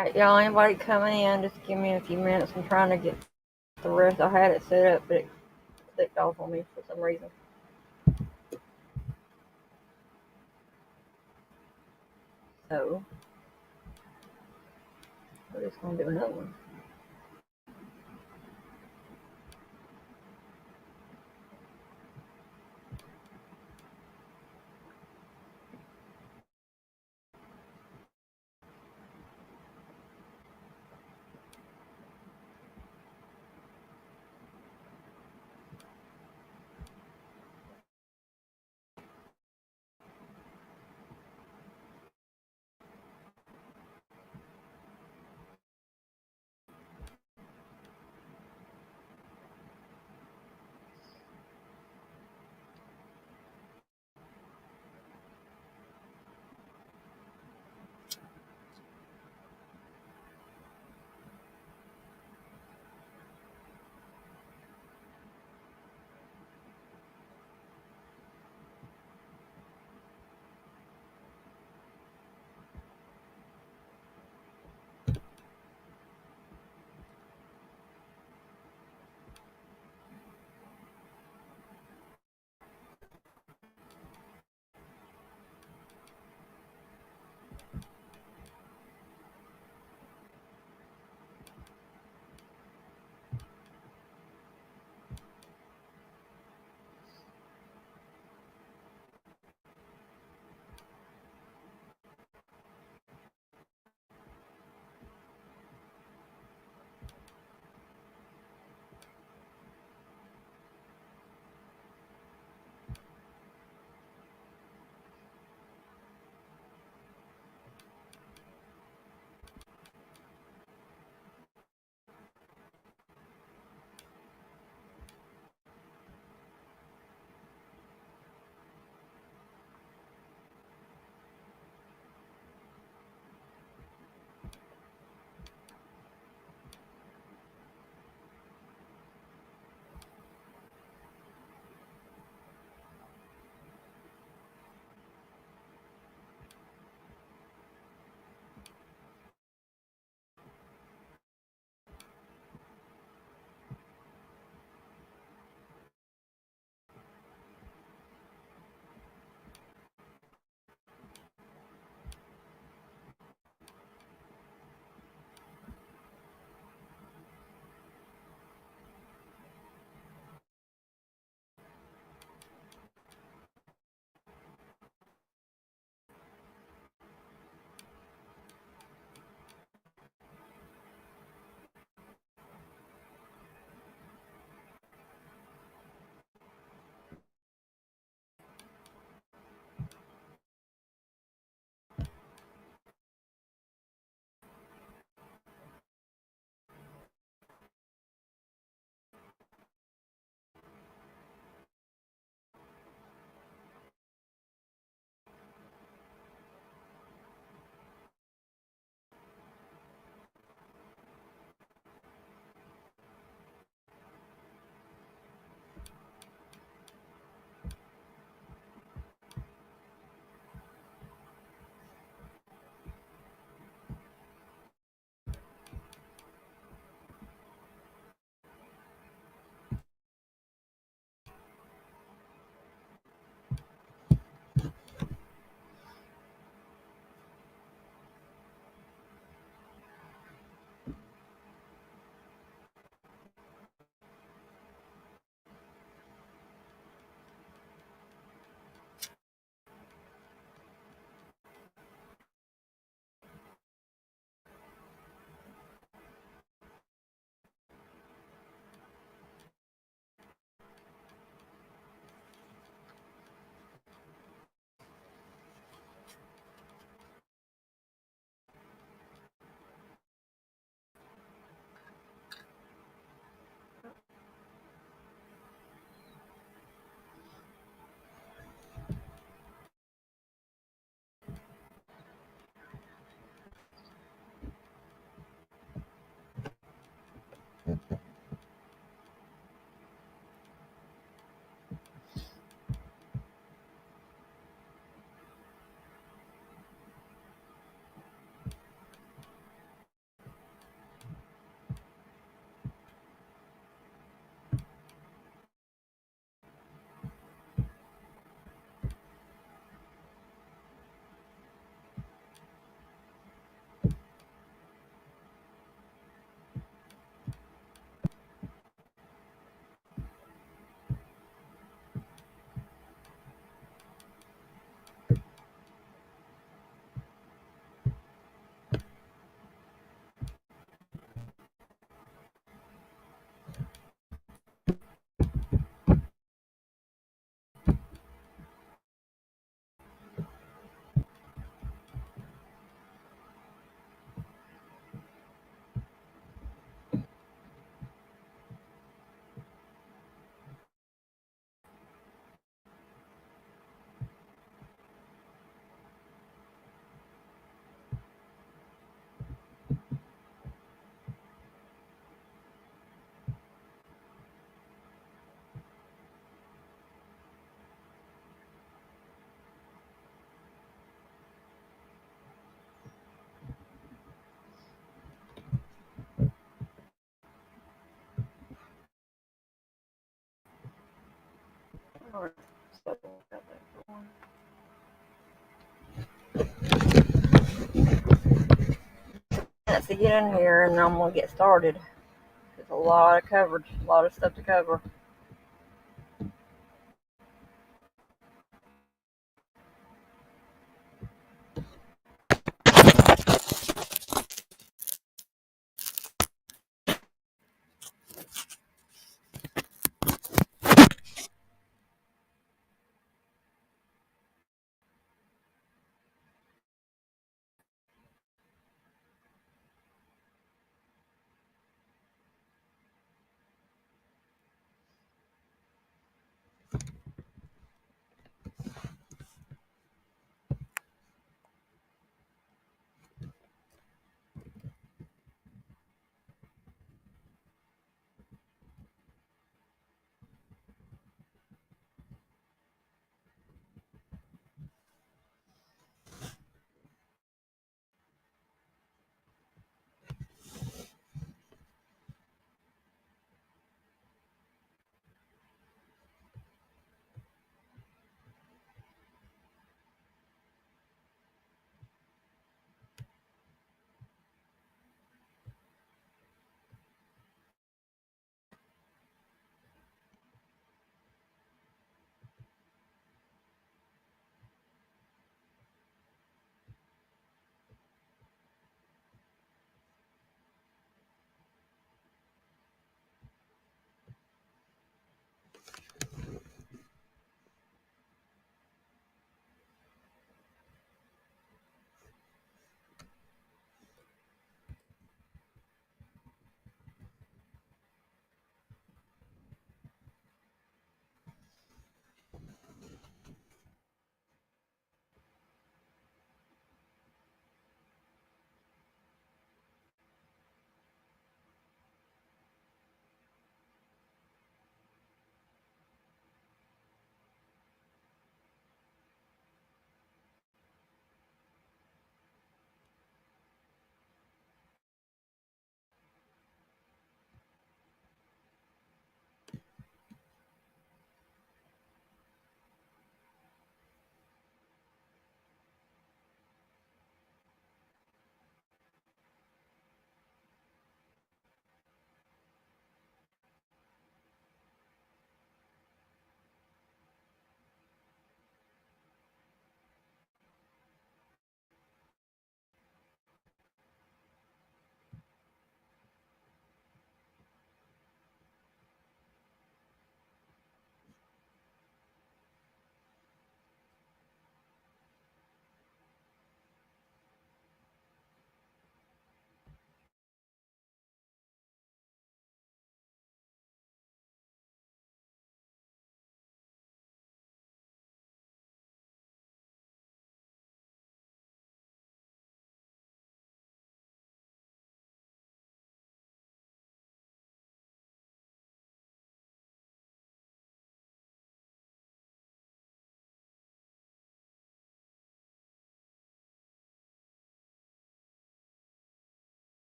Alright, y'all, anybody come in, just give me a few minutes. I'm trying to get the rest. I had it set up, but it clicked off on me for some reason. So, we're just going to do another one. Alright, so got that going. Minutes to get in here, and I'm gonna get started. There's a lot of coverage, a lot of stuff to cover.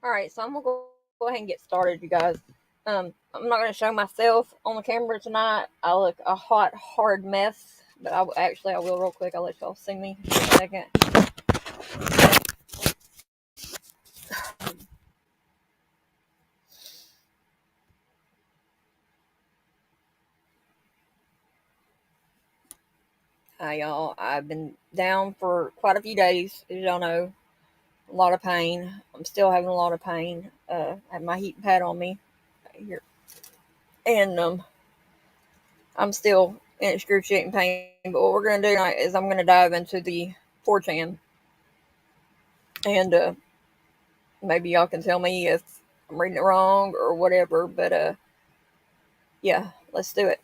Alright, so I'm gonna go ahead and get started, you guys. I'm not gonna show myself on the camera tonight. I look a hot, hard mess, but I will real quick. I'll let y'all see me in a second. Hi, y'all. I've been down for quite a few days, as y'all know. A lot of pain. I'm still having a lot of pain. I have my heating pad on me right here, and I'm still in excruciating pain. But what we're gonna do tonight is I'm gonna dive into the 4chan, and maybe y'all can tell me if I'm reading it wrong or whatever. But yeah, let's do it.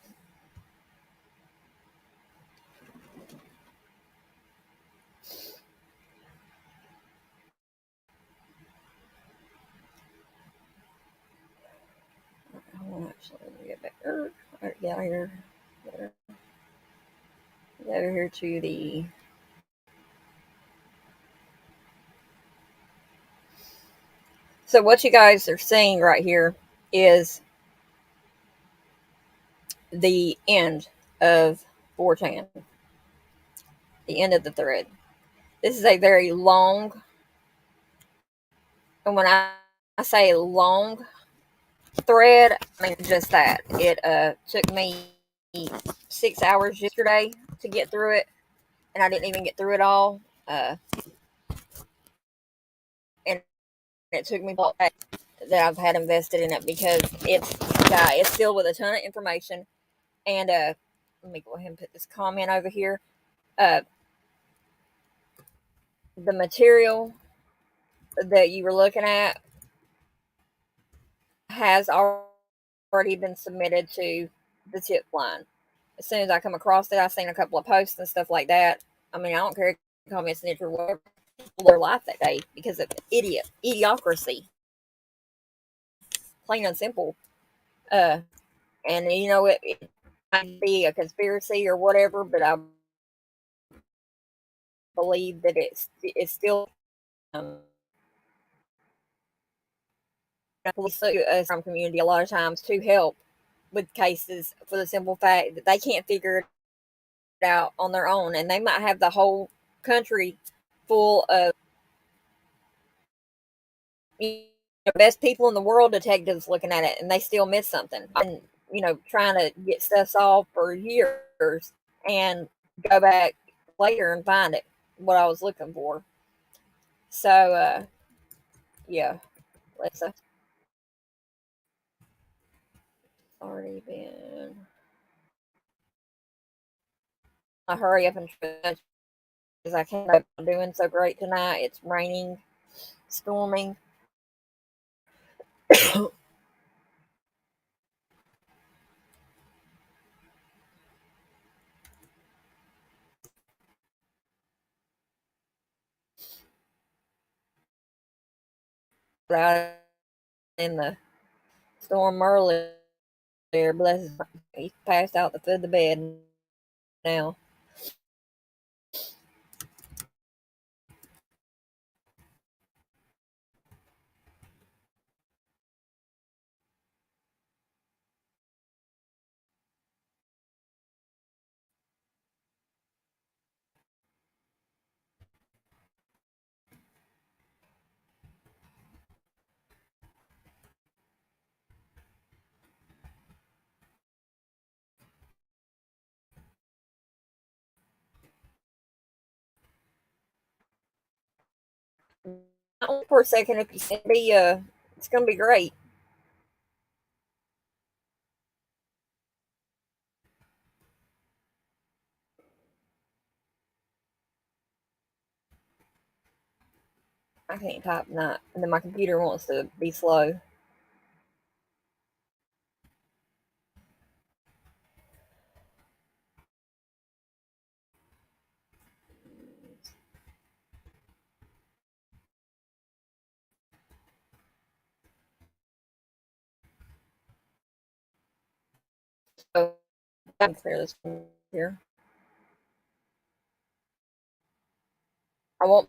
Let me get back there. Get out here. Get over here to the. So what you guys are seeing right here is the end of 4chan, the end of the thread. This is a very long, and when I say long thread, I mean just that. It took me 6 hours yesterday to get through it, and I didn't even get through it all. And it took me that I've had invested in it because it's filled with a ton of information. And let me go ahead and put this comment over here. Uh, the material that you were looking at has already been submitted to the tip line. As soon as I come across it, I've seen a couple of posts and stuff like that. I mean, I don't care if you call me a snitch or whatever. Their life that day because of idiocracy, plain and simple. Uh, and you know it might be a conspiracy or whatever, but I believe that it's still police us from community a lot of times to help with cases for the simple fact that they can't figure it out on their own, and they might have the whole country full of best people in the world detectives looking at it, and they still miss something. And trying to get stuff solved for years, and go back later and find it what I was looking for. So yeah, let's already been. I hurry up and try because I can't. I'm doing so great tonight. It's raining, storming. Out in the storm earlier. Bless his. He's passed out the foot of the bed now. For a second, if you send me, it's gonna be great. I can't type that, and then my computer wants to be slow. So I can clear this from here. I won't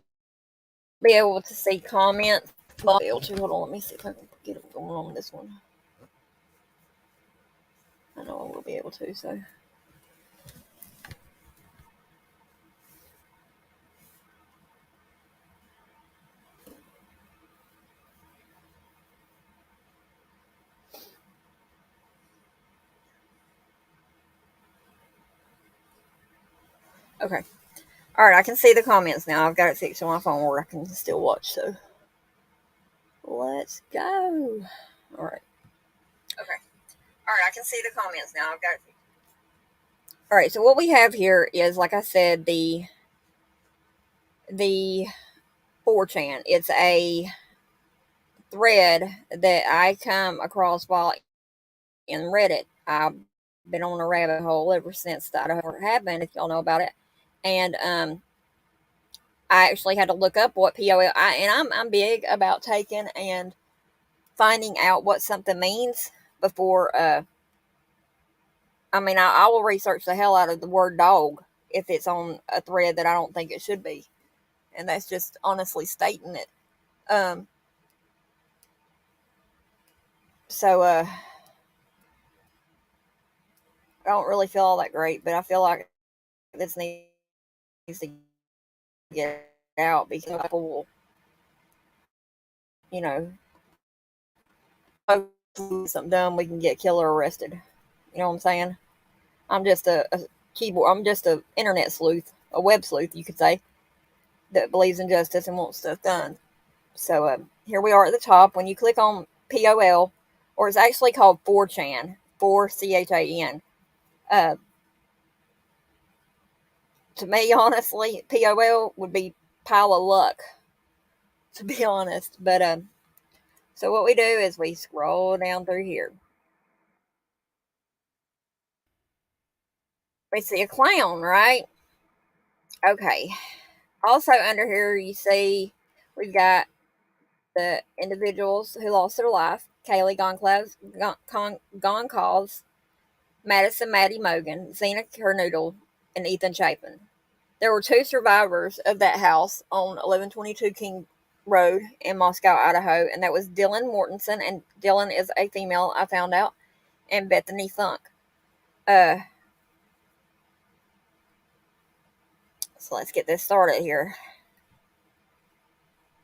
be able to see comments I'll be able to. Hold on, let me see if I can get it going on this one. I know I will be able to, so. Okay. Alright, I can see the comments now. I've got it fixed on my phone where I can still watch, so. Let's go. Alright. Okay. Alright, I can see the comments now. I've got it. Alright, so what we have here is, like I said, the 4chan. It's a thread that I come across while in Reddit. I've been on a rabbit hole ever since that happened, if y'all know about it. And I actually had to look up what POL. I'm big about taking and finding out what something means before. I will research the hell out of the word dog if it's on a thread that I don't think it should be, and that's just honestly stating it. Um, so I don't really feel all that great, but I feel like this needs to get out because people will, you know, something dumb, we can get killer arrested. You know what I'm saying? I'm just a keyboard. I'm just a internet sleuth, a web sleuth, you could say, that believes in justice and wants stuff done. So here we are at the top. When you click on POL, or it's actually called 4chan, 4CHAN. Uh, to me, honestly, POL would be pile of luck, to be honest. But so what we do is we scroll down through here. We see a clown, right? Okay. Also under here, you see we've got the individuals who lost their life: Kaylee Goncalves, Madison Maddie Mogan, Zena Kernoodle, and Ethan Chapin. There were two survivors of that house on 1122 King Road in Moscow, Idaho, and that was Dylan Mortensen, and Dylan is a female, I found out, and Bethany Funk. Uh, so let's get this started here.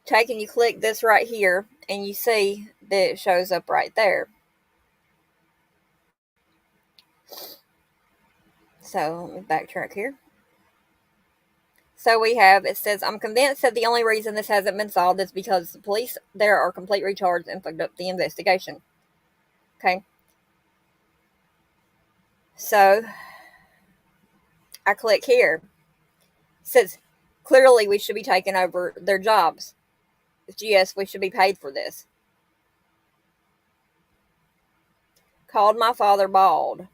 Taking you click this right here, and you see that it shows up right there. So let me backtrack here. So we have, it says, I'm convinced that the only reason this hasn't been solved is because the police there are completely recharged and fucked up the investigation. Okay. So I click here. It says, clearly we should be taking over their jobs. Yes, we should be paid for this. Called my father bald.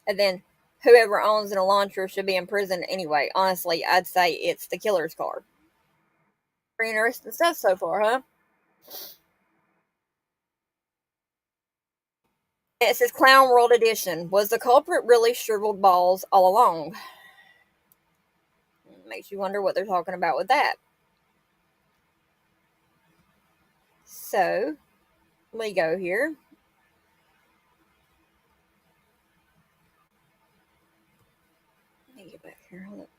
And then whoever owns a launcher should be in prison anyway. Honestly, I'd say it's the killer's card. Pretty interesting stuff so far, huh? It says Clown World Edition. Was the culprit really shriveled balls all along? Makes you wonder what they're talking about with that. So, we go here. Let me get back here. Hold up.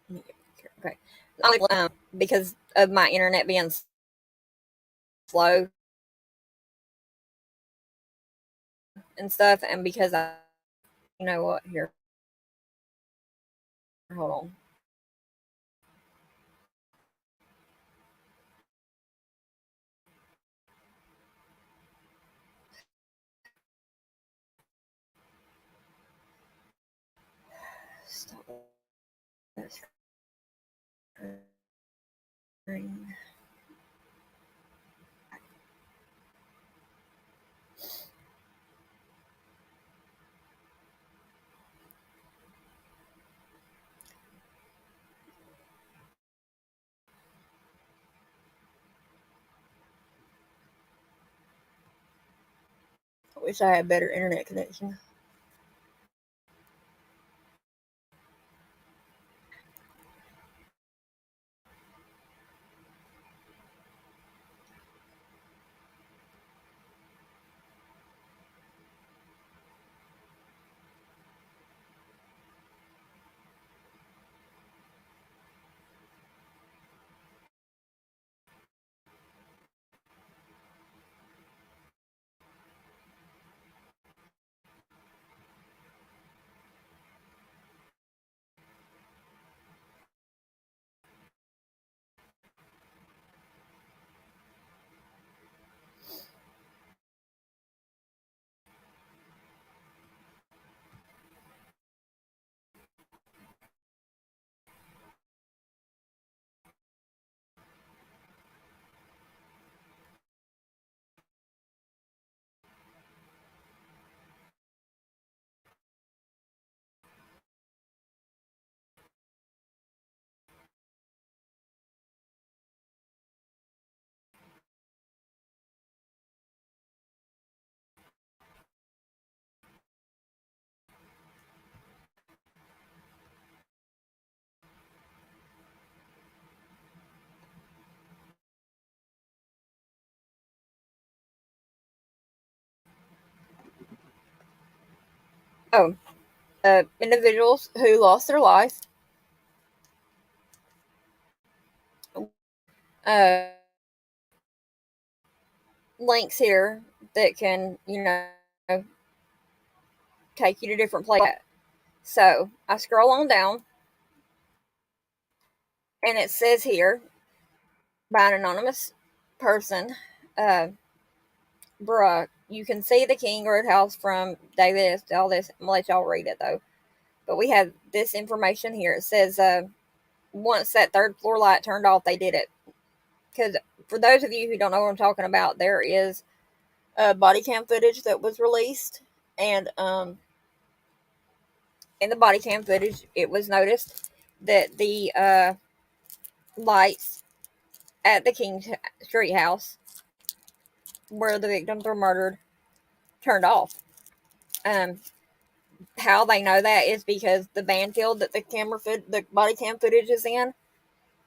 Let me get back here. Okay. Because of my internet being slow and stuff, and because you know what? Here. Hold on. Stop that screen. I wish I had better internet connection. Oh, individuals who lost their life. Uh, links here that can, take you to different places. So I scroll on down, and it says here by an anonymous person, uh, bruh, you can see the King Roadhouse from Davis, all this. I'm gonna let y'all read it though. But we have this information here. It says, once that third floor light turned off, they did it. Because for those of you who don't know what I'm talking about, there is body cam footage that was released, and in the body cam footage, it was noticed that the lights at the King Street house, where the victims were murdered, turned off. Um, how they know that is because the banfield that the body cam footage is in,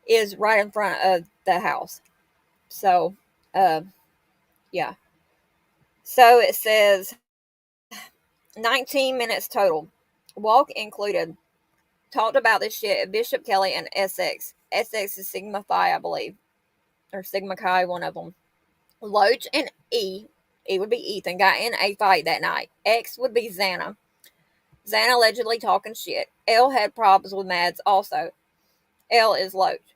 is right in front of the house. So, uh, yeah. So it says 19 minutes total. Walk included. Talked about this shit at Bishop Kelly and Essex. Essex is Sigma Phi, I believe. Or Sigma Chi, one of them. Loach and E would be Ethan, got in a fight that night. X would be Xana. Xana allegedly talking shit. L had problems with Mads also. L is Loach.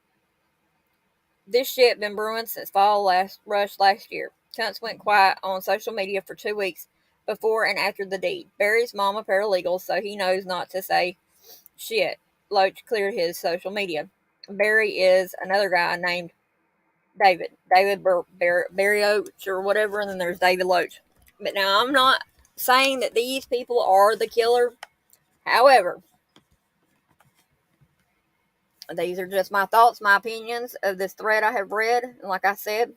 This shit been brewing since fall rush last year. Cunts went quiet on social media for 2 weeks before and after the deed. Barry's mom a paralegal, so he knows not to say shit. Loach cleared his social media. Barry is another guy named David. Barry Oach or whatever, and then there's David Loach. But now I'm not saying that these people are the killer. However, these are just my thoughts, my opinions of this thread I have read. And like I said,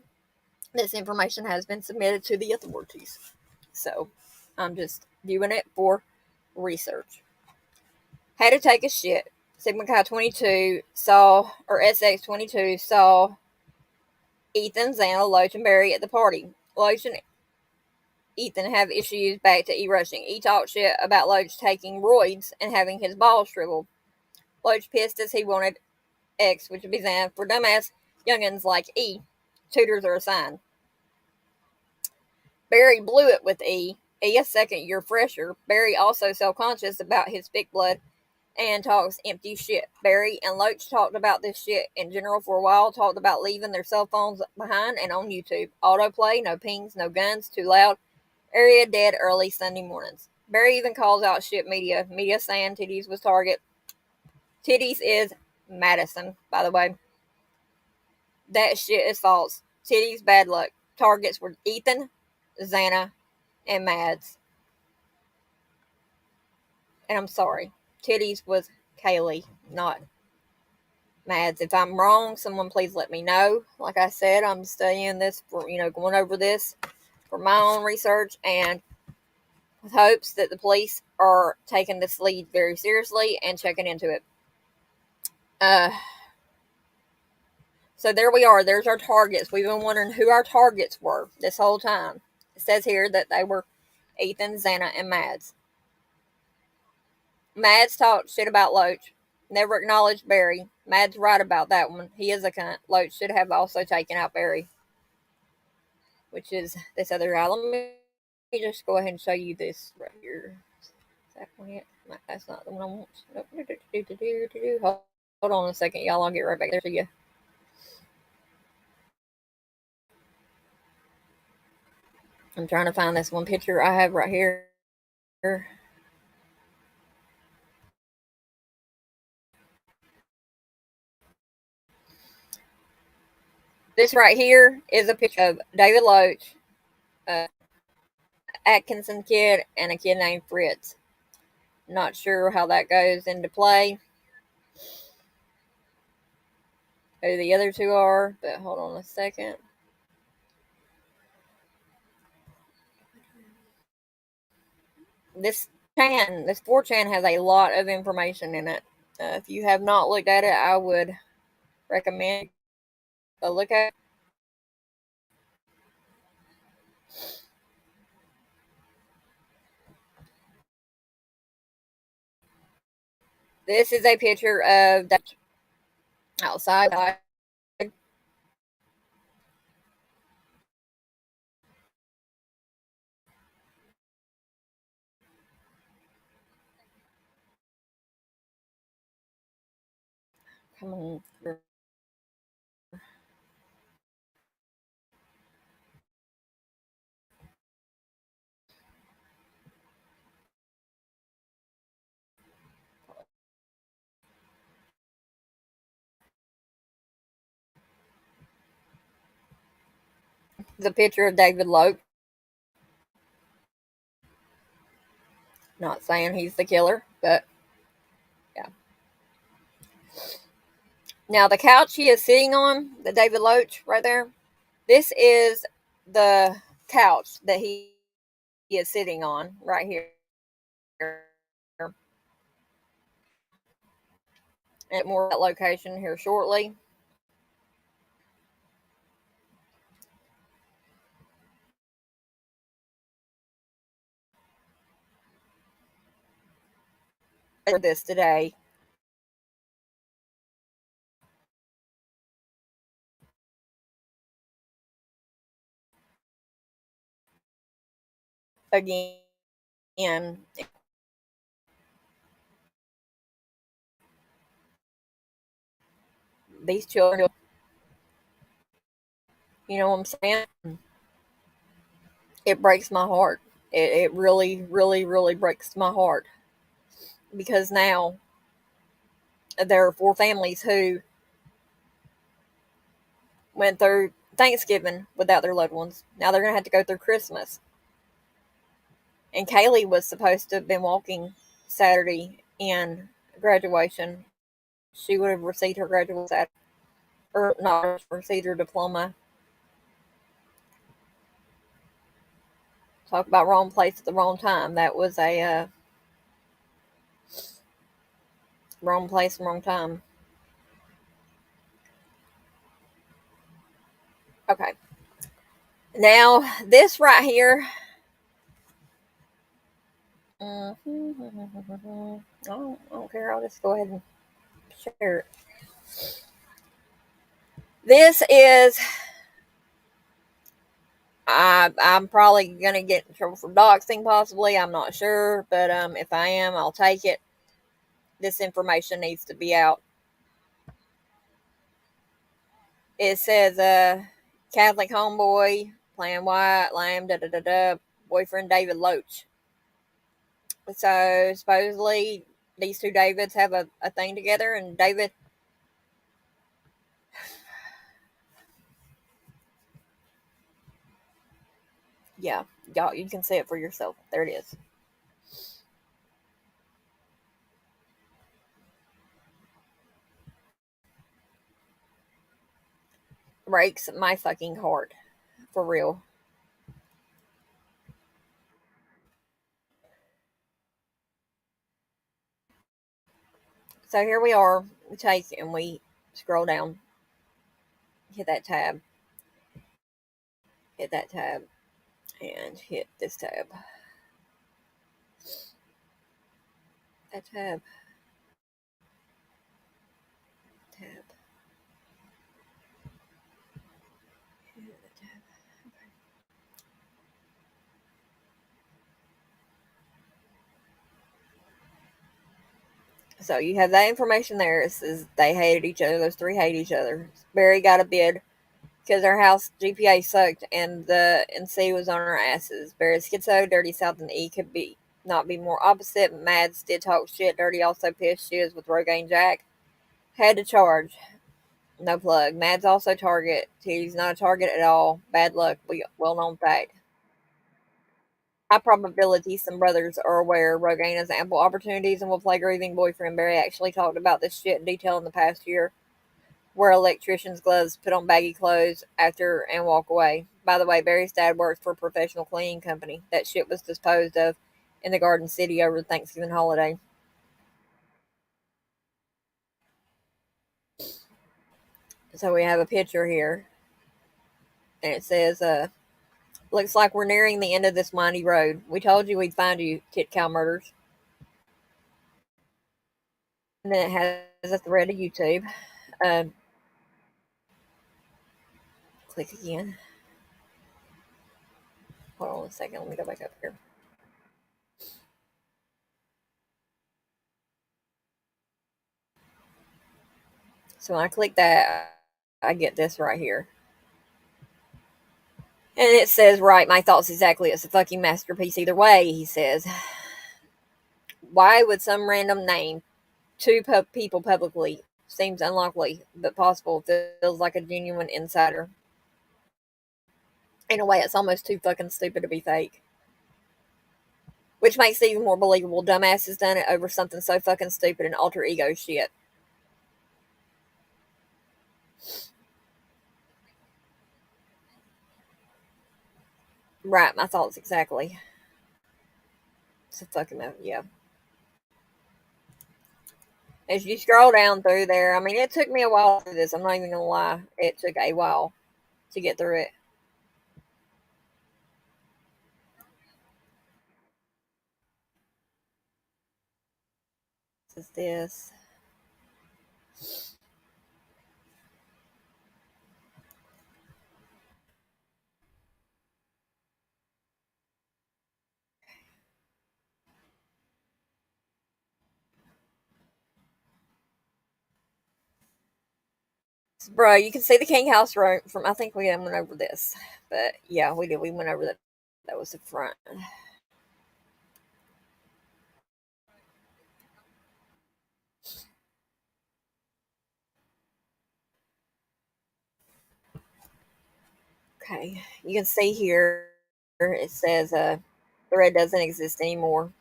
this information has been submitted to the authorities. So I'm just viewing it for research. Had to take a shit. Sigma Chi 22 saw, or SX 22 saw Ethan, Xana, Loach, and Barry at the party. Loach and Ethan have issues back to E rushing. E talked shit about Loach taking roids and having his balls shriveled. Loach pissed as he wanted X, which would be Xana, for dumbass youngins like E. Tutors are assigned. Barry blew it with E. E, a second year fresher. Barry also self-conscious about his thick blood and talks empty shit. Barry and Loach talked about this shit in general for a while, talked about leaving their cell phones behind and on YouTube. Autoplay, no pings, no guns, too loud. Area dead early Sunday mornings. Barry even calls out shit media. Media saying Titties was target. Titties is Madison, by the way. That shit is false. Titties, bad luck. Targets were Ethan, Xana, and Mads. And I'm sorry. Titties was Kaylee, not Mads. If I'm wrong, someone please let me know. Like I said, I'm studying this for, going over this for my own research, and with hopes that the police are taking this lead very seriously and checking into it. Uh, so there we are. There's our targets. We've been wondering who our targets were this whole time. It says here that they were Ethan, Xana, and Mads. Mads talked shit about Loach. Never acknowledged Barry. Mads right about that one. He is a cunt. Loach should have also taken out Barry. Which is this other guy. Let me just go ahead and show you this right here. Is that one yet? That's not the one I want. Nope. Hold on a second, y'all. I'll get right back there to you. I'm trying to find this one picture I have right here. This right here is a picture of David Loach, uh, Atkinson kid, and a kid named Fritz. Not sure how that goes into play. Who the other two are, but hold on a second. This 4chan has a lot of information in it. If you have not looked at it, I would recommend a look at it. This is a picture of outside. Come on. The picture of David Loach. Not saying he's the killer, but yeah. Now the couch he is sitting on, the David Loach right there. This is the couch that he is sitting on right here. At more that location here shortly. For this today. Again, these children, you know what I'm saying? It breaks my heart. It really, really, really breaks my heart because now there are four families who went through Thanksgiving without their loved ones. Now they're going to have to go through Christmas. And Kaylee was supposed to have been walking Saturday in graduation. She would have received her graduation or not received her diploma. Talk about wrong place at the wrong time. That was a wrong place, wrong time. Okay. Now, this right here. I don't care. I'll just go ahead and share it. This is. I'm probably going to get in trouble for doxing, possibly. I'm not sure. But if I am, I'll take it. This information needs to be out. It says, Catholic homeboy, playing white, lame, boyfriend David Loach. So supposedly these two Davids have a thing together, and David. Yeah, y'all, you can see it for yourself. There it is. Breaks my fucking heart. For real. So here we are. We take and we scroll down, hit that tab, hit that tab, and hit this tab. That tab, tab, hit that tab. So you have that information there. It says they hated each other. Those three hate each other. Barry got a bid because their house GPA sucked and the NC was on her asses. Barry's schizo, dirty South and E could be not be more opposite. Mads did talk shit. Dirty also pissed she is with Rogaine Jack. Had to charge. No plug. Mads also target. He's not a target at all. Bad luck. Well known fact. High probability some brothers are aware Rogaine has ample opportunities and will play grieving boyfriend. Barry actually talked about this shit in detail in the past year. Wear electrician's gloves, put on baggy clothes after and walk away. By the way, Barry's dad works for a professional cleaning company. That shit was disposed of in the Garden City over the Thanksgiving holiday. So we have a picture here, and it says, looks like we're nearing the end of this windy road. We told you we'd find you, Tit Cow Murders. And then it has a thread to YouTube. Um, Click again. Hold on a second. Let me go back up here. So when I click that, I get this right here. And it says, right, my thoughts exactly. It's a fucking masterpiece either way, he says. Why would some random name two people publicly seems unlikely, but possible, feels like a genuine insider. In a way, it's almost too fucking stupid to be fake. Which makes it even more believable. Dumbass has done it over something so fucking stupid and alter ego shit. Right, my thoughts exactly. It's a fucking, yeah. As you scroll down through there, I mean, it took me a while through this. I'm not even gonna lie. It took a while to get through it. This is this. Bro, you can see the King House room from. I think we went over this, but yeah, we did. We went over that. That was the front. Okay, you can see here. It says the red doesn't exist anymore.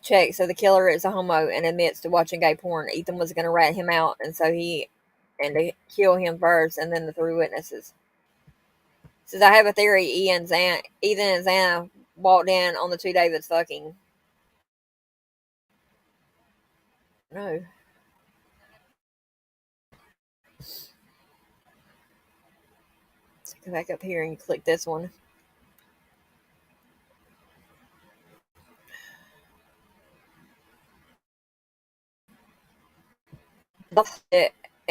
Check. So the killer is a homo and admits to watching gay porn. Ethan was going to rat him out, and so he and to kill him first, and then the three witnesses. Says I have a theory. Ethan and Xana walked in on the two Davids fucking. No. So go back up here and you click this one.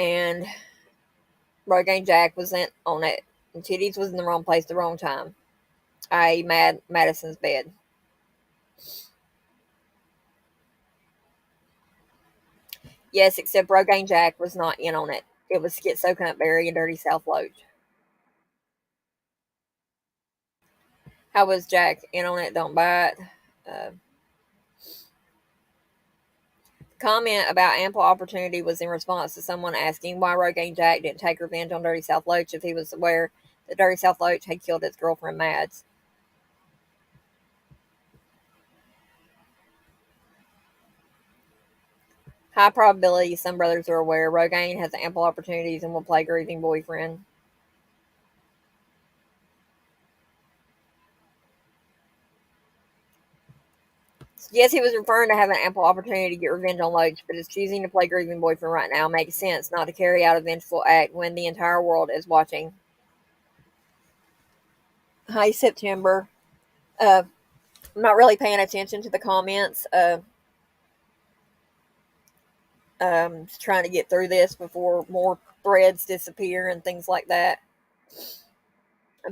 And Rogaine Jack wasn't on it. And Titties was in the wrong place, the wrong time. I Madison's bed. Yes, except Rogaine Jack was not in on it. It was Schizo Cunt Barry and Dirty South Loach. How was Jack in on it? Don't buy it. Uh, Comment about ample opportunity was in response to someone asking why Rogaine Jack didn't take revenge on Dirty South Loach if he was aware that Dirty South Loach had killed his girlfriend Mads. High probability some brothers are aware Rogaine has ample opportunities and will play grieving boyfriend. Yes, he was referring to having ample opportunity to get revenge on Loach, but is choosing to play grieving boyfriend right now makes sense not to carry out a vengeful act when the entire world is watching. Hi, September. I'm not really paying attention to the comments. Trying to get through this before more threads disappear and things like that.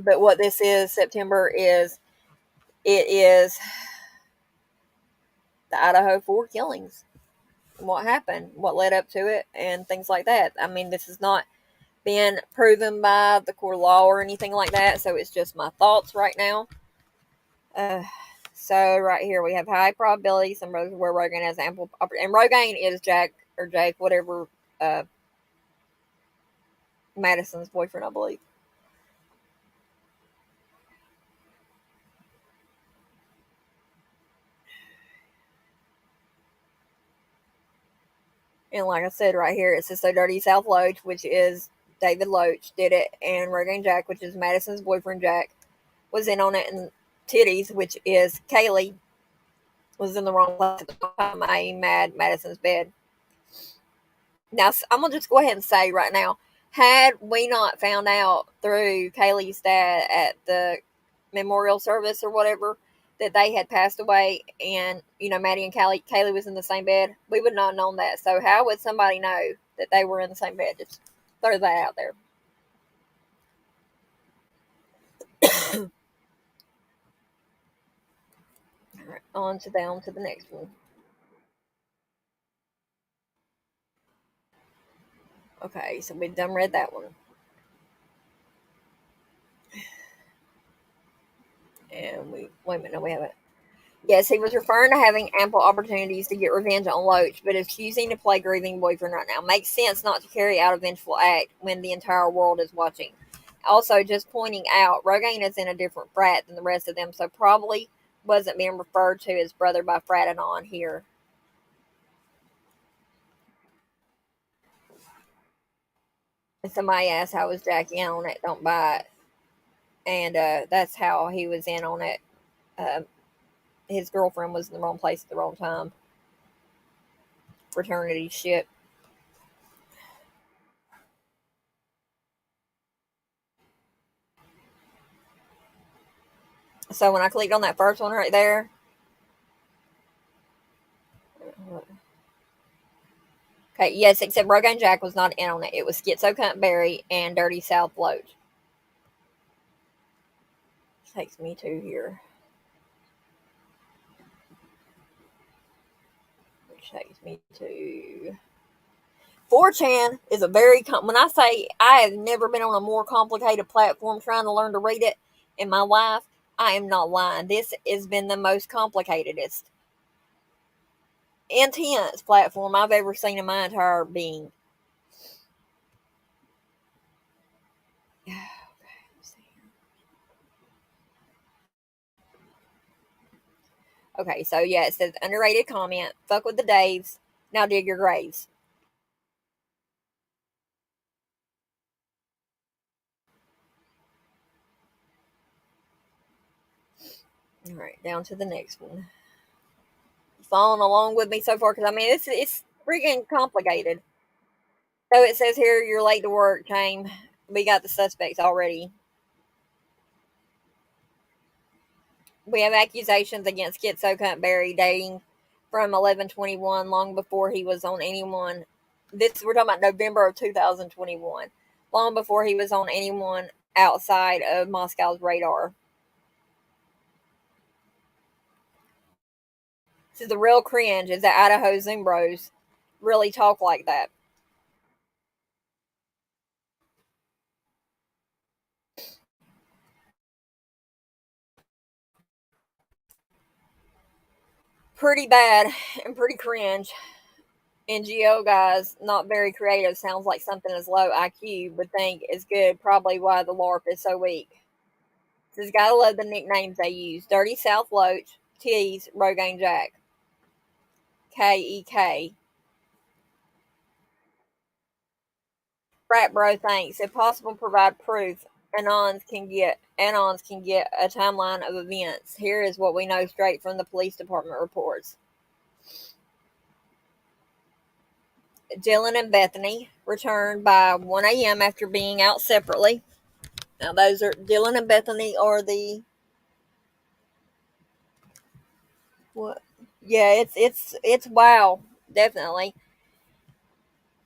But what this is, September, is it is the Idaho 4 killings. What happened, what led up to it, and things like that. I mean, this has not been proven by the court of law or anything like that, so it's just my thoughts right now. Uh, so right here we have high probability some roads where Rogaine has ample and Rogaine is Jack or Jake, whatever, uh, Madison's boyfriend, I believe. And like I said right here, it says so dirty South Loach, which is David Loach, did it, and Rogaine Jack, which is Madison's boyfriend Jack, was in on it, and Titties, which is Kaylee, was in the wrong place at the time. I ain't mad Madison's bed. Now I'm gonna just go ahead and say right now, had we not found out through Kaylee's dad at the memorial service or whatever that they had passed away, and Maddie and Kaylee was in the same bed, we would not have known that. So how would somebody know that they were in the same bed? Just throw that out there. All right, down to the next one. Okay, so we done read that one, and we wait a minute, no, we haven't. Yes, he was referring to having ample opportunities to get revenge on Loach, but is choosing to play grieving boyfriend right now. Makes sense not to carry out a vengeful act when the entire world is watching. Also, just pointing out, Rogaine is in a different frat than the rest of them, so probably wasn't being referred to as brother by Fratanon here. And somebody asked how was Jack in on it, don't buy it. And that's how he was in on it. Uh, his girlfriend was in the wrong place at the wrong time. Fraternity shit. So when I clicked on that first one right there, okay, yes, except Rogaine Jack was not in on it. It was Schizo Cunt Berry and Dirty South Loach. Takes me to here. Which takes me to 4chan is a very when I say I have never been on a more complicated platform trying to learn to read it in my life, I am not lying. This has been the most complicatedest, intense platform I've ever seen in my entire being. Okay, so yeah, it says underrated comment. Fuck with the Daves. Now dig your graves. All right, down to the next one. Following along with me so far because I mean it's freaking complicated. So it says here you're late to work, Tame. We got the suspects already. We have accusations against Schizo Cunt Berry dating from 11/21, long before he was on anyone. This we're talking about November of 2021, long before he was on anyone outside of Moscow's radar. This is the real cringe. Is that Idaho Zoom Bros really talk like that? Pretty bad and pretty cringe. NGO guys, not very creative. Sounds like something as low IQ would think is good. Probably why the LARP is so weak. Just gotta love the nicknames they use. Dirty South Loach, T's, Rogaine Jack, KEK. Frat bro thanks. If possible, provide proof. Anons can get a timeline of events. Here is what we know straight from the police department reports. Dylan and Bethany returned by 1 a.m. after being out separately. Now, those are Dylan and Bethany are the what? Yeah, it's wow, definitely.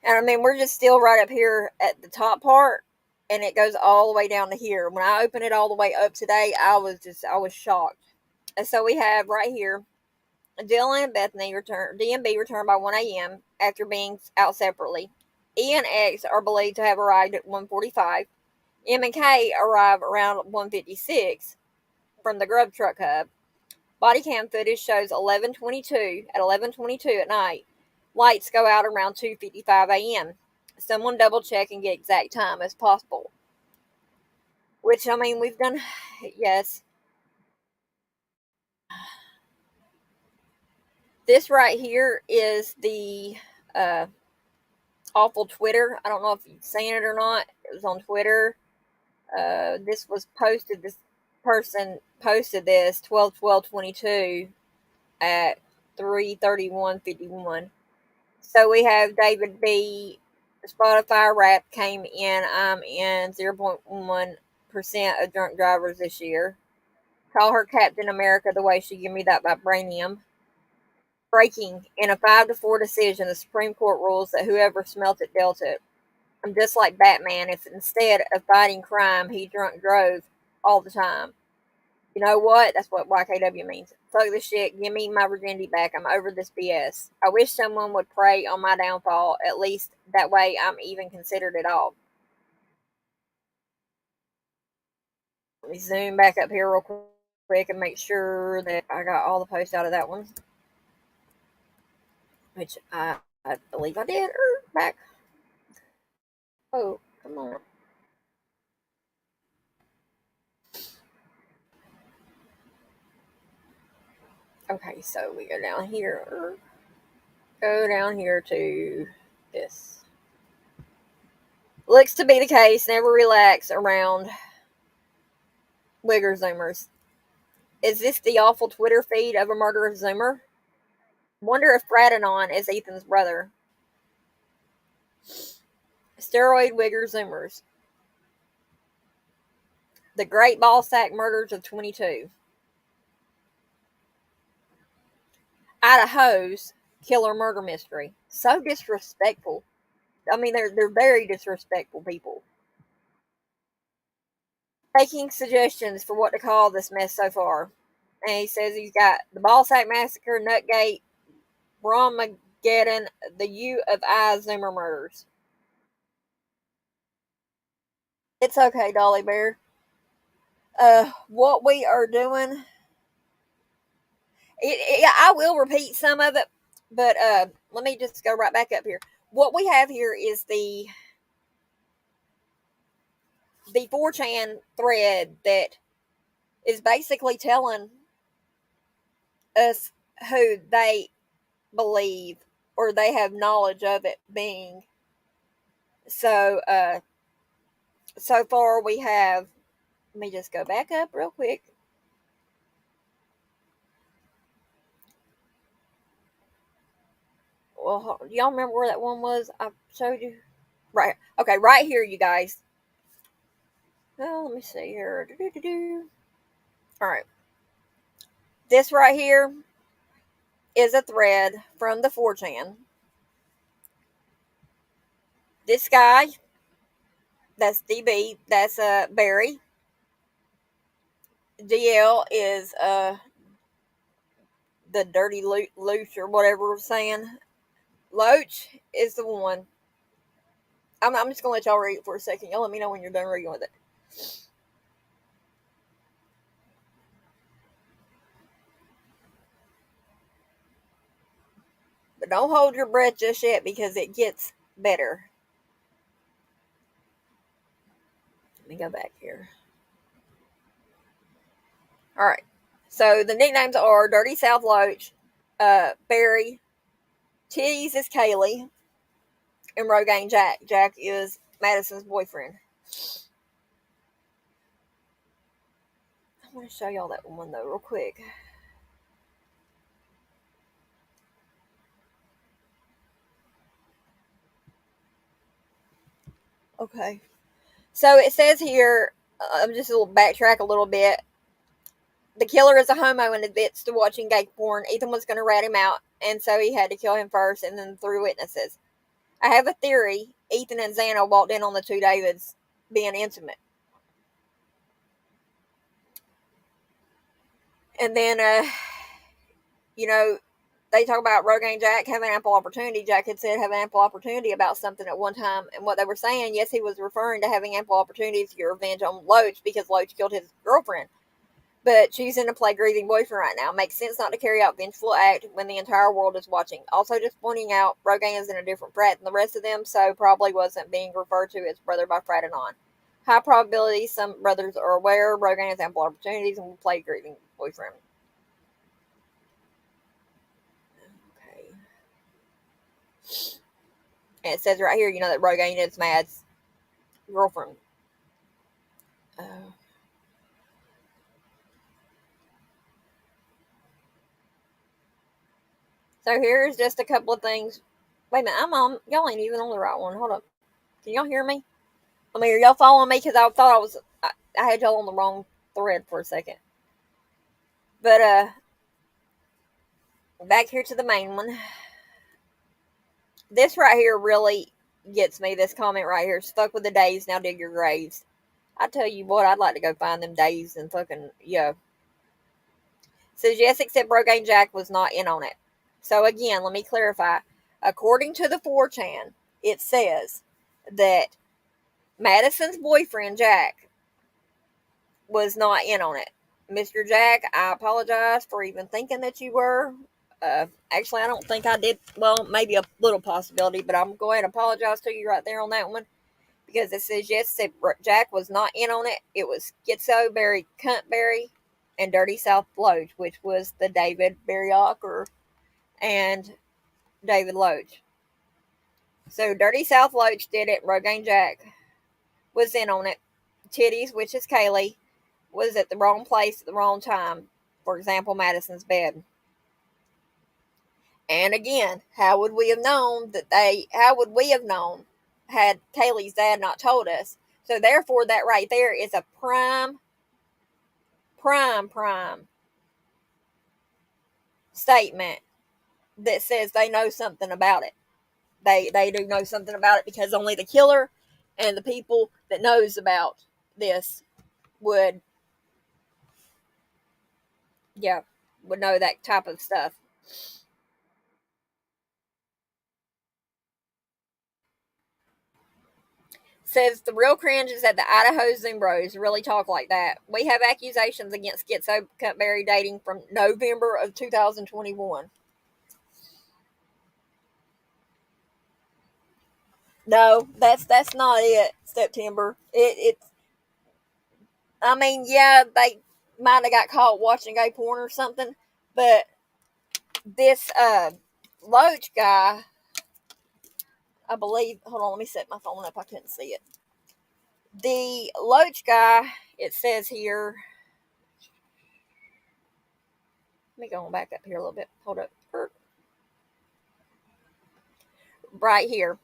And I mean, we're just still right up here at the top part, and it goes all the way down to here. When I opened it all the way up today, I was shocked. And so we have right here Dylan and Bethany returned. DMB returned by 1 a.m. after being out separately. E and X are believed to have arrived at 1:45. M and K arrive around 1:56 from the Grub Truck Hub. Body cam footage shows 11:22 at night. Lights go out around 2:55 a.m. Someone double check and get exact time as possible. Which I mean, we've done. Yes, this right here is the uh, awful Twitter. I don't know if you've seen it or not. It was on Twitter. This was posted. This person posted this 12/12/22 at 3:31:51. So we have David B. Spotify rap came in. I'm in 0.1% of drunk drivers this year. Call her Captain America the way she give me that vibranium. Breaking in a 5-4 decision, the Supreme Court rules that whoever smelt it dealt it. I'm just like Batman. If instead of fighting crime, he drunk drove all the time. You know what? That's what YKW means. Fuck this shit. Give me my virginity back. I'm over this BS. I wish someone would prey on my downfall. At least that way I'm even considered at all. Let me zoom back up here real quick and make sure that I got all the posts out of that one. Which I believe I did. Back. Oh, come on. Okay, so we go down here. Go down here to this. Looks to be the case. Never relax around Wigger Zoomers. Is this the awful Twitter feed of a murderous Zoomer? Wonder if Bradanon is Ethan's brother. Steroid Wigger Zoomers. The Great Ballsack Murders of 22. Idaho's Killer Murder Mystery. So disrespectful. I mean, they're very disrespectful people. Taking suggestions for what to call this mess so far. And he says he's got the Ballsack Massacre, Nutgate, Brahmageddon, the U of I Zoomer Murders. It's okay, Dolly Bear. What we are doing, I will repeat some of it, but let me just go right back up here. What we have here is the 4chan thread that is basically telling us who they believe or they have knowledge of it being. So so far we have. Let me just go back up real quick. Well, do y'all remember where that one was I showed you? Right. Okay, right here, you guys. Well, let me see here. All right. This right here is a thread from the 4chan. This guy, that's DB, that's Barry. DL is the dirty Loach or whatever we're saying. Loach is the one. I'm just gonna let y'all read it for a second. Y'all let me know when you're done reading with it. But don't hold your breath just yet because it gets better. Let me go back here. All right. So the nicknames are Dirty South Loach, Barry, Tease is Kaylee, and Rogaine Jack. Jack is Madison's boyfriend. want to show y'all that one though, real quick. Okay. So it says here, I'm just a little backtrack a little bit. The killer is a homo and admits to watching gay porn. Ethan was going to rat him out, and so he had to kill him first and then through witnesses. I have a theory. Ethan and Xana walked in on the two Davids being intimate. And then, you know, they talk about Rogaine Jack having ample opportunity. Jack had said having ample opportunity about something at one time. And what they were saying, yes, he was referring to having ample opportunities to get revenge on Loach because Loach killed his girlfriend. But choosing to play grieving boyfriend right now makes sense not to carry out vengeful act when the entire world is watching. Also, just pointing out, Rogaine is in a different frat than the rest of them, so probably wasn't being referred to as brother by fratting on. High probability some brothers are aware Rogaine has ample opportunities and will play grieving boyfriend. Okay. And it says right here, that Rogaine is Mad's girlfriend. So here's just a couple of things. Wait a minute, y'all ain't even on the right one. Hold up. Can y'all hear me? I mean, are y'all following me? Because I thought I had y'all on the wrong thread for a second. But, back here to the main one. This right here really gets me. This comment right here. Stuck with the days, now dig your graves. I tell you what, I'd like to go find them days and fucking, Says yes, except Rogaine Jack was not in on it. So again, let me clarify. According to the 4chan, it says that Madison's boyfriend, Jack, was not in on it. Mr. Jack, I apologize for even thinking that you were. Actually, I don't think I did. Well, maybe a little possibility, but I'm going to go ahead and apologize to you right there on that one. Because it says yes, Jack was not in on it. It was Schizo, Barry Cuntberry, and Dirty South Loach, which was the David Barryocker and David Loach. So Dirty South Loach did it. Rogaine Jack was in on it. Titties, which is Kaylee, was at the wrong place at the wrong time. For example, Madison's bed. And again, how would we have known had Kaylee's dad not told us? So therefore, that right there is a prime statement that says they know something about it. They do know something about it because only the killer and the people that knows about this would know that type of stuff. Says the real cringe is that the Idaho Zumbros really talk like that. We have accusations against Schizo Cuntberry dating from November of 2021. No, that's not it. September. It's. I mean, yeah, they might have got caught watching gay porn or something, but this Loach guy, I believe. Hold on, let me set my phone up. I couldn't see it. The Loach guy, it says here. Let me go back up here a little bit. Hold up. Right here.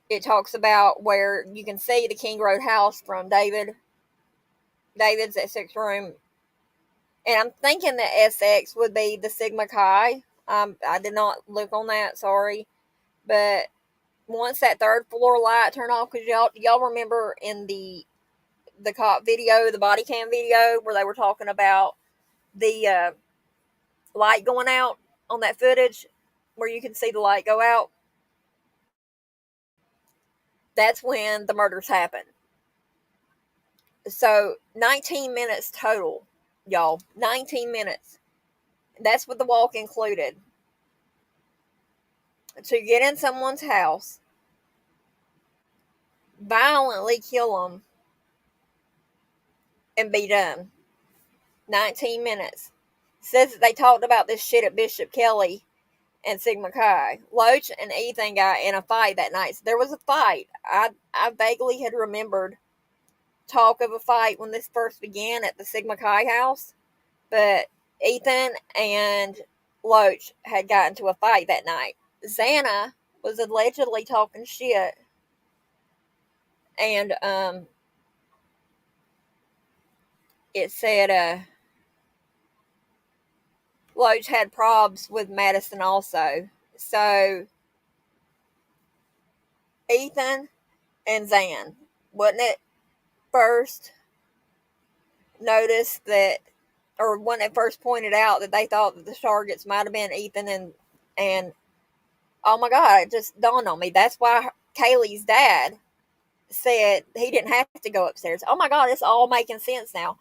It talks about where you can see the King Road house from David's Essex room. And I'm thinking that Essex would be the Sigma Chi. I did not look on that, sorry. But once that third floor light turned off, because y'all remember in the cop video, the body cam video, where they were talking about the light going out on that footage, where you can see the light go out. That's when the murders happened. So 19 minutes total, y'all. 19 minutes. That's what the walk included. To get in someone's house, violently kill them, and be done. 19 minutes. Says that they talked about this shit at Bishop Kelly and Sigma Chi. Loach and Ethan got in a fight that night. So there was a fight. I vaguely had remembered talk of a fight when this first began at the Sigma Chi house, but Ethan and Loach had gotten into a fight that night. Xana was allegedly talking shit, and it said Loach had probs with Madison also. So Ethan and Zan, wasn't it first noticed that, or when it first pointed out that they thought that the targets might have been Ethan and oh my God, it just dawned on me. That's why Kaylee's dad said he didn't have to go upstairs. Oh my God, it's all making sense now.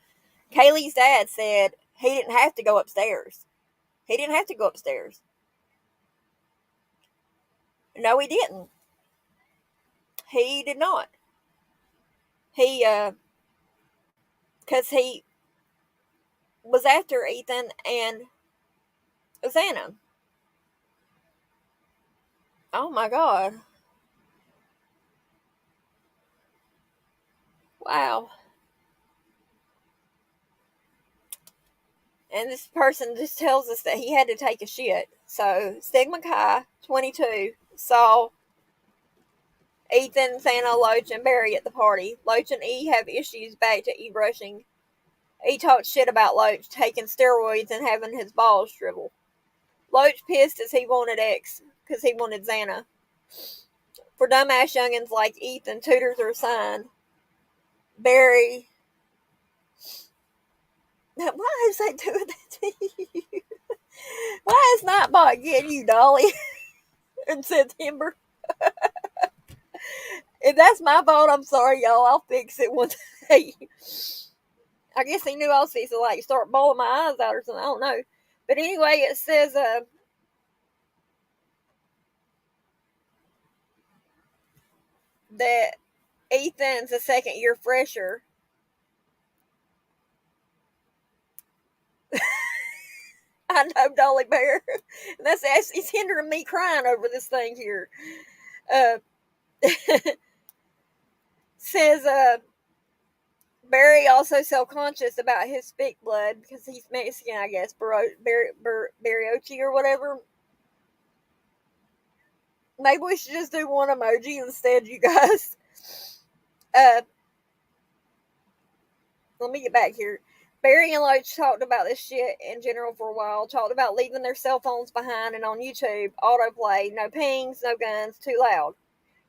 Kaylee's dad said he didn't have to go upstairs. He didn't have to go upstairs. No, he didn't. He did not. He, because he was after Ethan and Xana. Oh my God. Wow. And this person just tells us that he had to take a shit. So, Sigma Chi, 22, saw Ethan, Xana, Loach, and Barry at the party. Loach and E have issues back to E brushing. E talked shit about Loach taking steroids and having his balls shrivel. Loach pissed as he wanted X because he wanted Xana. For dumbass youngins like Ethan, tutors are assigned. Barry. Why is that doing that to you? Why is Nightbot getting you, Dolly? And September. If that's my fault, I'm sorry, y'all. I'll fix it one day. I guess he knew I was fixing to like start bawling my eyes out or something. I don't know. But anyway, it says that Ethan's a second year fresher. I know, Dolly Bear. It's hindering me crying over this thing here. Uh, says Barry also self-conscious about his thick blood because he's Mexican, I guess. Barriochi or whatever. Maybe we should just do one emoji instead, you guys. Let me get back here. Barry and Loach talked about this shit in general for a while. Talked about leaving their cell phones behind and on YouTube. Autoplay. No pings, no guns. Too loud.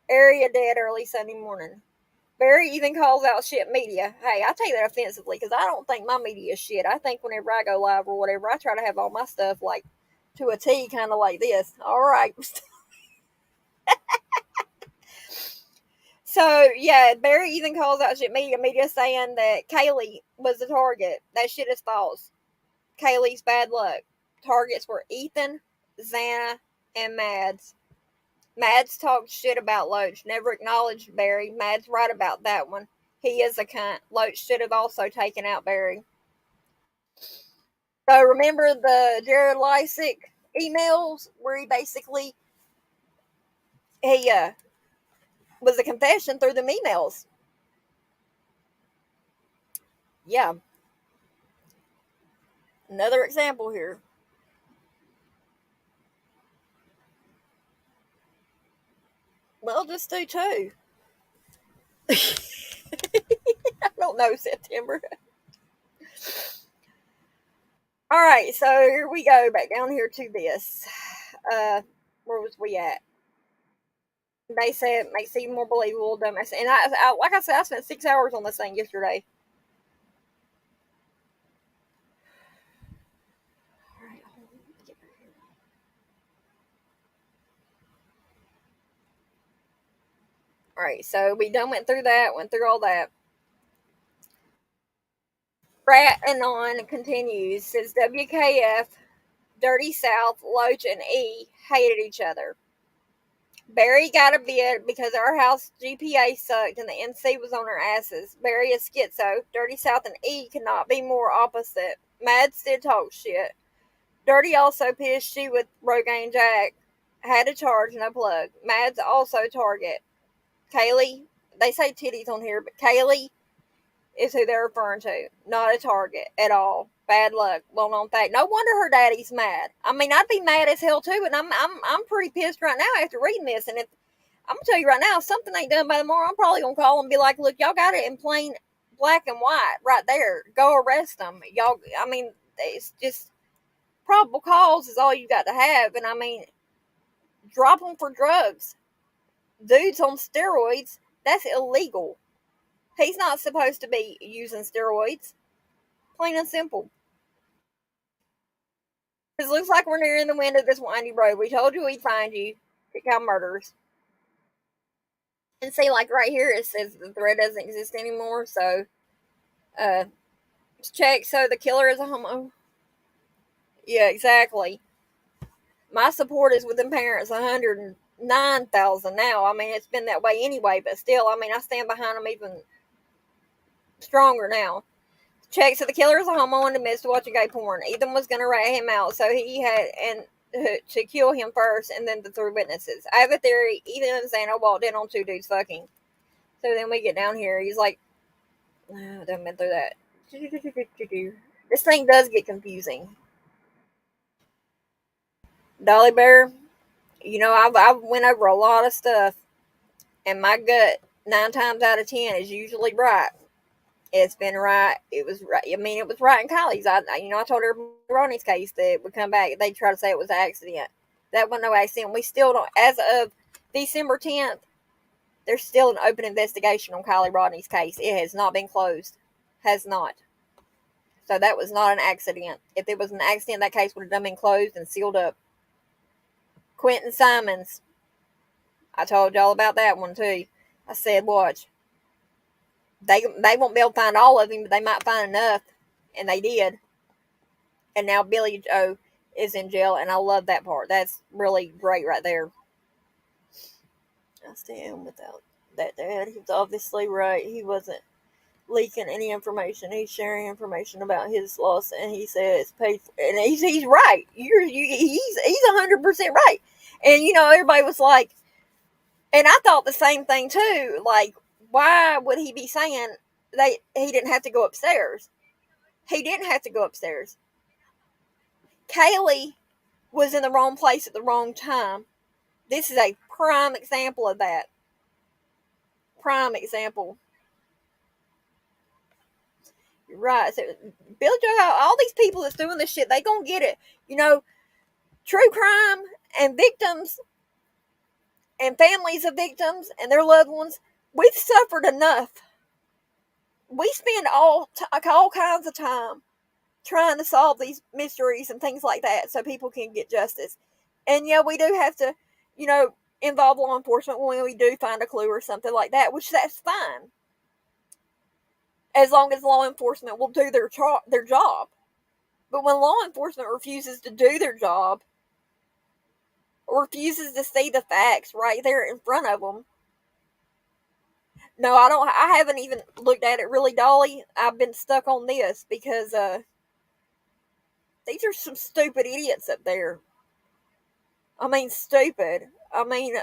Area dead early Sunday morning. Barry even calls out shit media. Hey, I take that offensively because I don't think my media is shit. I think whenever I go live or whatever, I try to have all my stuff like to a T, kind of like this. All right. So, yeah, Barry even calls out shit media saying that Kaylee was the target. That shit is false. Kaylee's bad luck. Targets were Ethan, Xana, and Mads. Mads talked shit about Loach, never acknowledged Barry. Mads right about that one. He is a cunt. Loach should have also taken out Barry. So remember the Jared Lysick emails where he basically he was a confession through them emails. Yeah. Another example here. Well, just do two. I don't know, September. All right, so here we go back down here to this. Where was we at? They said it makes it even more believable. Dumbass. And like I said, I spent 6 hours on this thing yesterday. All right, all right, so we done went through all that. Rat and on continues. Says WKF, Dirty South, Loach, and E hated each other. Barry got a bid because our house GPA sucked and the NC was on our asses. Barry is schizo. Dirty South and E could not be more opposite. Mads did talk shit. Dirty also pissed she with Rogaine Jack. Had a charge, no plug. Mads also target. Kaylee, they say titties on here, but Kaylee is who they're referring to, not a target at all. Bad luck, well known fact. No wonder her daddy's mad. I mean, I'd be mad as hell too, and I'm pretty pissed right now after reading this. And if I'm gonna tell you right now, if something ain't done by tomorrow, I'm probably gonna call and be like, "Look, y'all got it in plain black and white right there. Go arrest them, y'all." I mean, it's just probable cause is all you got to have, and I mean, drop them for drugs. Dudes on steroids, that's illegal. He's not supposed to be using steroids. Plain and simple. Because it looks like we're nearing the end of this windy road. We told you we'd find you. Pick out murders. And see, like right here, it says the threat doesn't exist anymore. So, uh, check. So the killer is a homo. Yeah, exactly. My support is with them parents 109,000 now. I mean, it's been that way anyway, but still, I mean, I stand behind them even stronger now. Check. So the killer is a homo in the midst of watching gay porn. Ethan was going to rat him out, so he had to kill him first, and then the three witnesses. I have a theory. Ethan and Xana walked in on two dudes fucking. So then we get down here. He's like, oh, I done been through that. This thing does get confusing. Dolly Bear, you know, I've went over a lot of stuff, and my gut 9 times out of 10 is usually right. It's been right. It was right. I mean, it was right in Kylie's. I told her Ronnie's case that would come back. They try to say it was an accident. That wasn't no accident. We still don't. As of December 10th, there's still an open investigation on Kylie Rodney's case. It has not been closed. Has not. So that was not an accident. If it was an accident, that case would have been closed and sealed up. Quentin Simons. I told y'all about that one too. I said, watch. They won't be able to find all of him, but they might find enough. And they did. And now Billy Joe is in jail, and I love that part. That's really great right there. I stand without that dad. He was obviously right. He wasn't leaking any information. He's sharing information about his loss, and he says paid for, and he's right. He's 100% right. And everybody was like, and I thought the same thing too. Like, why would he be saying he didn't have to go upstairs? He didn't have to go upstairs. Kaylee was in the wrong place at the wrong time. This is a prime example of that. Prime example. You're right. So Billy Joe, all these people that's doing this shit, they gonna get it. True crime and victims and families of victims and their loved ones, we've suffered enough. We spend all kinds of time trying to solve these mysteries and things like that so people can get justice. And yeah, we do have to, involve law enforcement when we do find a clue or something like that, which that's fine. As long as law enforcement will do their job. But when law enforcement refuses to do their job, or refuses to see the facts right there in front of them, no, I haven't even looked at it really, Dolly. I've been stuck on this because these are some stupid idiots up there. I mean, stupid. I mean,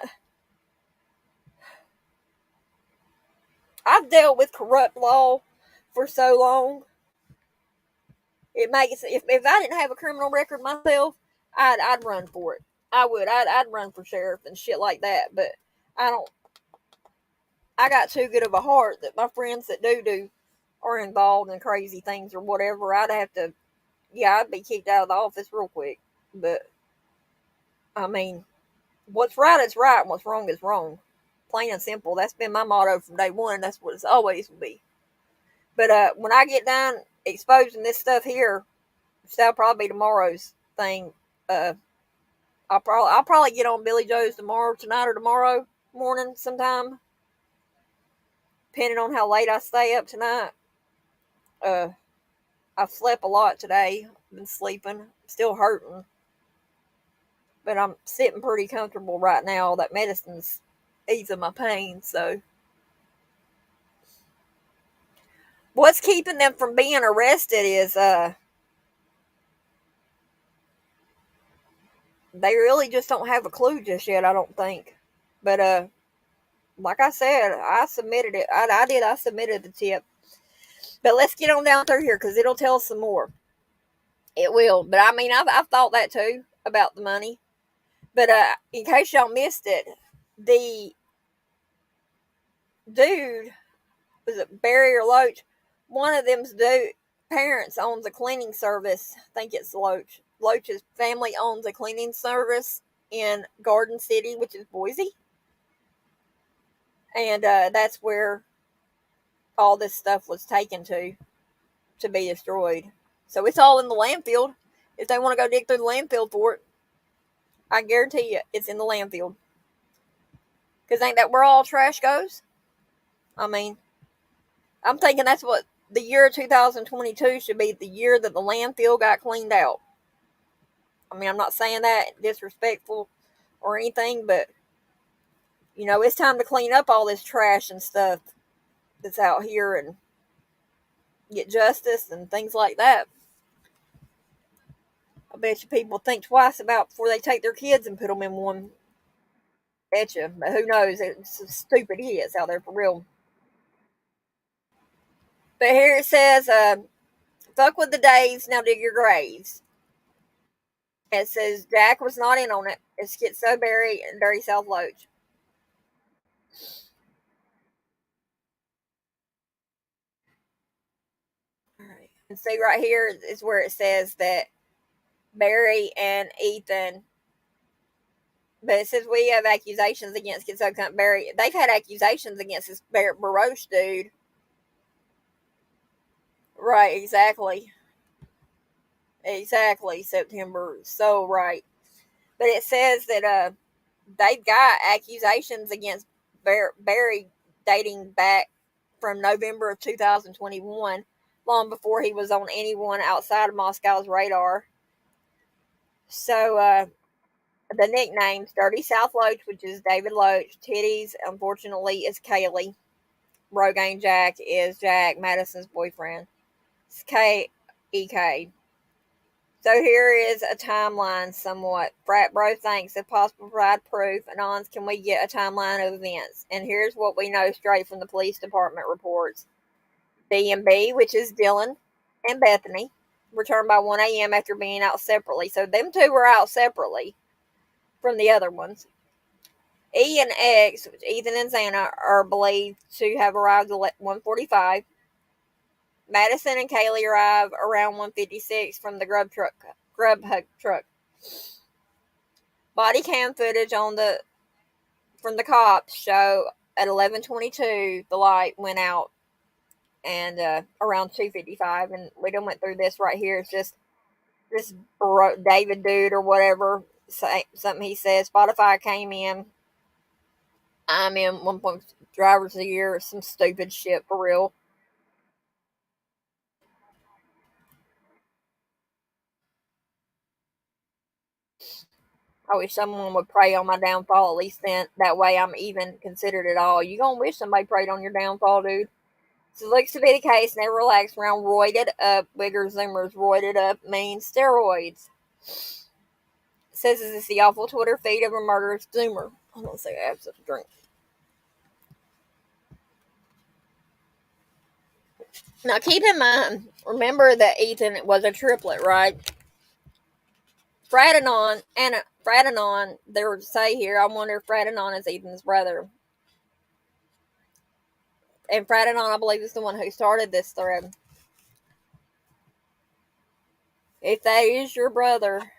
I've dealt with corrupt law for so long. It makes if I didn't have a criminal record myself, I'd run for it. I would. I'd run for sheriff and shit like that. But I don't. I got too good of a heart that my friends that do are involved in crazy things or whatever. I'd have to. Yeah, I'd be kicked out of the office real quick. But I mean, what's right is right, and what's wrong is wrong. Plain and simple. That's been my motto from day one. That's what it's always will be. But when I get done exposing this stuff here, that'll probably be tomorrow's thing. I'll probably get on Billy Joe's tonight or tomorrow morning sometime, depending on how late I stay up tonight. I've slept a lot today. Been sleeping, still hurting, but I'm sitting pretty comfortable right now. That medicine's easing my pain. So, what's keeping them from being arrested is they really just don't have a clue just yet. I don't think, but like I said, I submitted it. I did. I submitted the tip. But let's get on down through here because it'll tell us some more. It will. But I mean, I've thought that too about the money. But in case y'all missed it, the dude, was it Barry or Loach? One of them's parents owns a cleaning service. I think it's Loach. Loach's family owns a cleaning service in Garden City, which is Boise. And that's where all this stuff was taken to be destroyed. So it's all in the landfill. If they want to go dig through the landfill for it, I guarantee you it's in the landfill. Because ain't that where all trash goes? I mean, I'm thinking that's what the year 2022 should be, the year that the landfill got cleaned out. I mean, I'm not saying that disrespectful or anything, but it's time to clean up all this trash and stuff that's out here and get justice and things like that. I bet you people think twice about before they take their kids and put them in one. Bet you, but who knows? It's some stupid idiots out there for real. But here it says, "Fuck with the days, now dig your graves." It says Jack was not in on it. It's Schizo Barry and Dirty South Loach. All right. And see right here is where it says that Barry and Ethan, but it says we have accusations against Schizo Barry. They've had accusations against this Baroche dude. Right, exactly. Exactly, September. So right. But it says that they've got accusations against Barry dating back from November of 2021, long before he was on anyone outside of Moscow's radar. So the nicknames Dirty South Loach, which is David Loach, Titties, unfortunately, is Kaylee. Rogaine Jack is Jack Madison's boyfriend. It's K-E-K. So here is a timeline somewhat. Frat Bro thinks if possible provide proof. Anons, can we get a timeline of events? And here's what we know straight from the police department reports. B&B, which is Dylan and Bethany, returned by 1 a.m. after being out separately. So them two were out separately from the other ones. E and X, which Ethan and Xana, are believed to have arrived at 1:45. Madison and Kaylee arrive around 1:56 from the Grub Hug truck. Body cam footage from the cops show at 11:22 the light went out, and around 2:55, and we done went through this right here. It's just this David dude or whatever, something he says. Spotify came in. I'm in 1 point drivers a year. Some stupid shit for real. I wish someone would pray on my downfall, at least then that way I'm even considered at all. You gonna wish somebody prayed on your downfall, dude? So it looks to be the case. Never relax around roided up. Wigger Zoomers roided up means steroids. It says this is the awful Twitter feed of a murderous Zoomer. I'm gonna say I have such a drink. Now keep in mind, remember that Ethan was a triplet, right? Fratanon, they were to say here, I wonder if Fratanon is Ethan's brother. And Fratanon, I believe, is the one who started this thread. If that is your brother,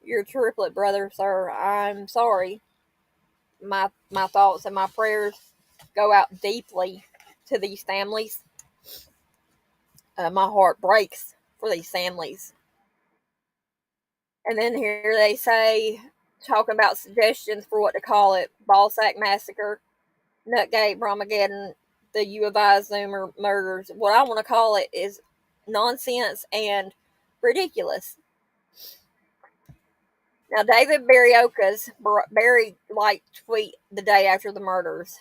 your triplet brother, sir, I'm sorry. My thoughts and my prayers go out deeply to these families. My heart breaks for these families. And then here they say, talking about suggestions for what to call it: Ballsack Massacre, Nutgate, Brahmageddon, the U of I Zoomer murders. What I want to call it is nonsense and ridiculous. Now, David Barry liked tweet the day after the murders.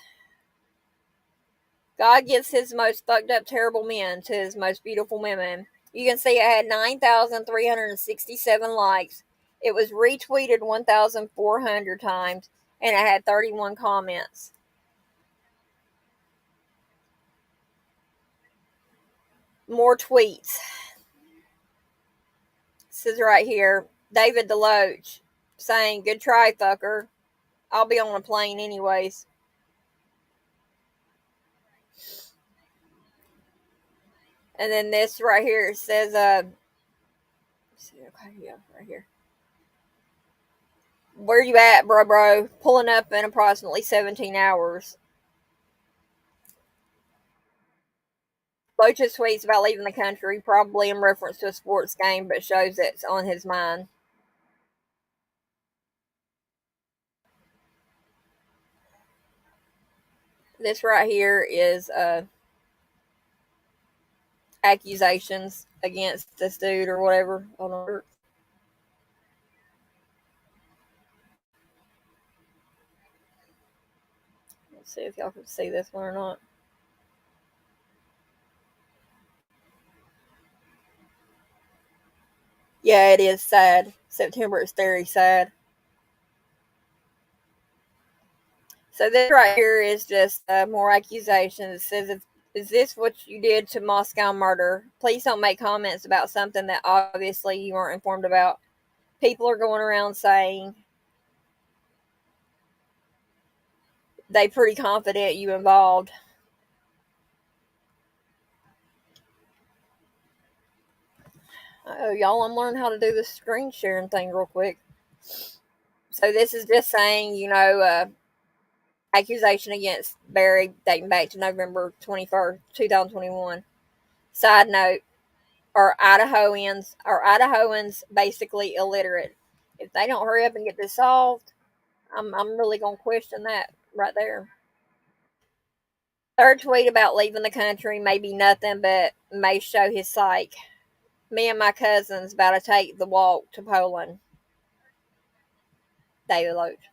God gives his most fucked up, terrible men to his most beautiful women. You can see it had 9,367 likes. It was retweeted 1,400 times, and it had 31 comments. More tweets. This is right here. David Deloach saying, "Good try, fucker. I'll be on a plane anyways." And then this right here says, okay, yeah, right here. "Where you at, bro? Pulling up in approximately 17 hours." Loach's tweets about leaving the country, probably in reference to a sports game, but shows it's on his mind. This right here is accusations against this dude or whatever. Hold on. Let's see if y'all can see this one or not. Yeah, it is sad. September is very sad. So this right here is just more accusations. It says, "Is this what you did to Moscow murder? Please don't make comments about something that obviously you weren't informed about." People are going around saying they pretty confident you involved. Oh, y'all, I'm learning how to do this screen sharing thing real quick. So this is just saying, accusation against Barry dating back to November 21st, 2021. Side note, are Idahoans basically illiterate? If they don't hurry up and get this solved, I'm really gonna question that right there. Third tweet about leaving the country may be nothing, but may show his psyche. "Me and my cousins about to take the walk to Poland." David Loach.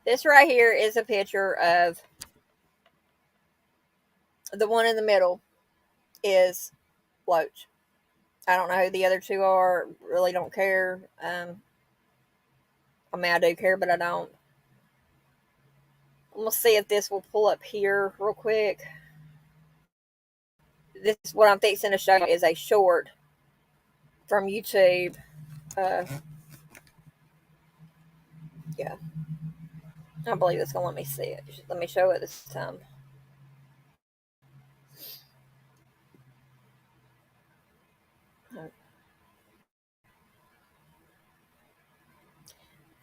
This right here is a picture of the one in the middle is Loach. I don't know who the other two are. Really don't care. I mean, I do care, but I don't. I'm gonna see if this will pull up here real quick. This is what I'm fixing to show you is a short from YouTube. Uh, yeah, I believe it's gonna let me see it. Let me show it this time.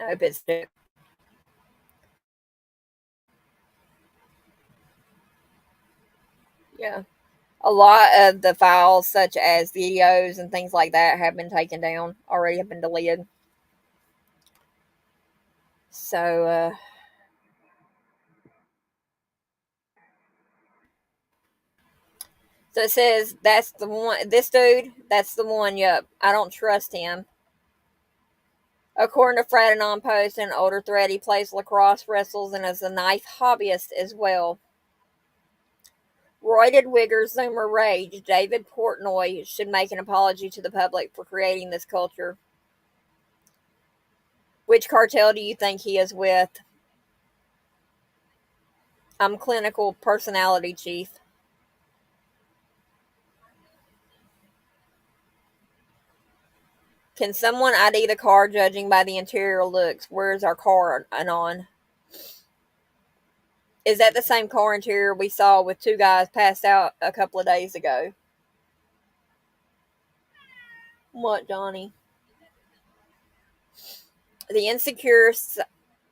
I hope it's yeah. A lot of the files, such as videos and things like that, have been taken down already. Have been deleted. So, so it says that's the one. This dude, that's the one. Yup, I don't trust him. According to Fradanon Post, an older thread, he plays lacrosse, wrestles, and is a knife hobbyist as well. Roided Wigger Zoomer Rage, David Portnoy should make an apology to the public for creating this culture. Which cartel do you think he is with? I'm clinical personality chief. Can someone ID the car judging by the interior looks? Where's our car anon? Is that the same car interior we saw with two guys passed out a couple of days ago? What, Johnny? The insecure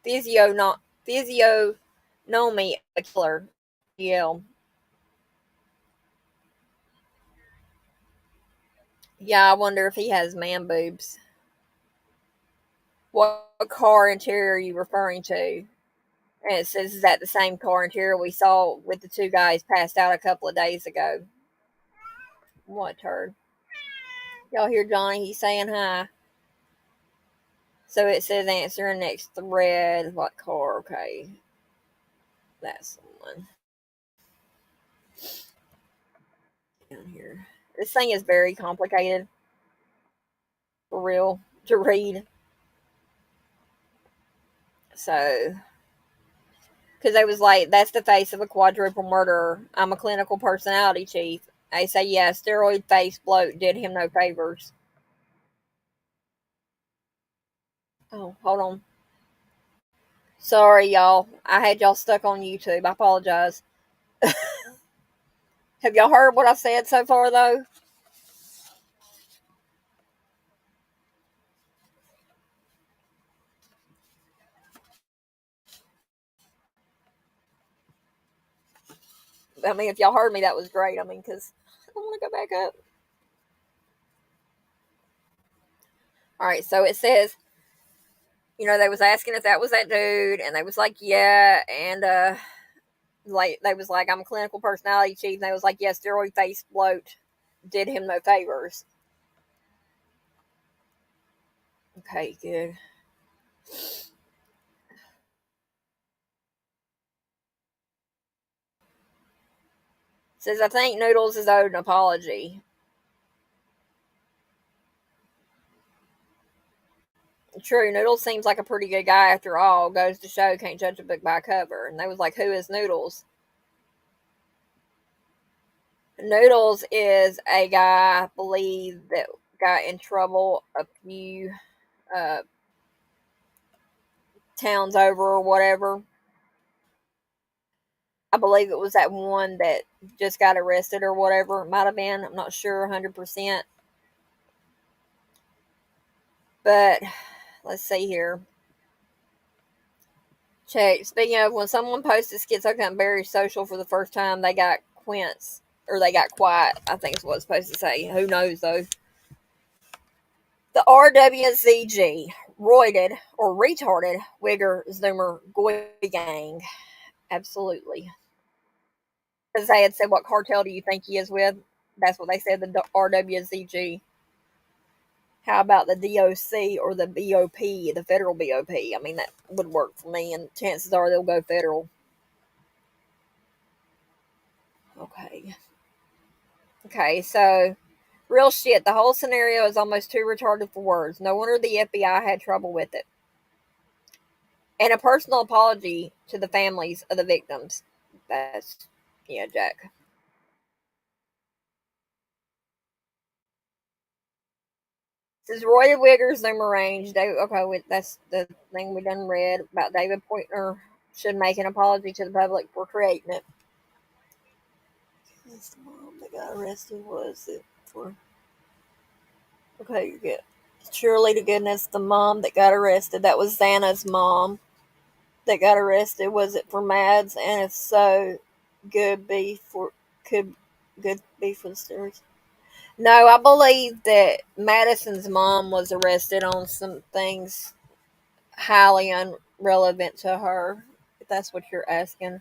physio not physiognomy a killer. Yeah, yeah. I wonder if he has man boobs. What car interior are you referring to? And it says, is that the same car interior we saw with the two guys passed out a couple of days ago? What turd? Y'all hear Johnny? He's saying hi. So it says answering next thread. What car? Okay. That's the one down here. This thing is very complicated. For real. To read. So, because they was like, that's the face of a quadruple murderer. I'm a clinical personality chief. They say, yeah, steroid face bloat did him no favors. Oh, hold on. Sorry, y'all. I had y'all stuck on YouTube. I apologize. Have y'all heard what I've said so far, though? I mean, if y'all heard me, that was great. I mean, because I don't want to go back up. All right, so it says, they was asking if that was that dude, and they was like, yeah, and like they was like, I'm a clinical personality chief, and they was like, yeah, steroid face bloat did him no favors. Okay, good. Says I think Noodles is owed an apology. True, Noodles seems like a pretty good guy after all. Goes to show can't judge a book by a cover. And they was like, who is Noodles? Noodles is a guy, I believe, that got in trouble a few uh, towns over or whatever. I believe it was that one that just got arrested or whatever. It might have been. I'm not sure 100%. But let's see here. Check. Speaking of, when someone posted Schizo Cunt Berry social for the first time, they got quince. Or they got quiet, I think is what it's supposed to say. Who knows, though. The RWZG, roided or retarded Wigger Zoomer Goy Gang. Absolutely. As they had said, what cartel do you think he is with? That's what they said, the RWZG. How about the DOC or the BOP, the federal BOP? I mean, that would work for me, and chances are they'll go federal. Okay. Okay, so real shit. The whole scenario is almost too retarded for words. No wonder the FBI had trouble with it. And a personal apology to the families of the victims. That's, yeah, Jack. This is Roy Wiggers, Zoomer Range. Okay, that's the thing we done read about David Pointner should make an apology to the public for creating it. That's the mom that got arrested, was it? For okay, you get surely to goodness the mom that got arrested. That was Xana's mom that got arrested. Was it for Mads? And if so, good be for could good be for the steroids. No, I believe that Madison's mom was arrested on some things highly irrelevant to her. If that's what you're asking.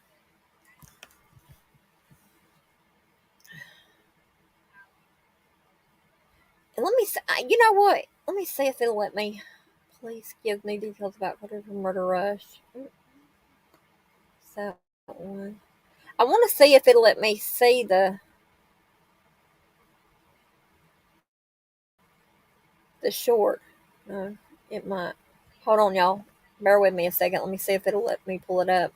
And let me see, you know what? Let me see if it'll let me. Please give me details about whatever murder rush. That one. I want to see if it'll let me see the short. No, it might. Hold on, y'all. Bear with me a second. Let me see if it'll let me pull it up.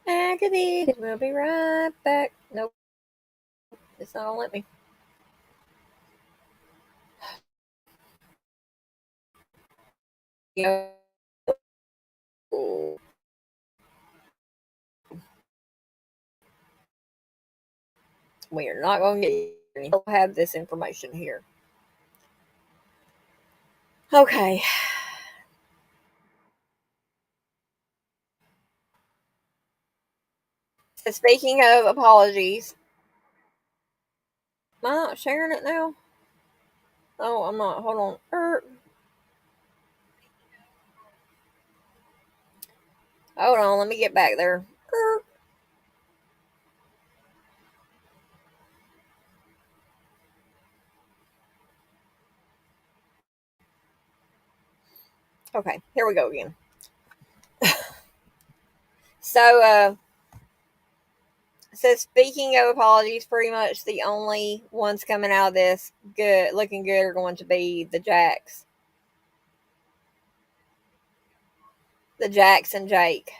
Agony. We'll be right back. Nope, it's not gonna let me. You know, we are not going to get. We'll have this information here. Okay. So speaking of apologies, am I not sharing it now? Oh, I'm not. Hold on. Hold on. Let me get back there. Okay, here we go again. So, it says, speaking of apologies, pretty much the only ones coming out of this good, looking good, are going to be the Jacks and Jake.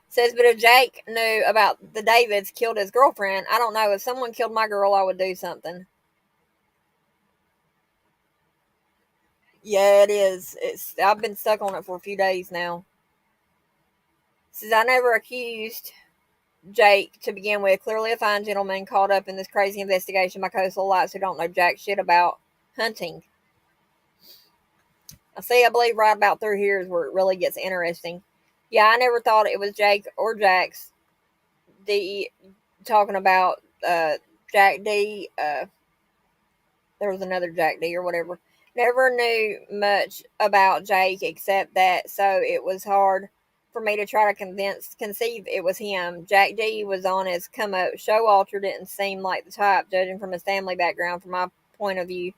It says, but if Jake knew about the Davids killed his girlfriend, I don't know. If someone killed my girl, I would do something. Yeah, it is. I've been stuck on it for a few days now. It says, I never accused Jake to begin with. Clearly a fine gentleman caught up in this crazy investigation by coastal lights who don't know jack shit about hunting. I believe right about through here is where it really gets interesting. Yeah, I never thought it was Jake or Jax D talking about Jack D. There was another Jack D or whatever. Never knew much about Jake except that, so it was hard for me to try to conceive it was him. Jack D was on his come up. Showalter didn't seem like the type, judging from his family background. From my point of view,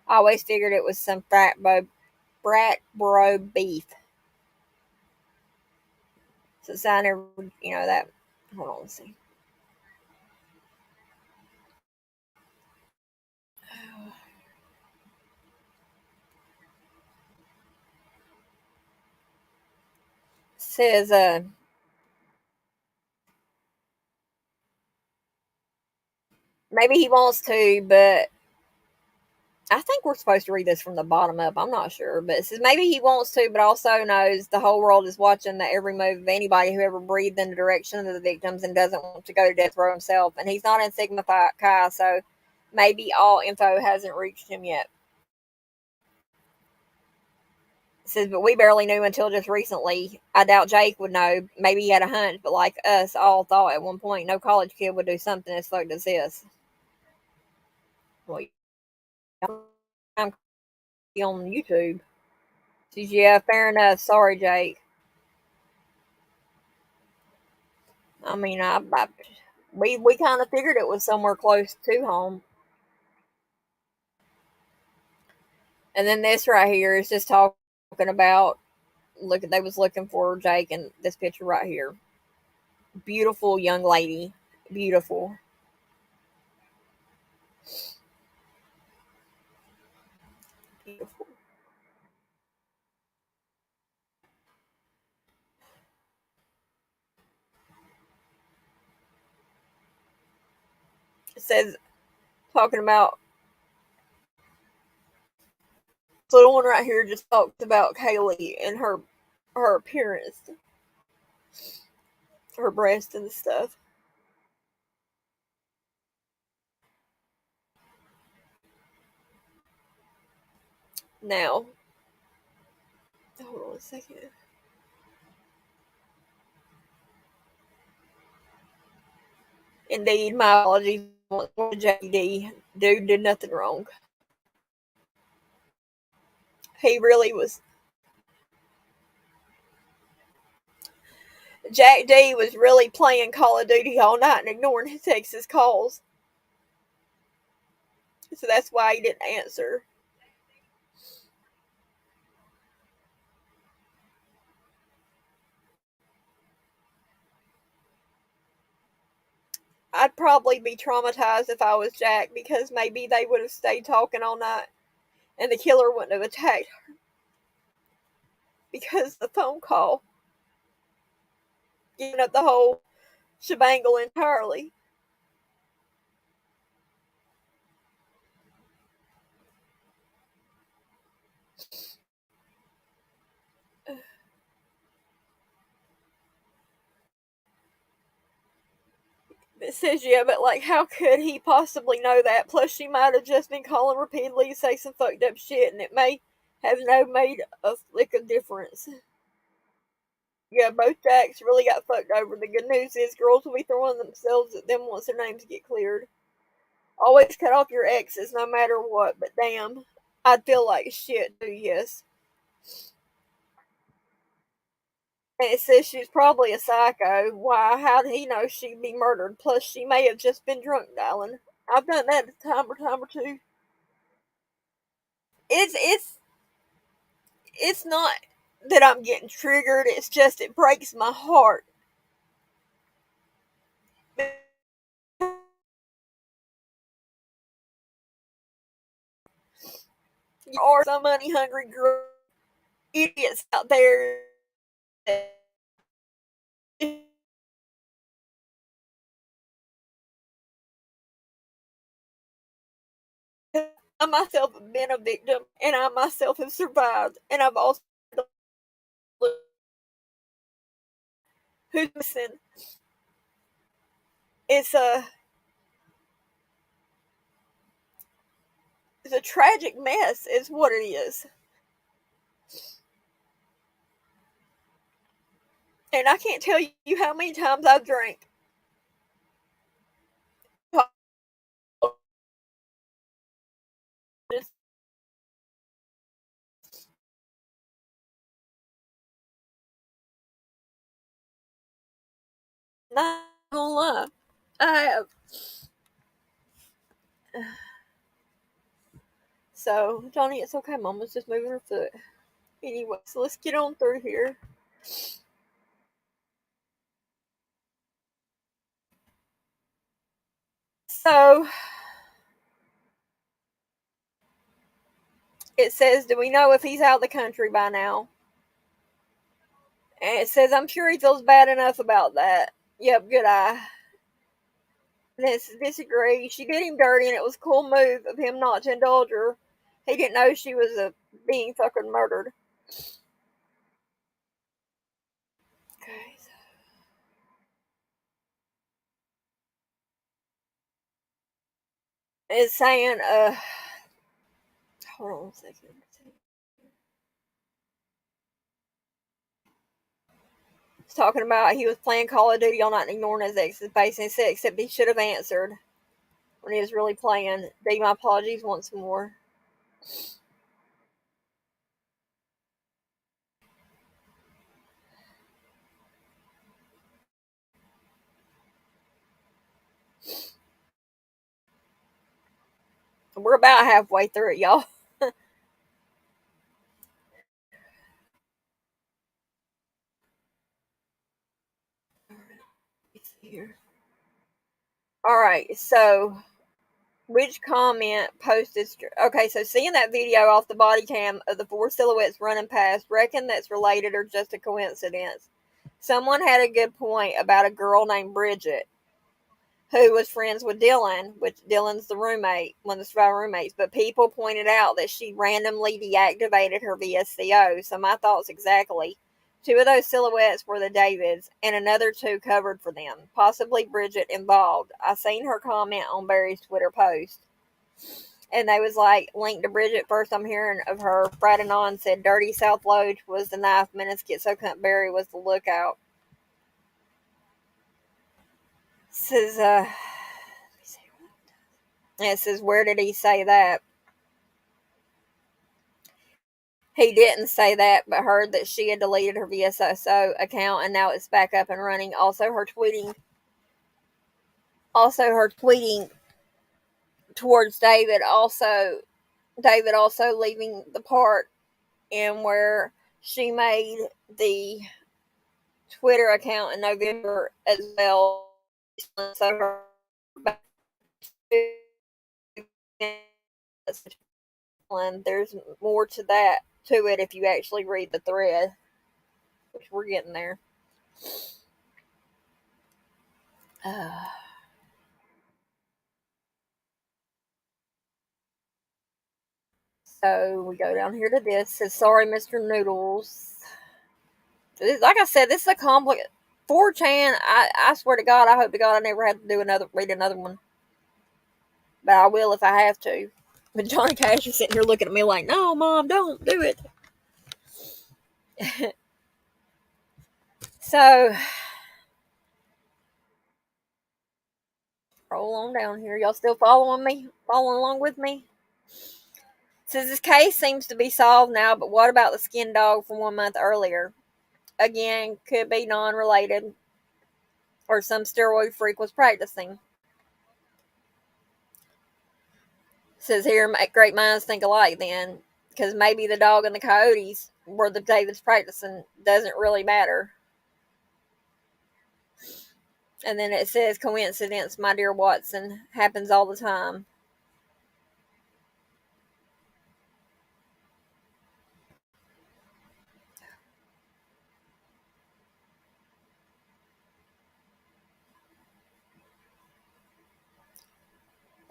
I always figured it was some brat bro beef. So I never, that. Hold on, let's see. Says, maybe he wants to, but I think we're supposed to read this from the bottom up. I'm not sure, but it says maybe he wants to, but also knows the whole world is watching the every move of anybody who ever breathed in the direction of the victims and doesn't want to go to death row himself. And he's not in Sigma Chi, so maybe all info hasn't reached him yet. It says, but we barely knew until just recently. I doubt Jake would know. Maybe he had a hunch, but like us all thought at one point, no college kid would do something as fucked as this. Well, I'm on YouTube. Says, yeah, fair enough. Sorry, Jake. I mean, we kind of figured it was somewhere close to home. And then this right here is just talking about they was looking for Jake in this picture right here. Beautiful young lady, beautiful. Beautiful. It says talking about the little one right here just talked about Kaylee and her appearance, her breast and stuff. Now, hold on a second. Indeed, my apologies. JD, dude did nothing wrong. He really was. Jack D was really playing Call of Duty all night and ignoring his Texas calls. So that's why he didn't answer. I'd probably be traumatized if I was Jack because maybe they would have stayed talking all night and the killer wouldn't have attacked her because the phone call, giving up the whole shebangle entirely. It says, yeah, but like, how could he possibly know that? Plus, she might have just been calling repeatedly to say some fucked up shit, and it may have no made a flick of difference. Yeah, both Jacks really got fucked over. The good news is girls will be throwing themselves at them once their names get cleared. Always cut off your exes no matter what, but damn, I'd feel like shit too, yes. And it says she's probably a psycho. Why? How did he know she'd be murdered? Plus, she may have just been drunk, darling. I've done that a time or two. It's it's not that I'm getting triggered. It's just it breaks my heart. There are some money hungry idiots out there that I myself have been a victim, and I myself have survived, and I've also who's missing. It's a it's a tragic mess, is what it is, and I can't tell you how many times I've drank. Just not gonna lie, I have. So, Johnny, it's okay. Mama's just moving her foot. Anyway, so let's get on through here. So, it says, do we know if he's out of the country by now? And it says, I'm sure he feels bad enough about that. Yep, good eye. This disagree. She did him dirty, and it was a cool move of him not to indulge her. He didn't know she was being fucking murdered. Okay. It's saying, hold on a second. It's talking about he was playing Call of Duty all night and ignoring his ex's base, and said, except he should have answered when he was really playing. Dig my apologies once more. We're about halfway through it, y'all. Let's see here. All right, so which comment posted? Okay, so seeing that video off the body cam of the four silhouettes running past, reckon that's related or just a coincidence? Someone had a good point about a girl named Bridget who was friends with Dylan, which Dylan's the roommate, one of the survivor roommates. But people pointed out that she randomly deactivated her VSCO. So my thoughts exactly. Two of those silhouettes were the Davids, and another two covered for them. Possibly Bridget involved. I seen her comment on Barry's Twitter post. And they was like, linked to Bridget. First I'm hearing of her. Friday on said Dirty South Lodge was the knife. Minutes get so cunt Barry was the lookout. Says, it says, where did he say that? He didn't say that, but heard that she had deleted her VSSO account and now it's back up and running. Also her tweeting towards David also leaving the part in where she made the Twitter account in November as well. So her there's more to that to it if you actually read the thread, which we're getting there. Uh, so we go down here to this. It says, sorry, Mr. Noodles. Like I said, this is a complex 4chan. I swear to God, I hope to God I never have to read another one. But I will if I have to. But Johnny Cash is sitting here looking at me like, no, Mom, don't do it. So, roll on down here. Y'all still following me? Following along with me? Says this case seems to be solved now, but what about the skin dog from 1 month earlier? Again, could be non related, or some steroid freak was practicing. Says here, great minds think alike then. Because maybe the dog and the coyotes were the David's practicing doesn't really matter. And then it says, coincidence, my dear Watson, happens all the time.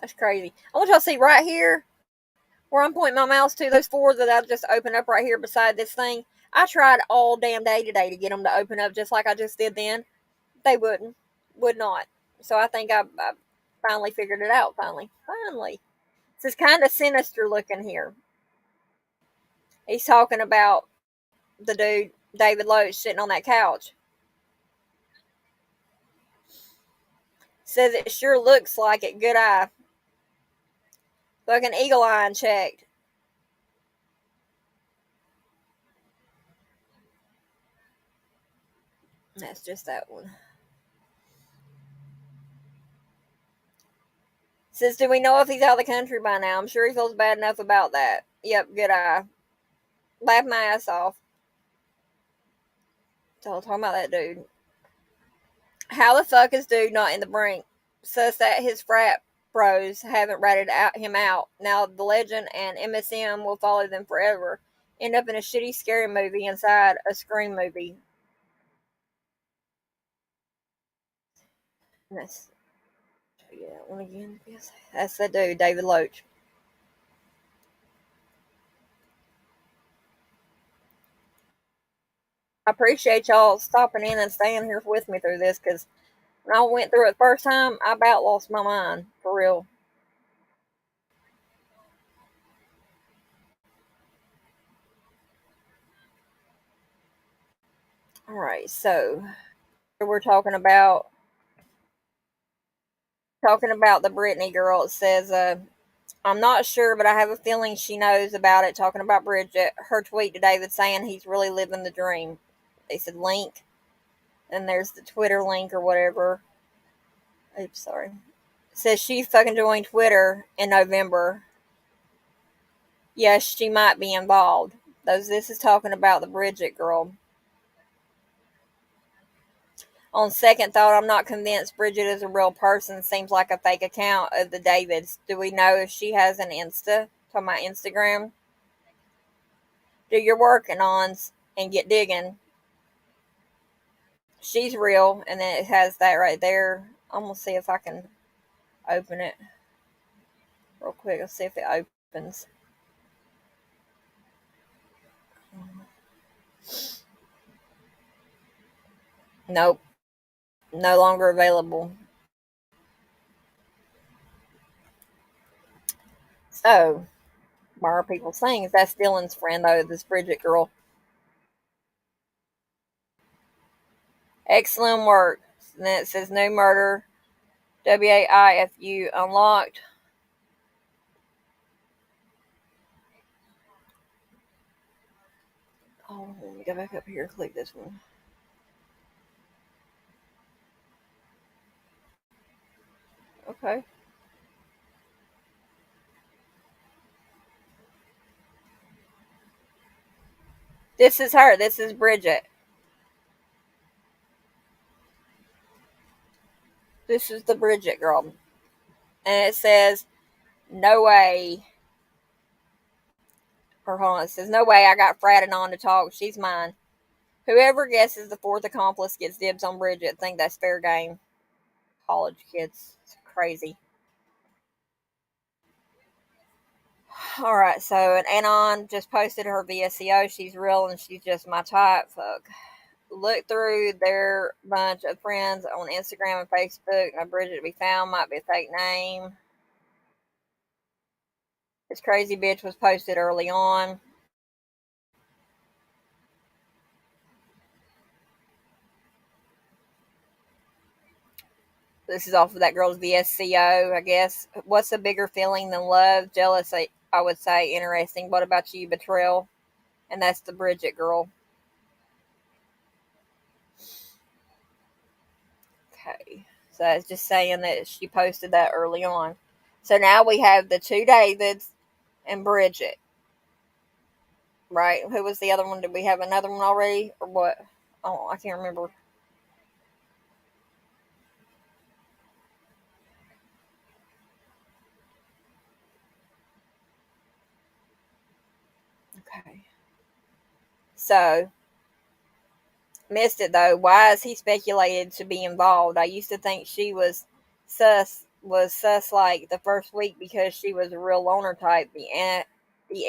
That's crazy. I want y'all to see right here where I'm pointing my mouse to, those four that I just opened up right here beside this thing. I tried all damn day today to get them to open up just like I just did then. They would not. So I think I finally figured it out. Finally. This is kind of sinister looking here. He's talking about the dude, David Loach, sitting on that couch. Says it sure looks like it. Good eye. Fucking eagle eye checked. That's just that one. Says, do we know if he's out of the country by now? I'm sure he feels bad enough about that. Yep, good eye. Laugh my ass off. So talking about that dude. How the fuck is dude not in the brink? Says that his frat bros haven't ratted him out. Now the legend and MSM will follow them forever. End up in a shitty scary movie inside a Scream movie. That's that one again. Yes, that's that dude, David Loach. I appreciate y'all stopping in and staying here with me through this because when I went through it the first time, I about lost my mind for real. All right, so we're talking about the Brittany girl. It says, I'm not sure, but I have a feeling she knows about it. Talking about Bridget, her tweet to David saying he's really living the dream. They said link, and there's the Twitter link or whatever. Oops, sorry. It says she fucking joined Twitter in November. Yes, she might be involved. This is talking about the Bridget girl. On second thought, I'm not convinced Bridget is a real person. Seems like a fake account of the Davids. Do we know if she has an Insta? Talking about Instagram. Do your working ons and get digging. She's real, and then it has that right there. I'm gonna see if I can open it real quick. Let's see if it opens. Nope, no longer available. So, why are people saying that's Dylan's friend though? This Bridget girl. Excellent work. And then it says new murder. WAIFU unlocked. Oh, let me go back up here and click this one. Okay. This is her. This is Bridget. This is the Bridget girl. And it says, no way. Or hold on. It says, no way I got fratted on to talk. She's mine. Whoever guesses the fourth accomplice gets dibs on Bridget. Think that's fair game. College kids. It's crazy. Alright, so an Anon just posted her VSCO. She's real and she's just my type. Fuck. Look through their bunch of friends on Instagram and Facebook. No Bridget to be found. Might be a fake name. This crazy bitch was posted early on. This is off of that girl's VSCO, I guess. What's a bigger feeling than love? Jealous, I would say. Interesting. What about you? Betrayal. And that's the Bridget girl. Okay. So it's just saying that she posted that early on. So now we have the two Davids and Bridget, right? Who was the other one? Did we have another one already, or what? Oh, I can't remember. Okay. So, missed it though. Why is he speculated to be involved? I used to think she was sus like the first week because she was a real loner type. The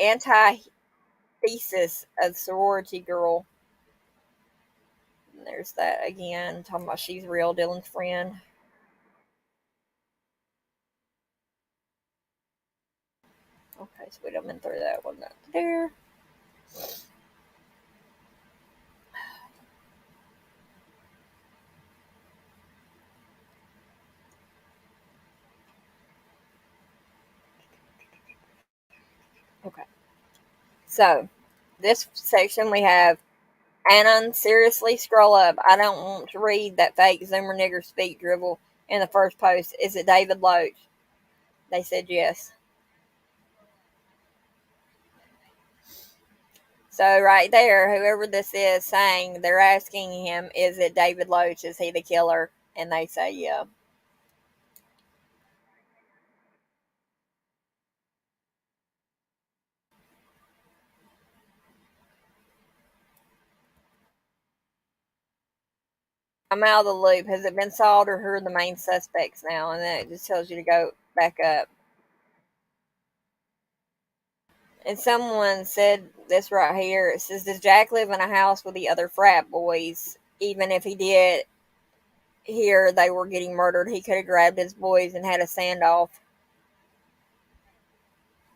antithesis of sorority girl. And there's that again, talking about she's real Dylan's friend. Okay, so we done been through that one. That's there. Okay. So this section we have Anon, seriously, scroll up. I don't want to read that fake Zoomer nigger speak dribble in the first post. Is it David Loach? They said yes. So right there, whoever this is saying, they're asking him, is it David Loach? Is he the killer? And they say yeah. I'm out of the loop. Has it been solved or who are the main suspects now? And then it just tells you to go back up. And someone said this right here. It says, does Jack live in a house with the other frat boys? Even if he did hear they were getting murdered, he could have grabbed his boys and had a standoff.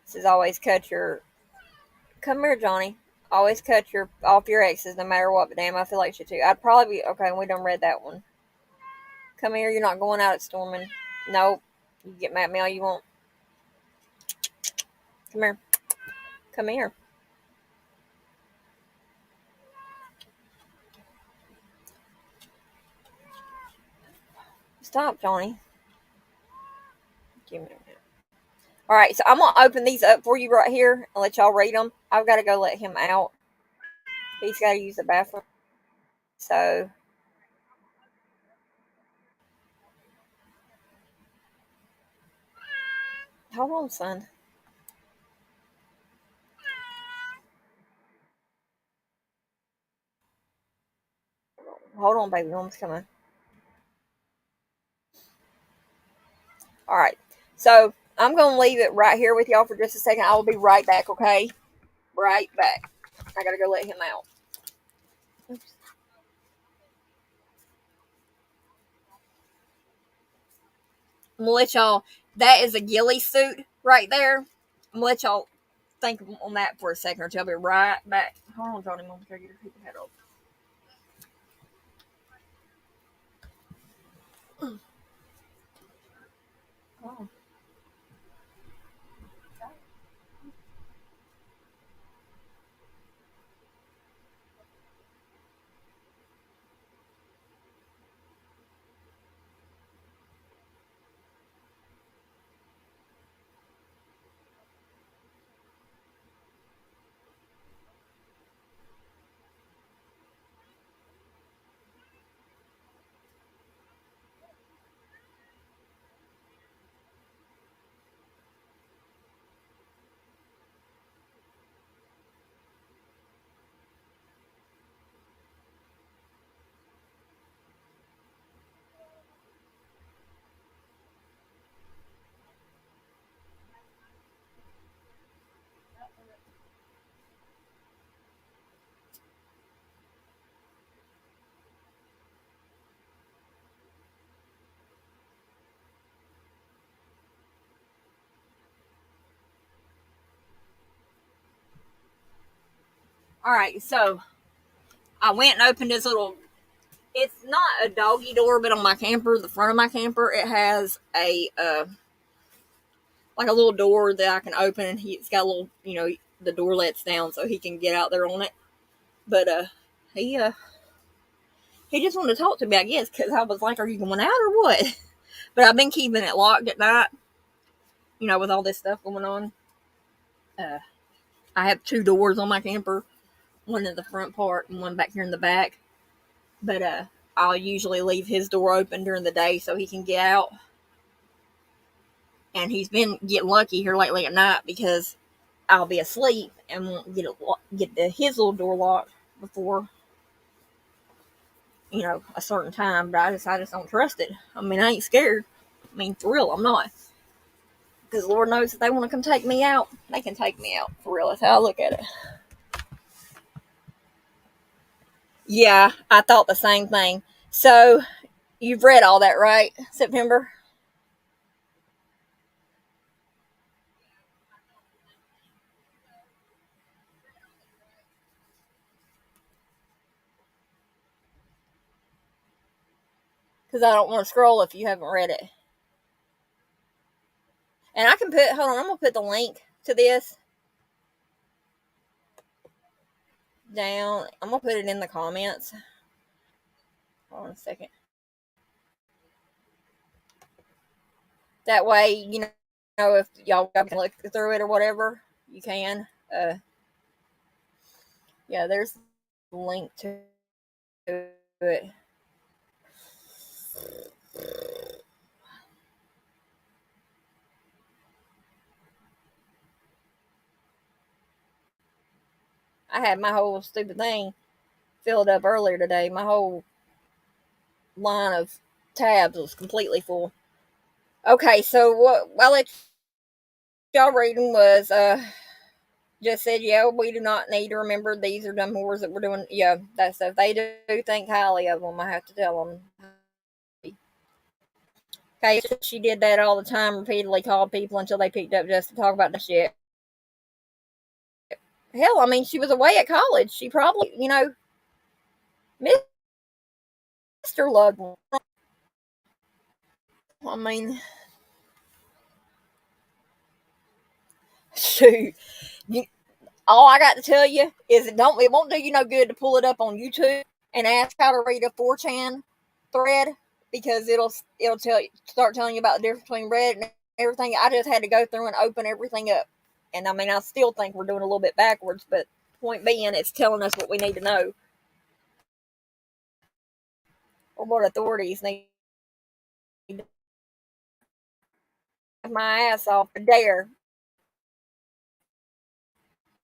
It says, always cut your... Come here, Johnny. Always cut your off your exes no matter what, but damn, I feel like shit too. I'd probably be... Okay, we done read that one. Come here, you're not going out at Storming. Nope. You get mad at me all you want. Come here. Come here. Stop, Johnny. Give me a minute. All right, so I'm gonna open these up for you right here and let y'all read them. I've got to go let him out. He's got to use the bathroom. So hold on, son. Hold on, baby. Mom's coming. All right. So I'm gonna leave it right here with y'all for just a second. I will be right back. Okay. Right back. I gotta go let him out. Oops. I'm gonna let y'all. That is a ghillie suit right there. I'm gonna let y'all think on that for a second or two. I'll be right back. Hold on, Johnny. Mom's gotta get her people head up. Oh. All right. So I went and opened this little. It's not a doggy door, but on my camper, the front of my camper, it has a like a little door that I can open, and it's got a little, the door lets down so he can get out there on it. But he uh he just wanted to talk to me, I guess, because I was like, "Are you going out or what?" But I've been keeping it locked at night with all this stuff going on. Uh, I have two doors on my camper, one in the front part and one back here in the back. But I'll usually leave his door open during the day so he can get out. And he's been getting lucky here lately at night because I'll be asleep and won't get his little door locked before a certain time. But I just don't trust it. I mean, I ain't scared. I mean, for real, I'm not. Because Lord knows if they want to come take me out, they can take me out. For real, that's how I look at it. Yeah, I thought the same thing. So, you've read all that, right? September? Because I don't want to scroll if you haven't read it. And I can hold on, I'm going to put the link to this down. I'm going to put it in the comments. Hold on a second. That way, if y'all can look through it or whatever, you can. Yeah, there's a link to it. I had my whole stupid thing filled up earlier today. My whole line of tabs was completely full. Okay, so what I let y'all reading was just said, yeah, we do not need to remember these are dumb whores that we're doing. Yeah, that stuff. They do think highly of them. I have to tell them. Okay, so she did that all the time, repeatedly called people until they picked up just to talk about the shit. Hell, I mean, she was away at college. She probably, missed her loved one. I mean, shoot. You, all I got to tell you is it won't do you no good to pull it up on YouTube and ask how to read a 4chan thread because it'll start telling you about the difference between red and everything. I just had to go through and open everything up. And I mean, I still think we're doing a little bit backwards, but point being, it's telling us what we need to know or what authorities need to have my ass off to dare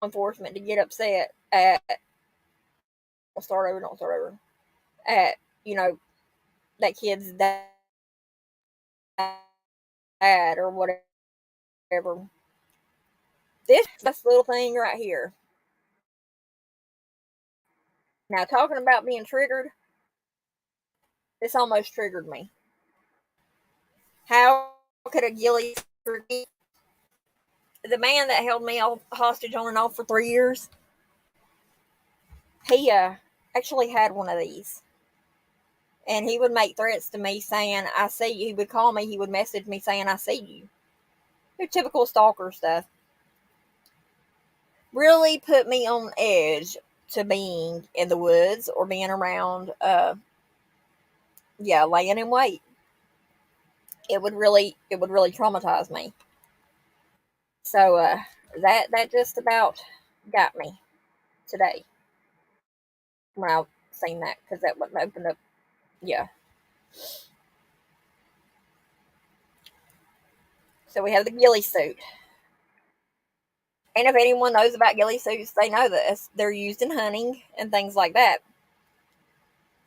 enforcement to get upset at. Don't start over. At that kid's dad or whatever. This little thing right here. Now, talking about being triggered, this almost triggered me. How could a ghillie trigger me? The man that held me hostage on and off for 3 years, he actually had one of these. And he would make threats to me saying, I see you. He would call me, he would message me saying, I see you. Your typical stalker stuff. Really put me on edge to being in the woods or being around, laying in wait. It would really traumatize me. So that just about got me today when I seen that because that wouldn't open up. Yeah. So we have the ghillie suit, and if anyone knows about ghillie suits, they know this. They're used in hunting and things like that.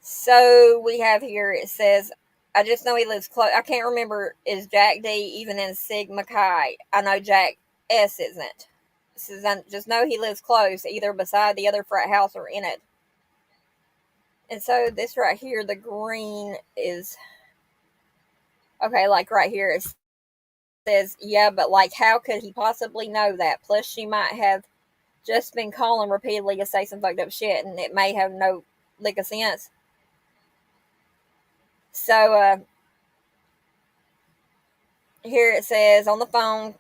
So we have here. It says, "I just know he lives close." I can't remember is Jack D even in Sigma Chi. I know Jack S isn't. It says, "I just know he lives close, either beside the other frat house or in it." And so this right here, the green is okay. Like right here, it says, "Yeah, but like, how could he possibly know that? Plus, she might have just been calling repeatedly to say some fucked up shit, and it may have no lick of sense." So here it says on phone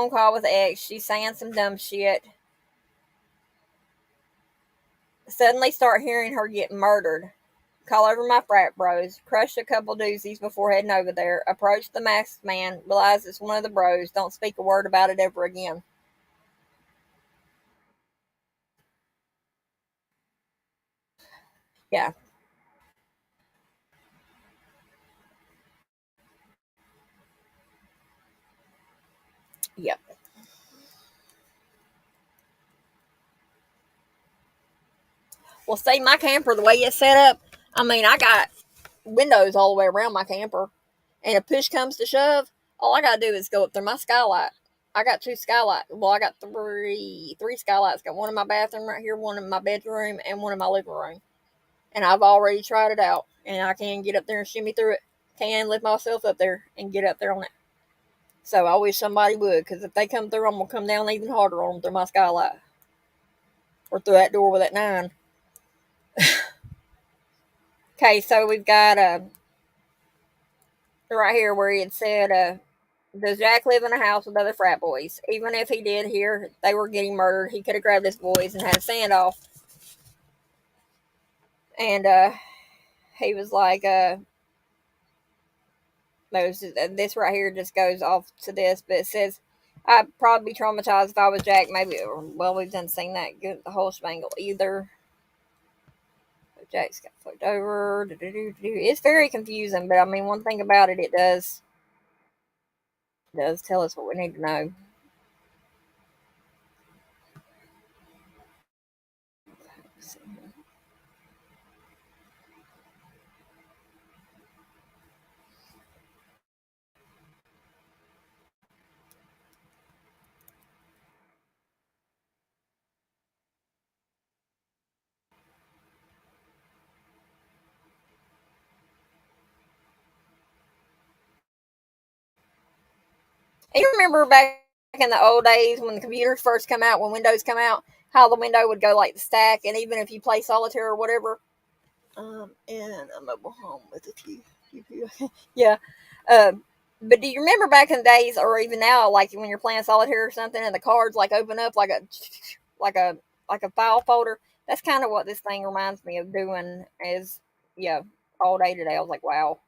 call with X, she's saying some dumb shit. Suddenly start hearing her get murdered. Call over my frat bros. Crush a couple doozies before heading over there. Approach the masked man. Realize it's one of the bros. Don't speak a word about it ever again. Yeah. Yep. Well, see, my camper, the way it's set up, I mean, I got windows all the way around my camper. And if push comes to shove, all I gotta do is go up through my skylight. I got two skylights. Well, I got three skylights. Got one in my bathroom right here, one in my bedroom, and one in my living room. And I've already tried it out, and I can get up there and shimmy through it. Can lift myself up there and get up there on it. So I wish somebody would, because if they come through, I'm gonna come down even harder on them through my skylight or through that door with that 9. Okay, so we've got right here where he had said, does Jack live in a house with other frat boys? Even if he did hear they were getting murdered, he could have grabbed his boys and had a standoff. And he was like, this right here just goes off to this, but it says, I'd probably be traumatized if I was Jack. Maybe, well, we've done seen that, good, the whole spangle either. Jack's got flipped over. It's very confusing, but I mean, one thing about it, it does tell us what we need to know. You remember back in the old days when the computers first come out, when Windows come out, how the window would go like the stack, and even if you play solitaire or whatever, in a mobile home with a few yeah. Um, but do you remember back in the days, or even now, like when you're playing solitaire or something, and the cards like open up like a like a file folder? That's kind of what this thing reminds me of doing. Is yeah, all day today. I was like, wow.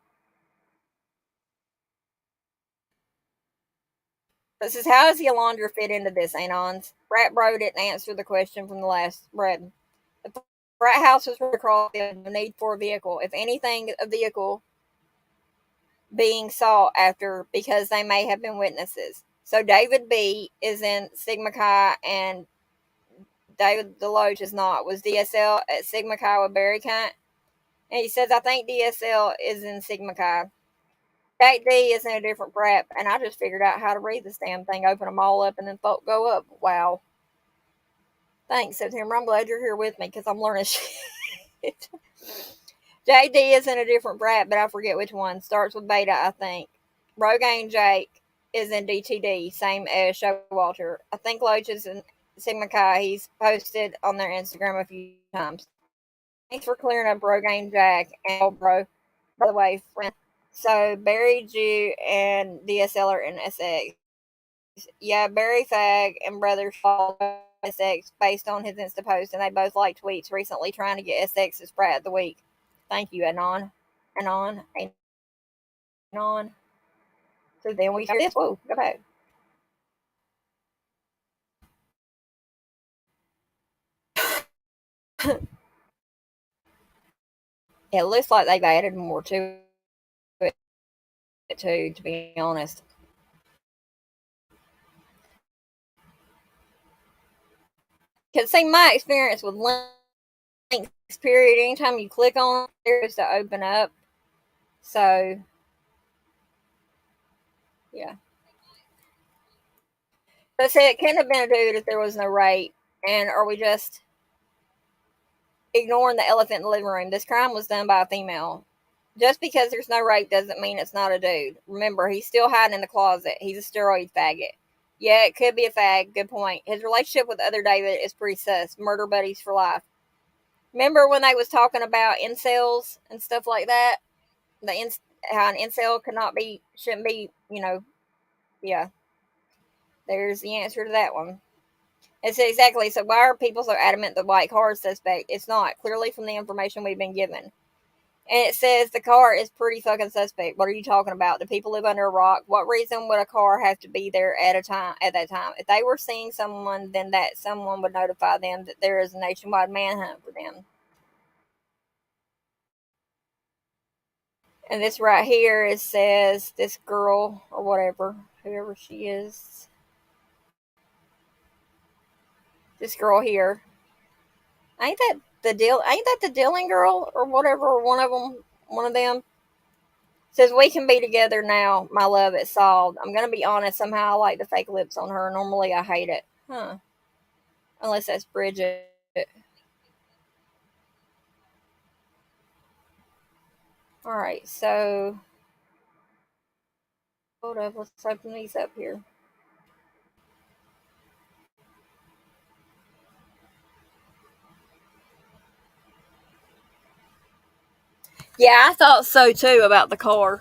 This is how does the Alondra fit into this, Anons? Frat Bro didn't answer the question from the last Brad. The frat house was across the need for a vehicle. If anything, a vehicle being sought after because they may have been witnesses. So David B is in Sigma Chi and David Deloach is not. Was DSL at Sigma Chi with Barry Cunt? And he says, I think DSL is in Sigma Chi. Jack D is in a different prep, and I just figured out how to read this damn thing, open them all up, and then go up. Wow. Thanks, September. I'm glad you're here with me because I'm learning shit. JD is in a different brat, but I forget which one. Starts with Beta, I think. Rogaine Jake is in DTD, same as Showalter. I think Loach is in Sigma Chi. He's posted on their Instagram a few times. Thanks for clearing up Rogaine Jack and old bro. By the way, friend. So Barry Jew and DSL are in SX. Yeah, Barry Fag and Brother Fall SX based on his Insta post, and they both like tweets recently trying to get SX's Brat of the Week. Thank you, Anon. Anon. Anon. So then we hear this. Whoa, go back. It looks like they've added more to it, too, to be honest. Because, see, my experience with links, period, anytime you click on it, there's to open up. So, yeah. But see, it couldn't have been a dude if there was no rate. And are we just ignoring the elephant in the living room? This crime was done by a female. Just because there's no rape doesn't mean it's not a dude. Remember, he's still hiding in the closet. He's a steroid faggot. Yeah, it could be a fag. Good point. His relationship with other David is pretty sus. Murder buddies for life. Remember when they was talking about incels and stuff like that? How an incel shouldn't be, yeah. There's the answer to that one. It's exactly. So why are people so adamant the white car is suspect? It's not. Clearly from the information we've been given. And it says the car is pretty fucking suspect. What are you talking about? Do people live under a rock? What reason would a car have to be there at that time? If they were seeing someone, then that someone would notify them that there is a nationwide manhunt for them. And this right here, it says this girl or whatever, whoever she is, this girl here, ain't that the deal? Ain't that the Dylan girl or whatever? One of them, one of them says we can be together now, my love. It's solved. I'm gonna be honest. Somehow I like the fake lips on her. Normally I hate it, huh? Unless that's Bridget. All right, so hold up. Let's open these up here. Yeah, I thought so too about the car.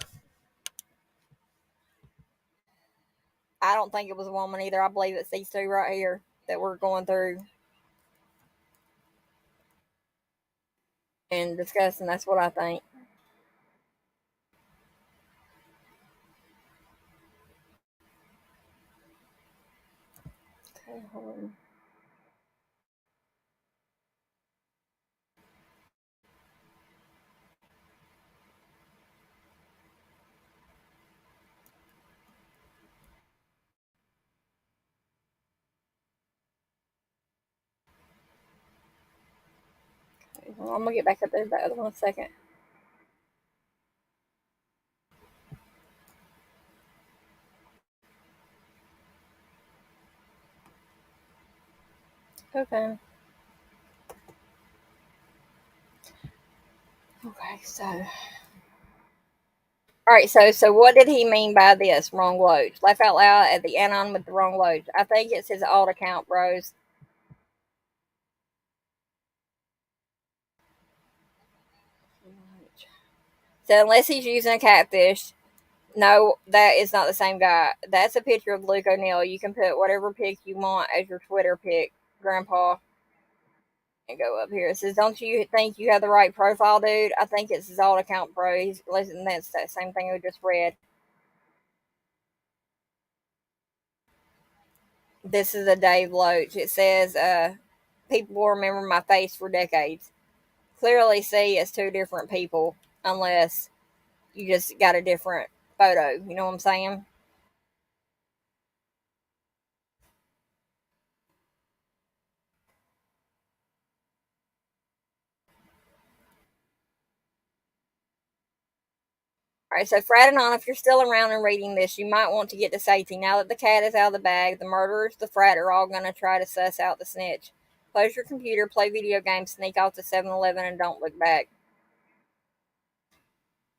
I don't think it was a woman either. I believe it's these two right here that we're going through and discussing. That's what I think. Okay, hold on. Okay, well, I'm gonna get back up there. That other one a second. Okay. Okay. So, all right. So what did he mean by this? Wrong load. Laugh out loud at the anon with the wrong load. I think it's his alt account, bros. So unless he's using a catfish, no, that is not the same guy. That's a picture of Luke O'Neill. You can put whatever pic you want as your Twitter pic, Grandpa. And go up here. It says, "Don't you think you have the right profile, dude?" I think it's his alt account, bro. He's listen. That's that same thing we just read. This is a Dave Loach. It says, "People will remember my face for decades." Clearly, see, it's two different people, unless you just got a different photo. You know what I'm saying? All right, so Fratanon, if you're still around and reading this, you might want to get to safety. Now that the cat is out of the bag, the murderers, the frat are all going to try to suss out the snitch. Close your computer, play video games, sneak off to 7-Eleven, and don't look back.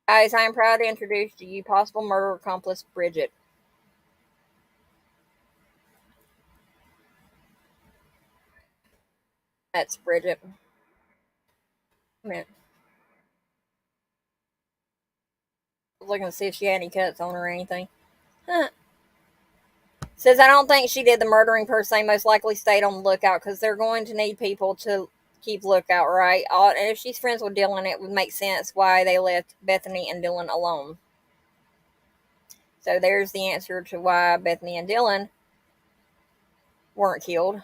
Guys, I am proud to introduce to you possible murder accomplice Bridget. That's Bridget. I was looking to see if she had any cuts on her or anything. Huh. Says, I don't think she did the murdering per se. Most likely stayed on the lookout because they're going to need people to keep lookout, right? And if she's friends with Dylan, it would make sense why they left Bethany and Dylan alone. So there's the answer to why Bethany and Dylan weren't killed.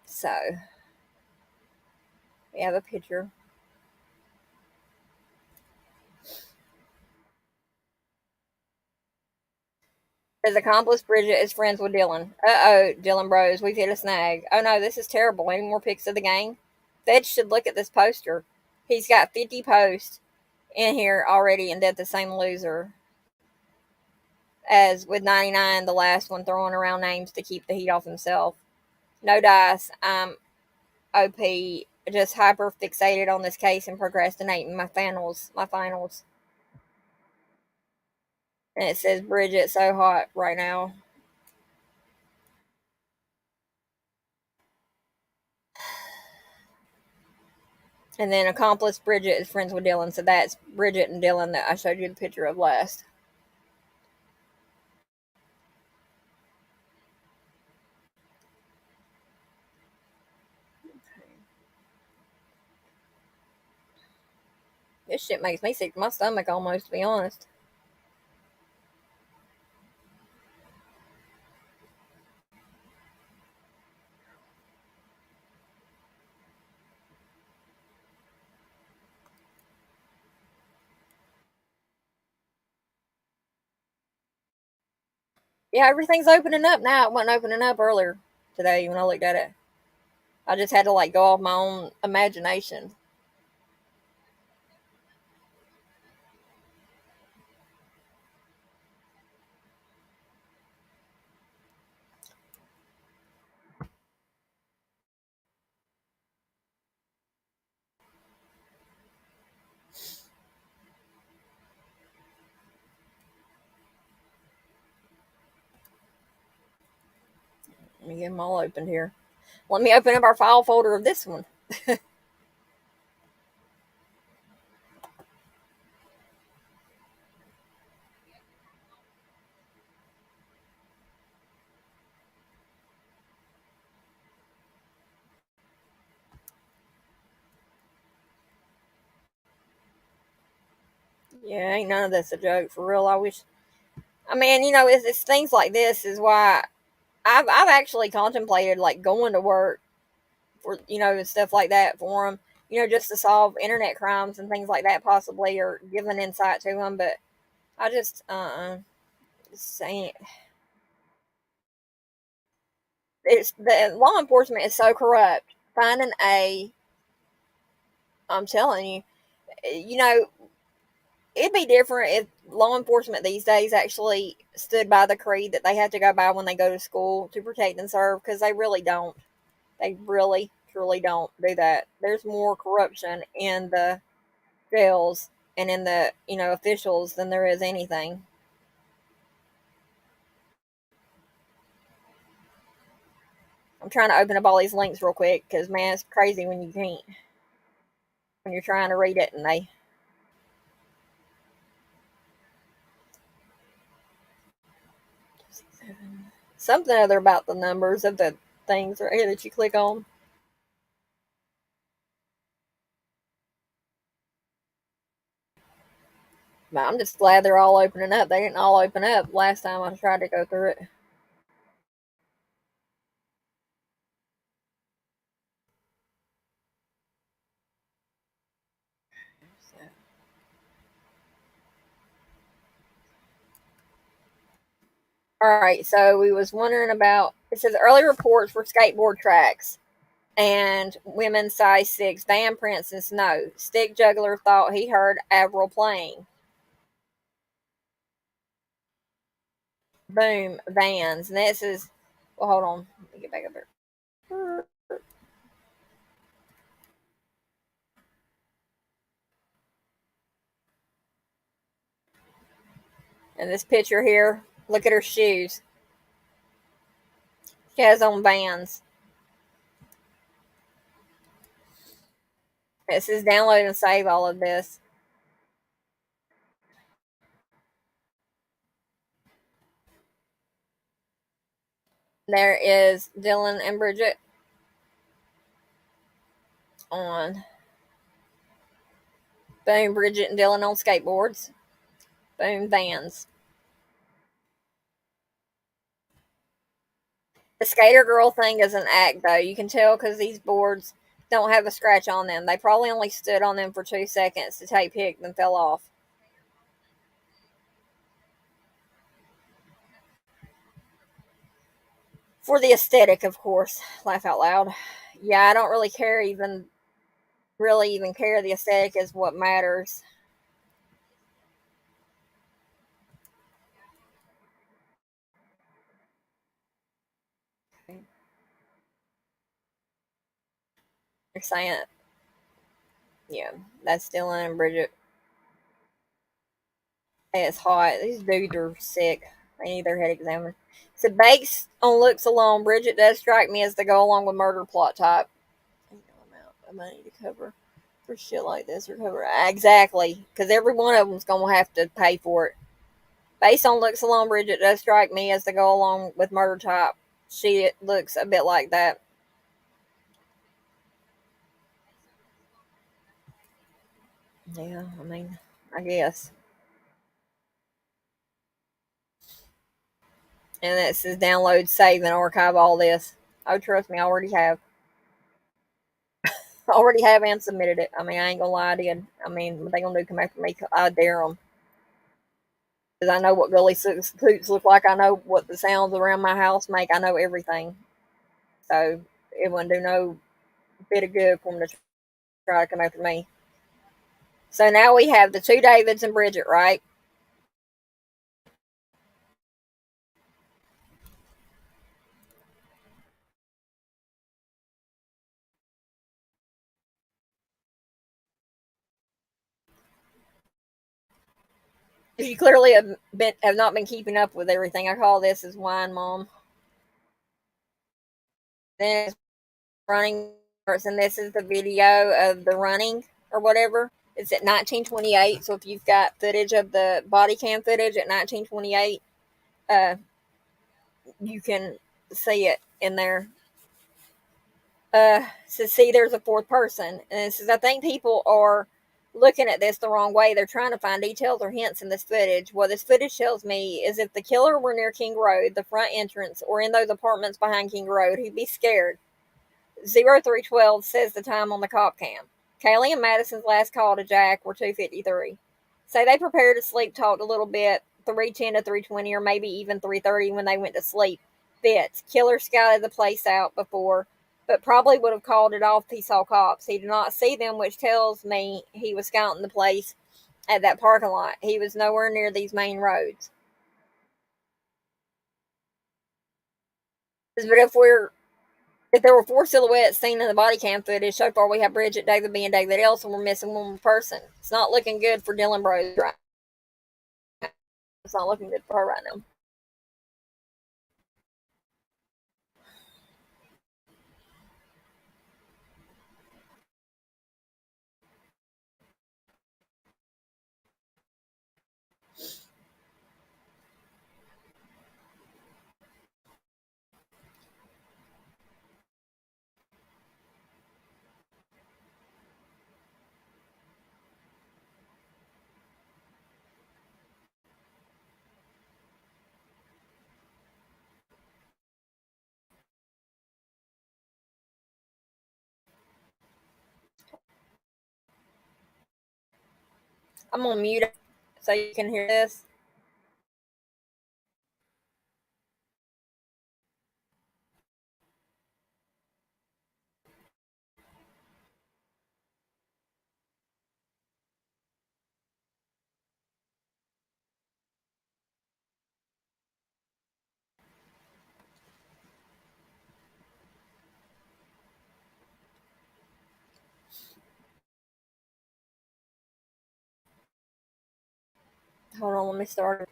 So we have a picture. His accomplice Bridget is friends with Dylan. Oh, Dylan bros, we've hit a snag. Oh no, this is terrible. Any more pics of the gang? Feds should look at this poster. He's got 50 posts in here already, and that's the same loser as with 99, the last one throwing around names to keep the heat off himself. No dice. I'm OP, just hyper fixated on this case and procrastinating my finals. My finals. And it says Bridget so hot right now. And then accomplice Bridget is friends with Dylan, so that's Bridget and Dylan that I showed you the picture of last. This shit makes me sick to my stomach almost, to be honest. Yeah, everything's opening up now. It wasn't opening up earlier today when I looked at it. I just had to like go off my own imagination. Let me get them all open here. Let me open up our file folder of this one. Yeah, ain't none of this a joke for real. I wish. I mean, it's things like this is why I've actually contemplated like going to work for and stuff like that for them. Just to solve internet crimes and things like that, possibly, or giving insight to them. But I just saying it's the law enforcement is so corrupt. Finding I'm telling you, you know, it'd be different if law enforcement these days actually stood by the creed that they have to go by when they go to school to protect and serve, because they really don't. They really, truly don't do that. There's more corruption in the jails and in the officials than there is anything. I'm trying to open up all these links real quick because man, it's crazy when you can't when you're trying to read it and they something other about the numbers of the things right here that you click on. But I'm just glad they're all opening up. They didn't all open up last time I tried to go through it. So, all right, so we was wondering about. It says early reports for skateboard tracks and women's size 6 van prints in snow. Stick juggler thought he heard Avril playing. Boom, vans. And this is, well, hold on. Let me get back up here. And this picture here, look at her shoes. She has on vans. It says download and save all of this. There is Dylan and Bridget on. Boom, Bridget and Dylan on skateboards. Boom, vans. The skater girl thing is an act, though. You can tell because these boards don't have a scratch on them. They probably only stood on them for 2 seconds to take pic, then fell off. For the aesthetic, of course. Laugh out loud. Yeah, I don't really even care. The aesthetic is what matters. You're saying, yeah, that's Dylan and Bridget. It's hot. These dudes are sick. They need their head examined. So based on looks alone, Bridget does strike me as the go along with murder plot type. No amount of money to cover for shit like this or cover exactly because every one of them's gonna have to pay for it. Based on looks alone, Bridget does strike me as the go along with murder type. She looks a bit like that. Yeah, I mean, I guess. And it says download, save, and archive all this. Oh, trust me, I already have. I already have and submitted it. I mean, I ain't gonna lie, I did. I mean, what they gonna do? Come after me? I dare them. Because I know what gully poots look like. I know what the sounds around my house make. I know everything. So it wouldn't do no bit of good for them to try to come after me. So now we have the two Davids and Bridget, right? You clearly have not been keeping up with everything. I call this as wine, mom. Then it's running, and this is the video of the running or whatever. It's at 1928. So if you've got footage of the body cam footage at 1928, uh, you can see it in there. Says, see, there's a fourth person. And it says, I think people are looking at this the wrong way. They're trying to find details or hints in this footage. What this footage tells me is if the killer were near King Road, the front entrance, or in those apartments behind King Road, he'd be scared. 0312 says the time on the cop cam. Kaylee and Madison's last call to Jack were 2:53. Say they prepared to sleep, talked a little bit, 3:10 to 3:20, or maybe even 3:30 when they went to sleep. Fits. Killer scouted the place out before, but probably would have called it off if he saw cops. He did not see them, which tells me he was scouting the place at that parking lot. He was nowhere near these main roads. But if there were four silhouettes seen in the body cam footage, so far we have Bridget, David B, and David Else, and we're missing one more person. It's not looking good for Dylan Bros right now. It's not looking good for her right now. I'm gonna mute it so you can hear this. Hold on, let me start.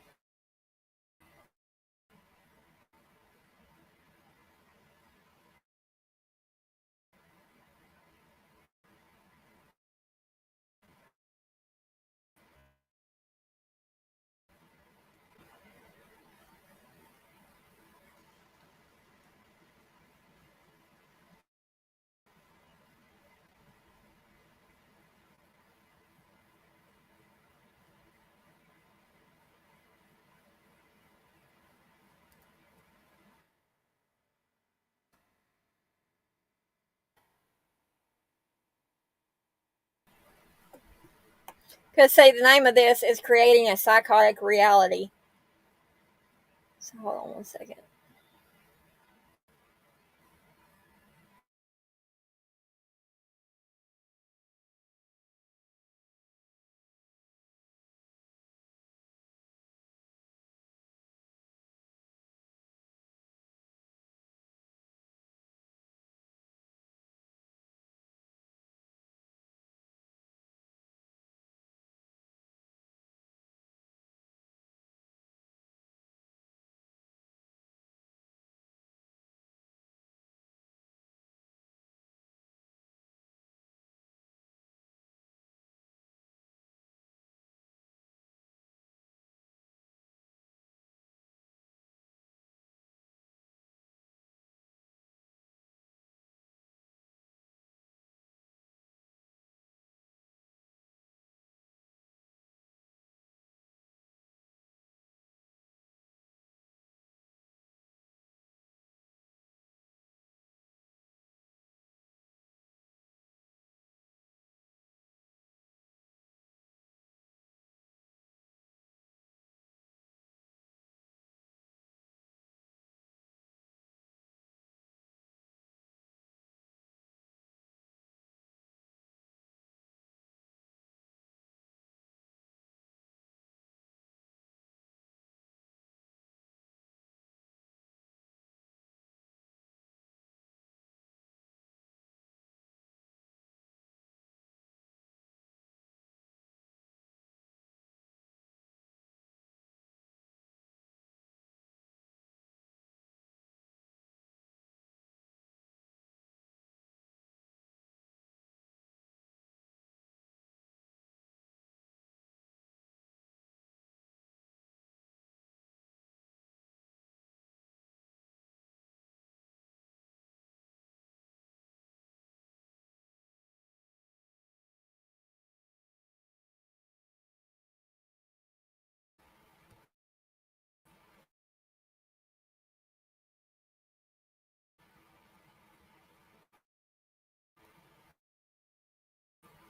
Because say the name of this is creating a psychotic reality. So hold on 1 second.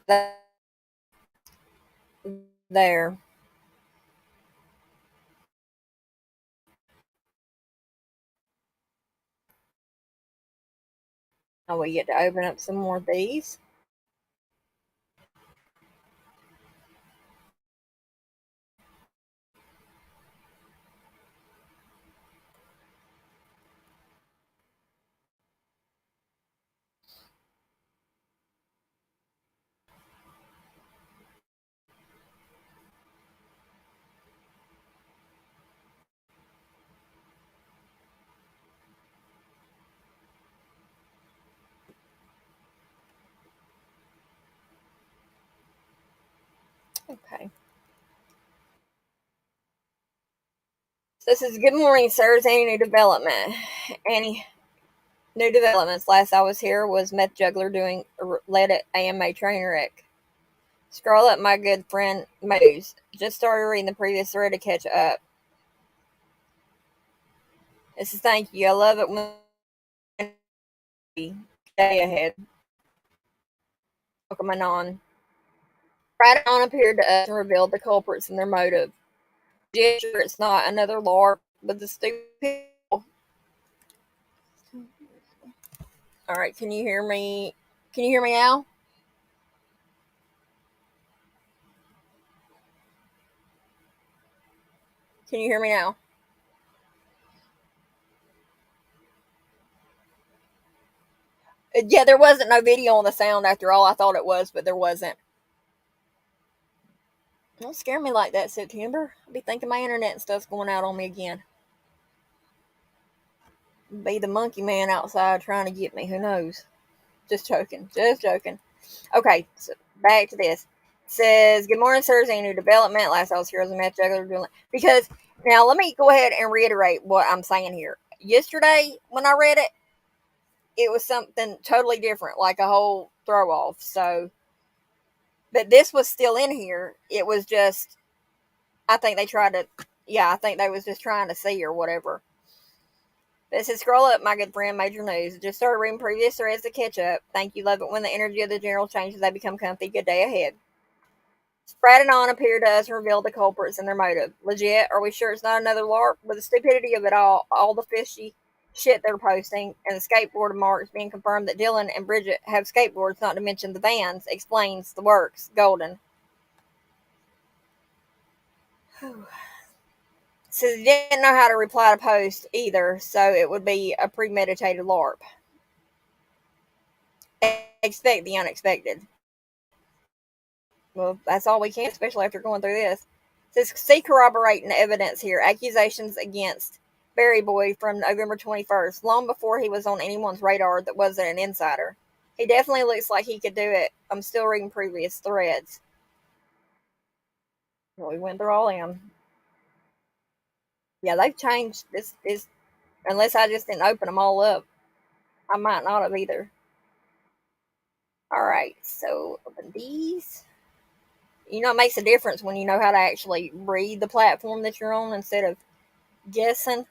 There. Now we get to open up some more of these. Okay. So this is good morning, sirs. Any new development? Any new developments? Last I was here was meth juggler doing led at AMA train wreck. Scroll up, my good friend Moose. Just started reading the previous thread to catch up. This is thank you. I love it when day ahead. Welcome on. Right on appeared to us and revealed the culprits and their motive. Sure, it's not another LARP, but the stupid. All right, can you hear me? Can you hear me now? Can you hear me now? Yeah, there wasn't no video on the sound after all. I thought it was, but there wasn't. Don't scare me like that, September. I'll be thinking my internet and stuff's going out on me again. Be the monkey man outside trying to get me. Who knows? Just joking. Just joking. Okay, so back to this. It says, good morning, sirs. Any new development? Last I was here as a match juggler doing because now let me go ahead and reiterate what I'm saying here. Yesterday, when I read it, it was something totally different, like a whole throw off. So, but this was still in here. It was just, I think they tried to, yeah, I think they was just trying to see or whatever. This is scroll up, my good friend, major news. Just started reading previous threads to catch up. Thank you, love it when the energy of the general changes, they become comfy. Good day ahead. Spread and on appear to us and reveal the culprits and their motive. Legit, are we sure it's not another LARP? With the stupidity of it all the fishy shit they're posting, and the skateboard marks being confirmed that Dylan and Bridget have skateboards, not to mention the vans, explains the works. Golden. So they didn't know how to reply to post either, so it would be a premeditated LARP. Expect the unexpected. Well, that's all we can, especially after going through this. It says, see corroborating evidence here. Accusations against Barry Boy from November 21st, long before he was on anyone's radar that wasn't an insider. He definitely looks like he could do it. I'm still reading previous threads. Well, we went through all of them. Yeah, they've changed this. Unless I just didn't open them all up. I might not have either. All right, so open these. You know, it makes a difference when you know how to actually read the platform that you're on instead of guessing.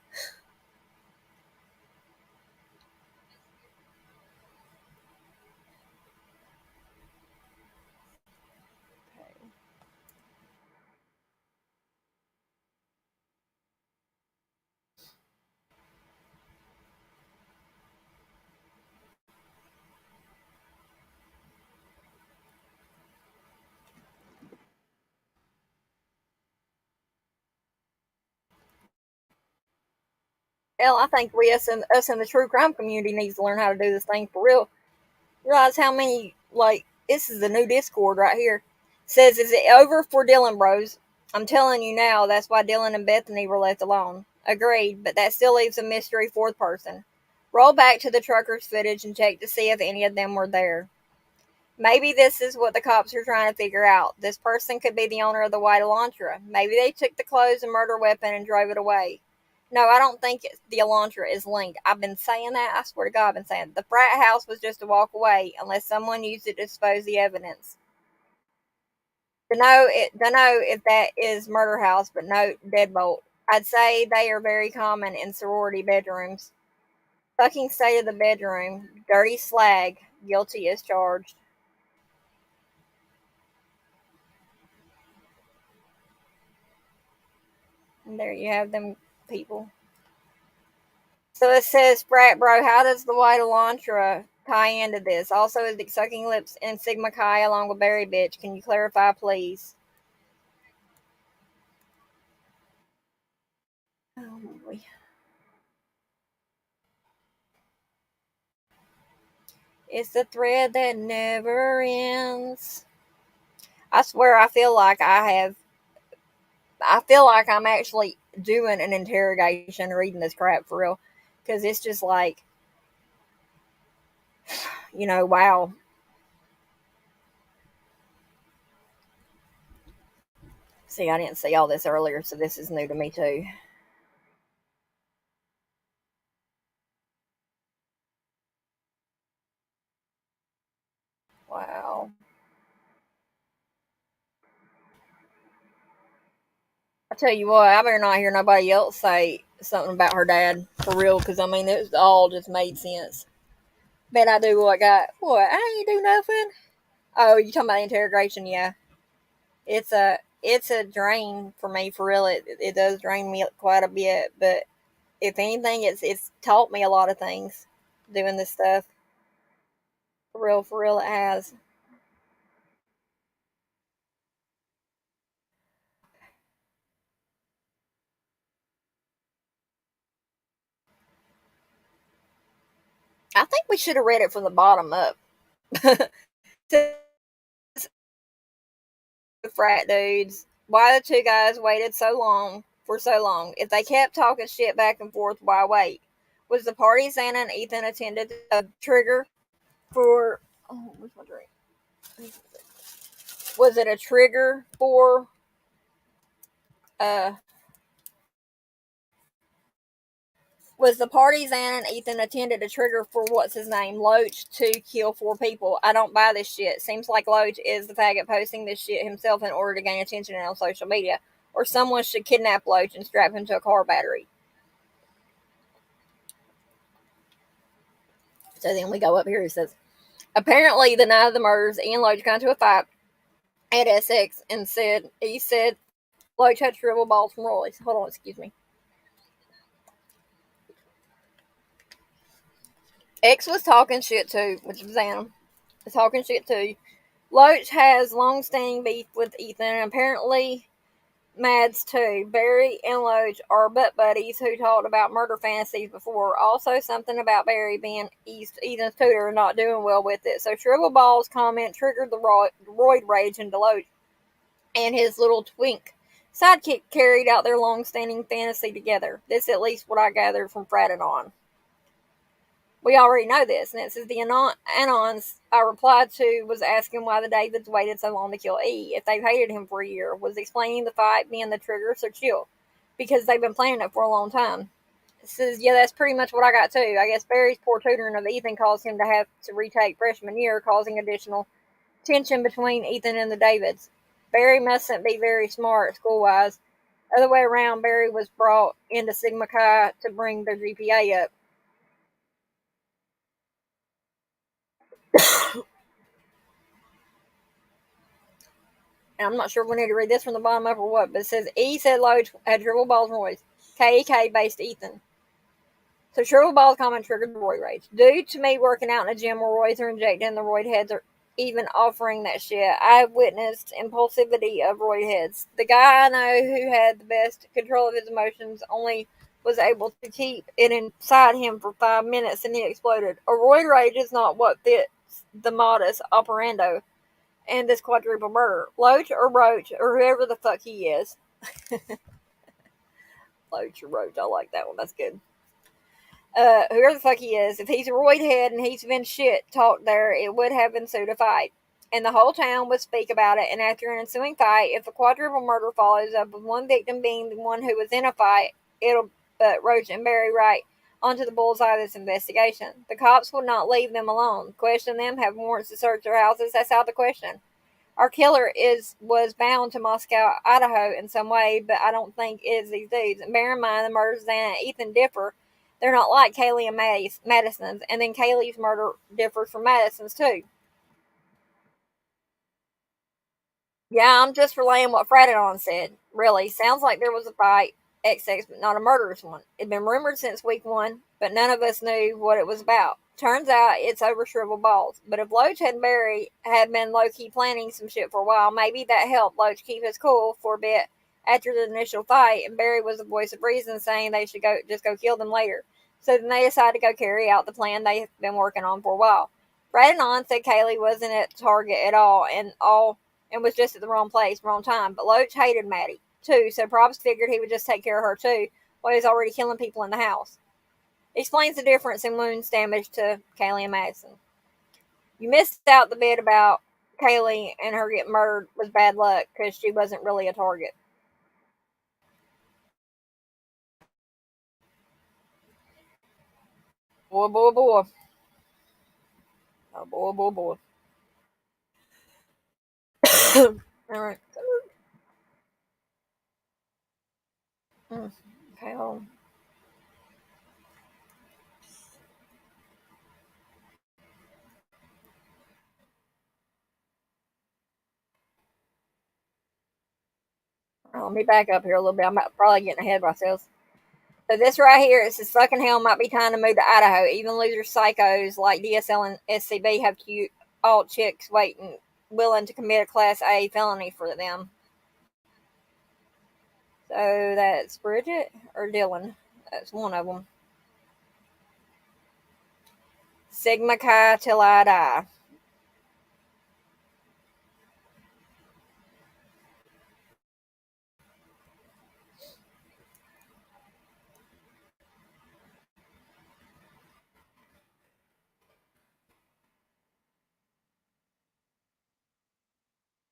Hell, I think us in the true crime community needs to learn how to do this thing for real. Realize how many like this is the new Discord right here. Says, is it over for Dylan Bros? I'm telling you now, that's why Dylan and Bethany were left alone. Agreed, but that still leaves a mystery fourth person. Roll back to the truckers' footage and check to see if any of them were there. Maybe this is what the cops are trying to figure out. This person could be the owner of the white Elantra. Maybe they took the clothes and murder weapon and drove it away. No, I don't think the Elantra is linked. I've been saying that. I swear to God, I've been saying the frat house was just a walk away unless someone used it to dispose the evidence. Don't know if that is murder house, but no deadbolt. I'd say they are very common in sorority bedrooms. Fucking state of the bedroom. Dirty slag. Guilty as charged. And there you have them people. So it says, Frat Bro, how does the white Elantra tie into this? Also, is the sucking lips and Sigma Chi along with Berry Bitch? Can you clarify, please? Oh, boy. It's the thread that never ends. I swear, I feel like I'm actually doing an interrogation reading this crap for real. Because it's just like, wow. See, I didn't see all this earlier, so this is new to me too. Wow. I tell you what, I better not hear nobody else say something about her dad for real, because I mean, it all just made sense. Bet I do what got what? I ain't do nothing. Oh, you talking about the interrogation? Yeah, it's a drain for me for real. It does drain me quite a bit, but if anything, it's taught me a lot of things doing this stuff. For real, it has. I think we should have read it from the bottom up. Frat dudes, why the two guys waited so long for so long? If they kept talking shit back and forth, why wait? Was the party Santa and Ethan attended a trigger for? Oh, where's my drink? Was it a trigger for? Uh, was the party Xana and Ethan attended a trigger for what's his name, Loach, to kill four people? I don't buy this shit. Seems like Loach is the faggot posting this shit himself in order to gain attention on social media. Or someone should kidnap Loach and strap him to a car battery. So then we go up here. It says, apparently the night of the murders, Ian Loach got into a fight at Essex and said Loach had shriveled balls from Royce. Hold on, excuse me. X was talking shit too, which was Anna. Was talking shit too. Loach has long-standing beef with Ethan, and apparently Mads too. Barry and Loach are butt buddies who talked about murder fantasies before. Also, something about Barry being Ethan's tutor and not doing well with it. So, Shrivel Ball's comment triggered the roid rage in Deloach, and his little twink sidekick carried out their long-standing fantasy together. This, at least, what I gathered from Fratanon. We already know this, and it says the Anons I replied to was asking why the Davids waited so long to kill E. If they've hated him for a year, was explaining the fight being the trigger, so chill. Because they've been planning it for a long time. It says, yeah, that's pretty much what I got too. I guess Barry's poor tutoring of Ethan caused him to have to retake freshman year, causing additional tension between Ethan and the Davids. Barry mustn't be very smart school wise. Other way around, Barry was brought into Sigma Chi to bring their GPA up. And I'm not sure if we need to read this from the bottom up or what, but it says E said Loach had dribble balls and Roy's. KEK based Ethan. So Shrivel Ball's comment triggered the Roy rage. Due to me working out in a gym where Roy's are injecting the Roid heads are even offering that shit, I've witnessed impulsivity of Roid heads. The guy I know who had the best control of his emotions only was able to keep it inside him for 5 minutes and he exploded. A Roid rage is not what fits the modus operandi and this quadruple murder. Loach or Roach or whoever the fuck he is. Loach or Roach, I like that one. That's good. Whoever the fuck he is, if he's a roid head and he's been shit talked there, it would have ensued a fight. And the whole town would speak about it, and after an ensuing fight, if a quadruple murder follows up with one victim being the one who was in a fight, it'll put Roach and Barry right onto the bullseye of this investigation. The cops would not leave them alone. Question them, have warrants to search their houses, that's out of the question. Our killer was bound to Moscow, Idaho in some way, but I don't think it's these dudes. And bear in mind, the murders of Xana and Ethan differ. They're not like Kaylee and Madison's, and then Kaylee's murder differs from Madison's too. Yeah, I'm just relaying what Fratidon said. Really, sounds like there was a fight. XX, but not a murderous one. It'd been rumored since week one, but none of us knew what it was about. Turns out it's over shriveled balls. But if Loach and Barry had been low key planning some shit for a while, maybe that helped Loach keep his cool for a bit after the initial fight, and Barry was the voice of reason saying they should go kill them later. So then they decided to go carry out the plan they've been working on for a while. Brad and On said Kaylee wasn't at Target at all and was just at the wrong place, wrong time. But Loach hated Maddie too, so Probst figured he would just take care of her too, while he was already killing people in the house. Explains the difference in wounds damage to Kaylee and Madison. You missed out the bit about Kaylee and her getting murdered was bad luck because she wasn't really a target. Boy, boy, boy. Oh, boy, boy, boy. All right. Okay, hold on. Let me back up here a little bit. I'm probably getting ahead of myself. So this right here, it says fucking hell might be time to move to Idaho. Even loser psychos like DSL and SCB have cute alt chicks waiting, willing to commit a class A felony for them. So that's Bridget or Dylan. That's one of them. Sigma Chi till I die.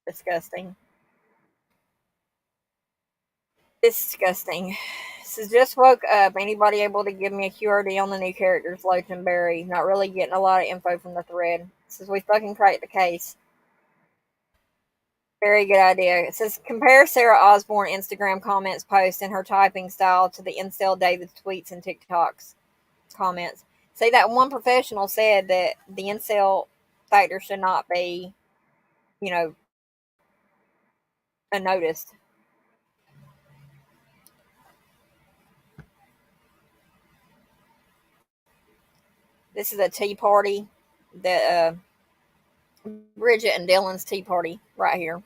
Disgusting. Disgusting. So just woke up. Anybody able to give me a QRD on the new characters, Loach and Barry? Not really getting a lot of info from the thread. Says we fucking cracked the case. Very good idea. It says compare Sarah Osborne Instagram comments post and her typing style to the incel David's tweets and TikToks comments. See, that one professional said that the incel factor should not be, you know, unnoticed. This is a tea party that Bridget and Dylan's tea party right here.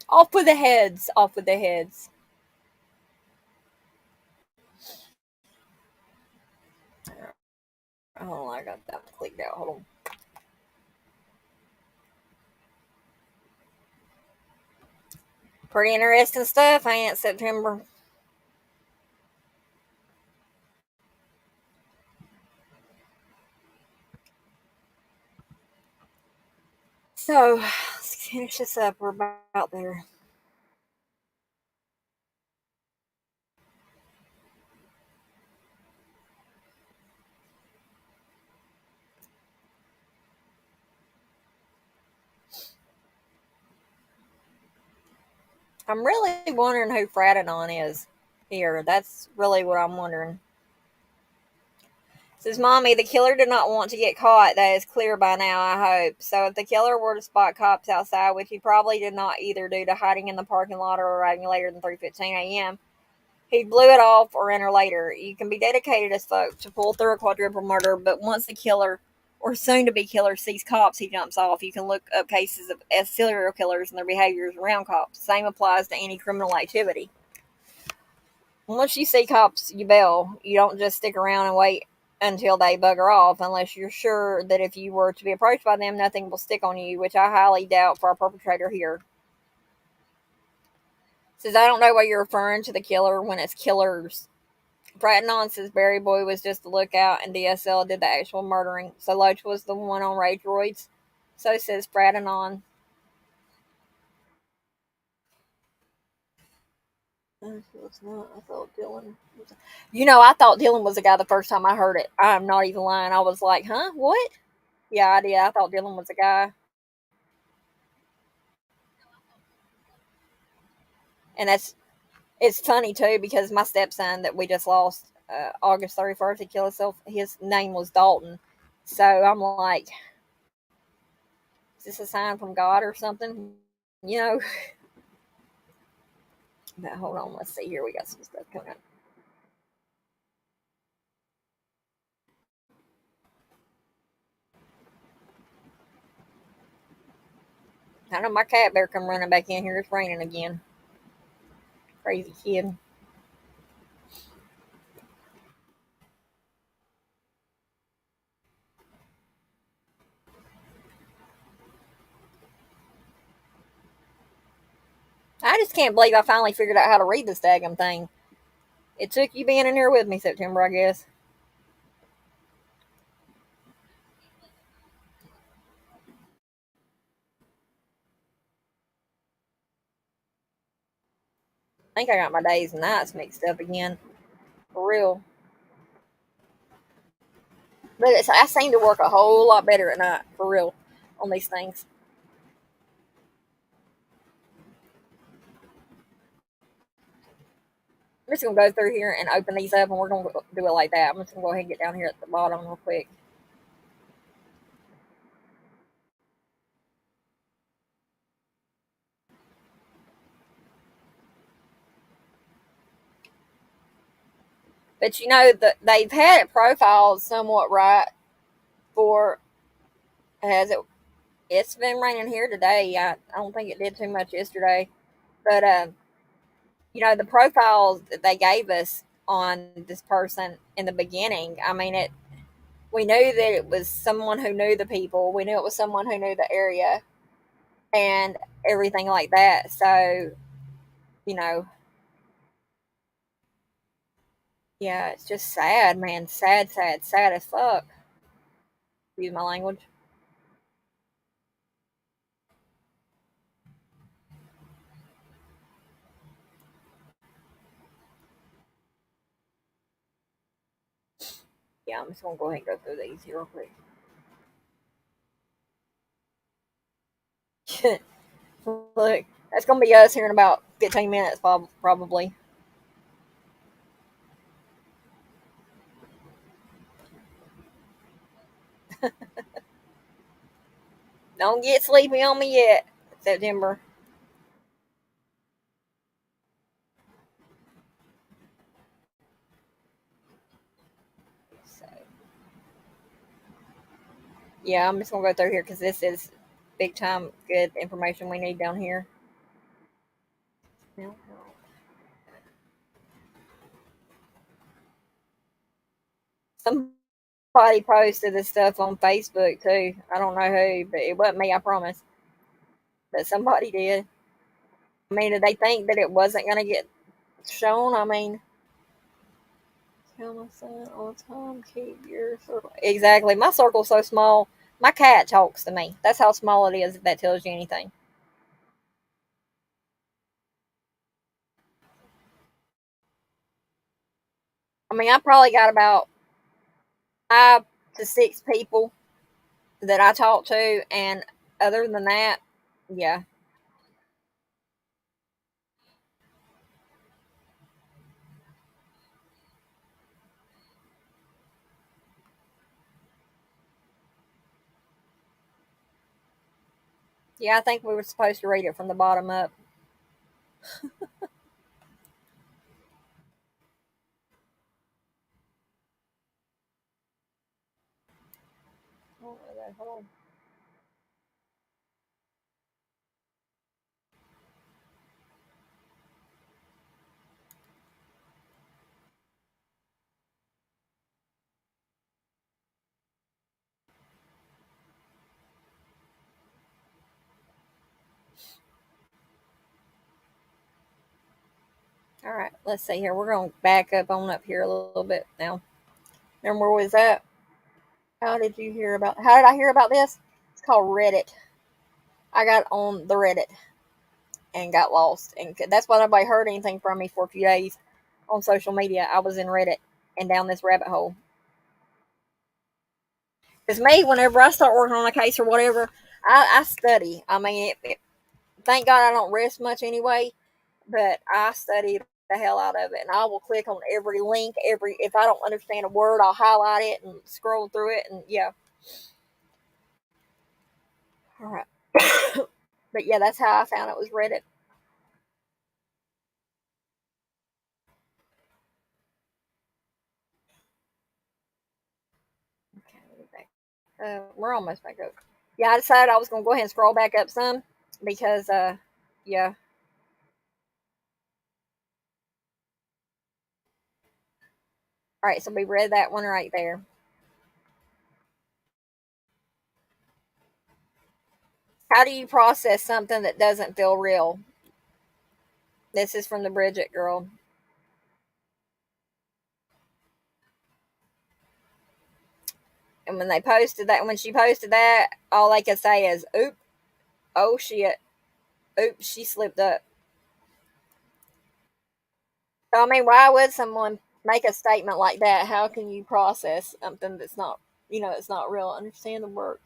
Off with the heads. Off with the heads. Oh, I got that clicked out. Hold on. Pretty interesting stuff, ain't it, September? So, let's finish this up. We're about there. I'm really wondering who Fradanon is here. That's really what I'm wondering. Says, Mommy, the killer did not want to get caught. That is clear by now, I hope. So if the killer were to spot cops outside, which he probably did not either due to hiding in the parking lot or arriving later than 3:15 a.m., he blew it off or enter later. You can be dedicated as fuck to pull through a quadruple murder, but once the killer or soon to be killer sees cops, he jumps off. You can look up cases of serial killers and their behaviors around cops. Same applies to any criminal activity. Once you see cops, you bail. You don't just stick around and wait until they bugger off, unless you're sure that if you were to be approached by them, nothing will stick on you, which I highly doubt for our perpetrator here. Says, I don't know why you're referring to the killer when it's killers. Fratanon says Barry Boy was just the lookout and DSL did the actual murdering. So Loach was the one on rage roids. So says Fratanon. I thought Dylan was. I thought Dylan was the guy the first time I heard it. I'm not even lying. I was like, huh? What? Yeah, I did. I thought Dylan was the guy. And it's funny too because my stepson that we just lost August 31st, he killed himself. His name was Dalton. So I'm like, this a sign from God or something? You know. But hold on, let's see here. We got some stuff coming up. I know my cat better come running back in here. It's raining again. Crazy kid. I just can't believe I finally figured out how to read this daggum thing. It took you being in here with me, September, I guess. I think I got my days and nights mixed up again. For real. But I seem to work a whole lot better at night, for real, on these things. I'm just going to go through here and open these up, and we're going to do it like that. I'm just going to go ahead and get down here at the bottom real quick. But you know, they've had it profiled somewhat right for, has it, it's been raining here today. I don't think it did too much yesterday. But, you know, the profiles that they gave us on this person in the beginning, I mean, we knew that it was someone who knew the people. We knew it was someone who knew the area and everything like that. So, you know, yeah, it's just sad, man. Sad, sad, sad as fuck. Use my language. Yeah, I'm just gonna go ahead and go through these here real quick. Look, that's gonna be us here in about 15 minutes, probably. Don't get sleepy on me yet, September. So, yeah, I'm just gonna go through here because this is big time good information we need down here. Somebody posted this stuff on Facebook too. I don't know who, but it wasn't me, I promise. But somebody did. I mean, did they think that it wasn't going to get shown? I mean, tell my son all the time, keep your circle. Exactly. My circle's so small. My cat talks to me. That's how small it is, if that tells you anything. I mean, I probably got about 5 to 6 people that I talk to, and other than that, yeah. Yeah, I think we were supposed to read it from the bottom up. Hold on. All right, let's see here. We're going to back up on up here a little bit now. Remember where was that? How did you hear about? How did I hear about this? It's called Reddit. I got on the Reddit and got lost, and that's why nobody heard anything from me for a few days on social media. I was in Reddit and down this rabbit hole. Because me, whenever I start working on a case or whatever, I study. I mean, thank God I don't rest much anyway, but I study the hell out of it, and I will click on every link. Every if I don't understand a word, I'll highlight it and scroll through it, and yeah. All right. But yeah, that's how I found it was Reddit. Okay, we're almost back up. Yeah, I decided I was going to go ahead and scroll back up some because, yeah. All right, so we read that one right there. How do you process something that doesn't feel real? This is from the Bridget girl. And when they posted that, when she posted that, all they could say is, "Oop, oh shit, oops, she slipped up." So, I mean, why would someone make a statement like that? How can you process something that's not, it's not real? Understand the work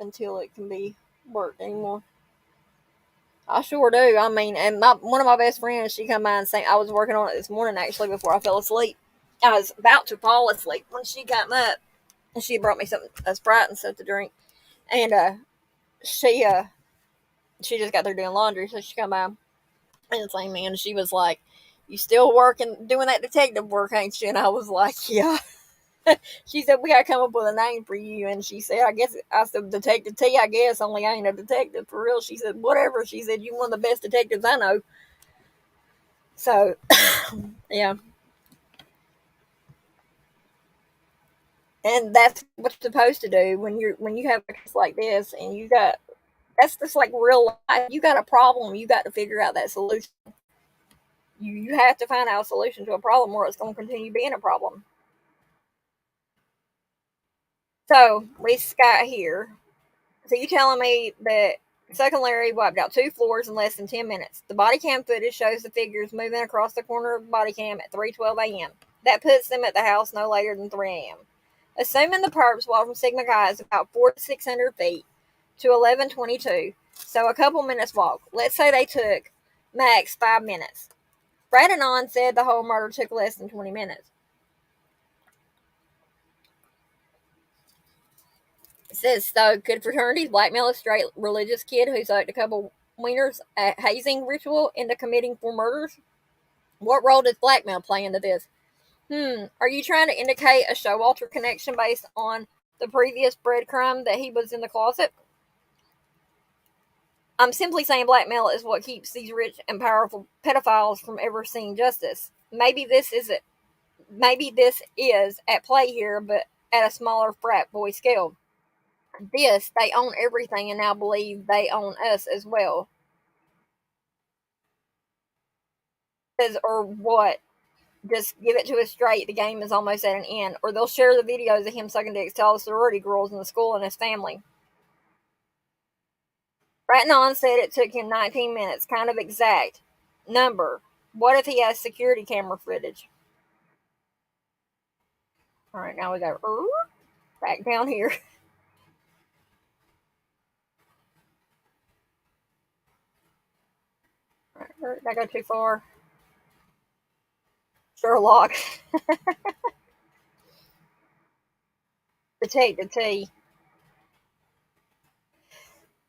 until it can be worked anymore. I sure do. I mean, and one of my best friends, she come by and sang. I was working on it this morning actually before I fell asleep. I was about to fall asleep when she got up and she brought me something a Sprite and stuff to drink. And she she just got there doing laundry, so she come by and sang me, and she was like, "You still working doing that detective work, ain't you?" And I was like, "Yeah." She said, "We gotta come up with a name for you." And she said, I said, Detective T, I guess, only I ain't a detective for real. She said, "Whatever." She said, "You one of the best detectives I know." So, yeah. And that's what you're supposed to do when you have a case like this, and you got that's just like real life. You got a problem, you got to figure out that solution. You have to find out a solution to a problem, or it's going to continue being a problem. So we got here. So you telling me that Second Larry wiped out 2 floors in less than 10 minutes? The body cam footage shows the figures moving across the corner of the body cam at 3:12 a.m. That puts them at the house no later than 3 a.m. Assuming the perps walked from Sigma Chi is about 400 to 600 feet to 1122, so a couple minutes walk. Let's say they took max 5 minutes. Brad Anon said the whole murder took less than 20 minutes. It says, so could fraternities blackmail a straight religious kid who sucked a couple wieners at hazing ritual into committing 4 murders? What role does blackmail play into this? Are you trying to indicate a Showalter connection based on the previous breadcrumb that he was in the closet? I'm simply saying blackmail is what keeps these rich and powerful pedophiles from ever seeing justice. Maybe this is at play here, but at a smaller frat boy scale. This, they own everything and now believe they own us as well. Or what? Just give it to us straight. The game is almost at an end. Or they'll share the videos of him sucking dicks to all the sorority girls in the school and his family. Ratnon said it took him 19 minutes, kind of exact number. What if he has security camera footage? All right, now we go back down here. All right, did I go too far? Sherlock. Detective T.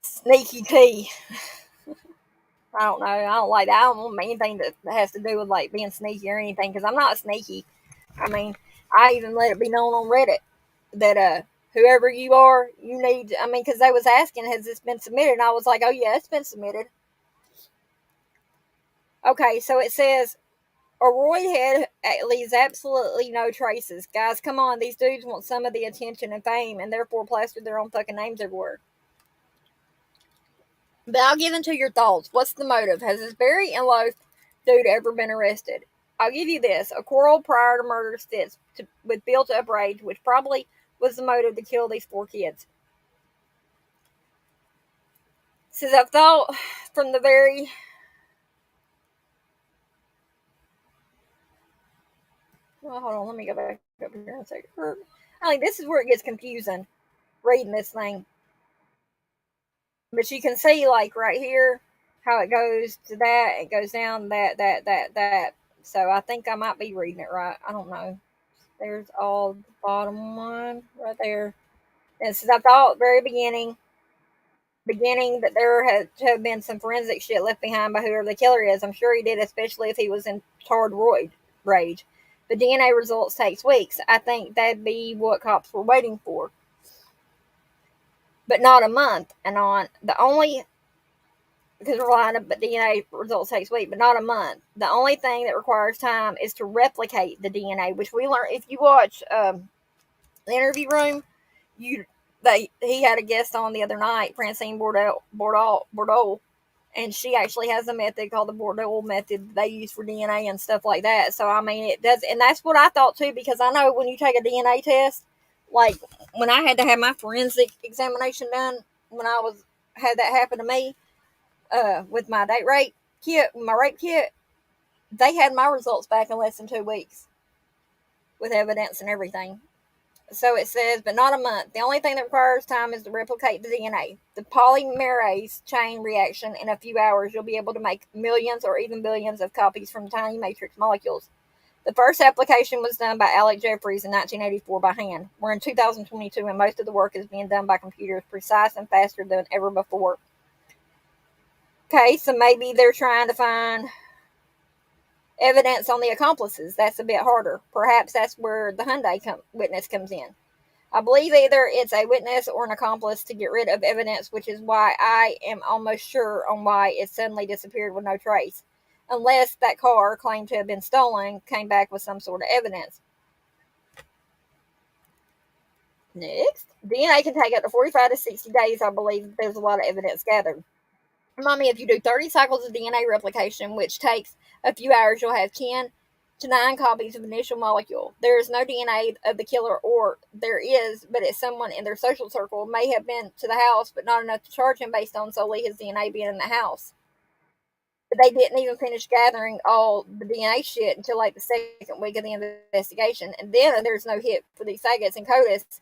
Sneaky T. I don't know. I don't like that. I don't want anything that has to do with like being sneaky or anything because I'm not sneaky. I mean, I even let it be known on Reddit that whoever you are, you need. I mean, because they was asking, has this been submitted? And I was like, oh yeah, it's been submitted. Okay, so it says a roid head leaves absolutely no traces. Guys, come on, these dudes want some of the attention and fame, and therefore plastered their own fucking names everywhere. But I'll get into your thoughts. What's the motive? Has this very and low dude ever been arrested? I'll give you this. A quarrel prior to murder fits with built up rage, which probably was the motive to kill these 4 kids. Says I've thought from the very well, hold on, let me go back up here and say I mean this is where it gets confusing reading this thing. But you can see like right here how it goes to that, it goes down that. So I think I might be reading it right. I don't know. There's all the bottom one right there. And since I thought very beginning, beginning that there had to have been some forensic shit left behind by whoever the killer is. I'm sure he did, especially if he was in tarred rage. The DNA results takes weeks. I think that'd be what cops were waiting for, but not a month. And on the only because we're lying, but DNA results takes weeks, but not a month. The only thing that requires time is to replicate the DNA, which we learned if you watch the interview room. You they he had a guest on the other night, Francine Bordeaux, and she actually has a method called the Bordeaux method they use for DNA and stuff like that. So I mean, it does, and that's what I thought too, because I know when you take a DNA test, like when I had to have my forensic examination done, when I was had that happen to me, with my my rape kit, they had my results back in less than 2 weeks with evidence and everything. So it says, but not a month. The only thing that requires time is to replicate the DNA. The polymerase chain reaction in a few hours, you'll be able to make millions or even billions of copies from tiny matrix molecules. The first application was done by Alec Jeffreys in 1984 by hand. We're in 2022 and most of the work is being done by computers, precise and faster than ever before. Okay, so maybe they're trying to find evidence on the accomplices. That's a bit harder. Perhaps that's where the Hyundai witness comes in. I believe either it's a witness or an accomplice to get rid of evidence, which is why I am almost sure on why it suddenly disappeared with no trace. Unless that car, claimed to have been stolen, came back with some sort of evidence. Next, DNA can take up to 45 to 60 days, I believe. There's a lot of evidence gathered. Mommy, if you do 30 cycles of DNA replication, which takes a few hours, you'll have 10 to 9 copies of initial molecule. There is no DNA of the killer, or there is, but it's someone in their social circle may have been to the house, but not enough to charge him based on solely his DNA being in the house. But they didn't even finish gathering all the DNA shit until like the second week of the investigation. And then there's no hit for these Sagas and CODIS.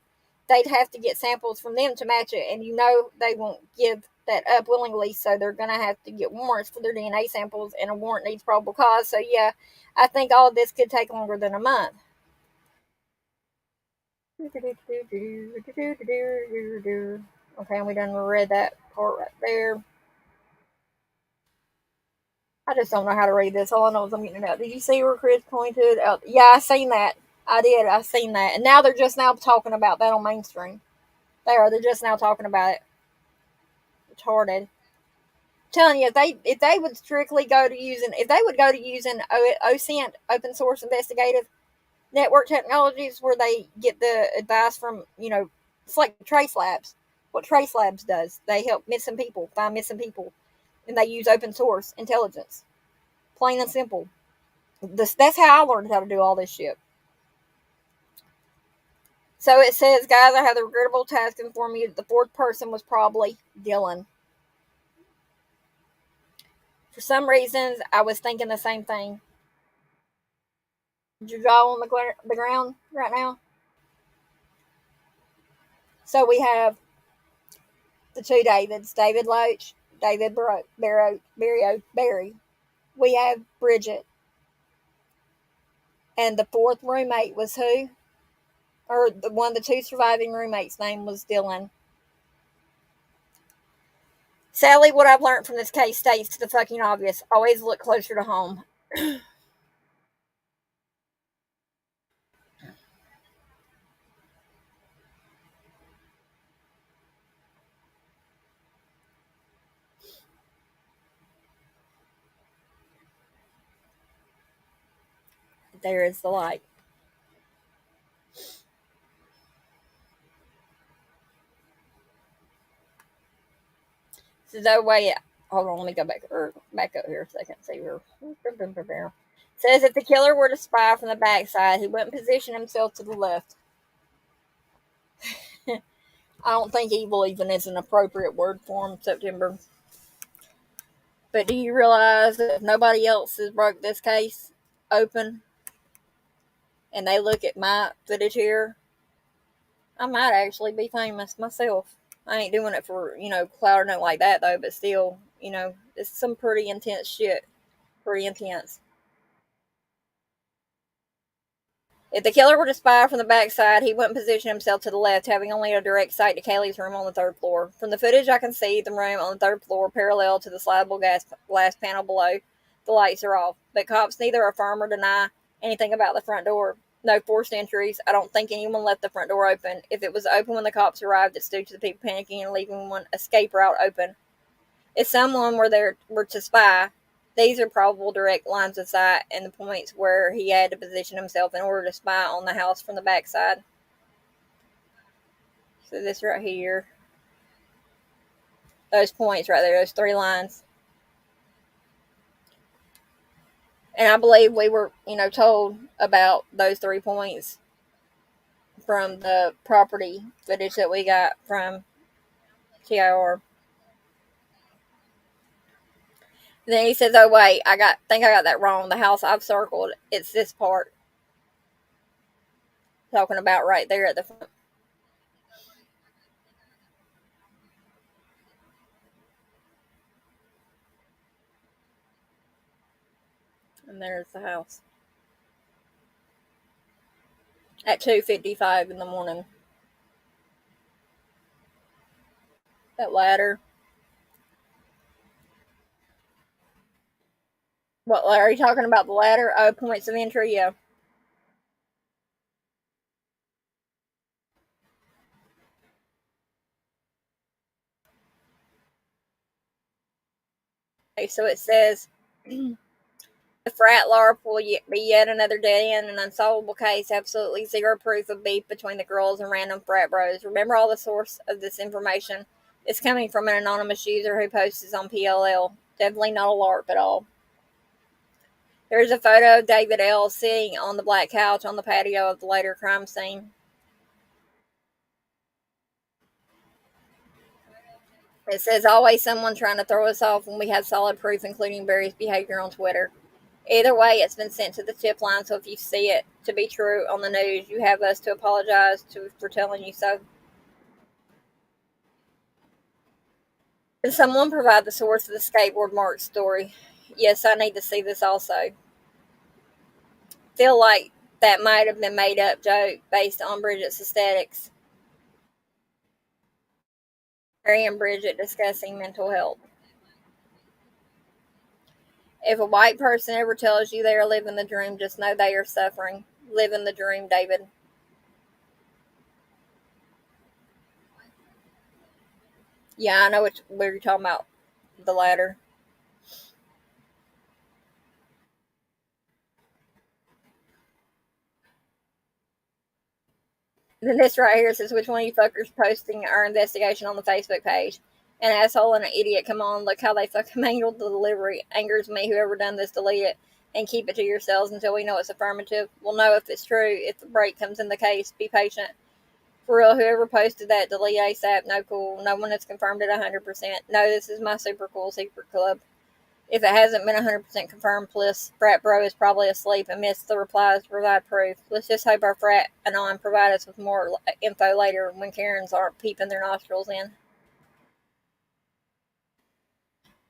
They'd have to get samples from them to match it, and you know they won't give that up willingly, so they're going to have to get warrants for their DNA samples, and a warrant needs probable cause. So, yeah, I think all of this could take longer than a month. Okay, we done read that part right there. I just don't know how to read this. All I know is I'm getting it out. Did you see where Chris pointed out? Yeah, I seen that. I did. I seen that. And now they're just now talking about that on mainstream. They are. They're just now talking about it. Retarded. I'm telling you, if they would strictly go to using, if they would go to using OSINT, open source investigative network technologies, where they get the advice from, it's like Trace Labs. What Trace Labs does, they help find missing people, and they use open source intelligence. Plain and simple. That's how I learned how to do all this shit. So it says, guys, I have the regrettable task to inform you that the fourth person was probably Dylan. For some reasons, I was thinking the same thing. Did you draw on the ground right now? So we have the two Davids, David Loach, David Barry. We have Bridget. And the fourth roommate was who? Or the two surviving roommates' name was Dylan. Sally, what I've learned from this case states to the fucking obvious. Always look closer to home. There is the light. So no way. Hold on, let me go back up here a second. See here. Says if the killer were to spy from the backside, he wouldn't position himself to the left. I don't think evil even is an appropriate word for him, September. But do you realize that if nobody else has broke this case open and they look at my footage here, I might actually be famous myself. I ain't doing it for, clout or nothing like that, though, but still, it's some pretty intense shit. Pretty intense. If the killer were to spy from the backside, he wouldn't position himself to the left, having only a direct sight to Kaylee's room on the third floor. From the footage, I can see the room on the third floor parallel to the slidable glass panel below. The lights are off, but cops neither affirm or deny anything about the front door. No forced entries. I don't think anyone left the front door open. If it was open when the cops arrived, it's due to the people panicking and leaving one escape route open. If someone were to spy, these are probable direct lines of sight and the points where he had to position himself in order to spy on the house from the backside. So this right here, those points right there, those three lines. And I believe we were, told about those 3 points from the property footage that we got from TIR. Then he says, "Oh wait, think I got that wrong. The house I've circled, it's this part talking about right there at the front." And there's the house at 2:55 in the morning. That ladder. What are you talking about? The ladder? Oh, points of entry. Yeah. Okay, so it says the frat LARP will be yet another dead end, an unsolvable case, absolutely zero proof of beef between the girls and random frat bros. Remember, all the source of this information is coming from an anonymous user who posts on PLL. Definitely not a LARP at all. There's a photo of David L. sitting on the black couch on the patio of the later crime scene. It says, always someone trying to throw us off when we have solid proof, including Barry's behavior on Twitter. Either way, it's been sent to the tip line, so if you see it to be true on the news, you have us to apologize for telling you so. Can someone provide the source of the skateboard Mark story? Yes, I need to see this also. Feel like that might have been made up joke based on Bridget's aesthetics. Harry and Bridget discussing mental health. If a white person ever tells you they are living the dream, just know they are suffering. Living the dream, David. Yeah, I know what you're talking about. The latter. Then this right here says, which one of you fuckers posting our investigation on the Facebook page? An asshole and an idiot. Come on, look how they fucking mangled the delivery. Angers me. Whoever done this, delete it and keep it to yourselves until we know it's affirmative. We'll know if it's true if the break comes in the case. Be patient. For real, whoever posted that, delete ASAP. No cool. No one has confirmed it 100%. No, this is my super cool secret club. If it hasn't been 100% confirmed, plus frat bro is probably asleep and missed the replies to provide proof. Let's just hope our frat anon provide us with more info later when Karens aren't peeping their nostrils in.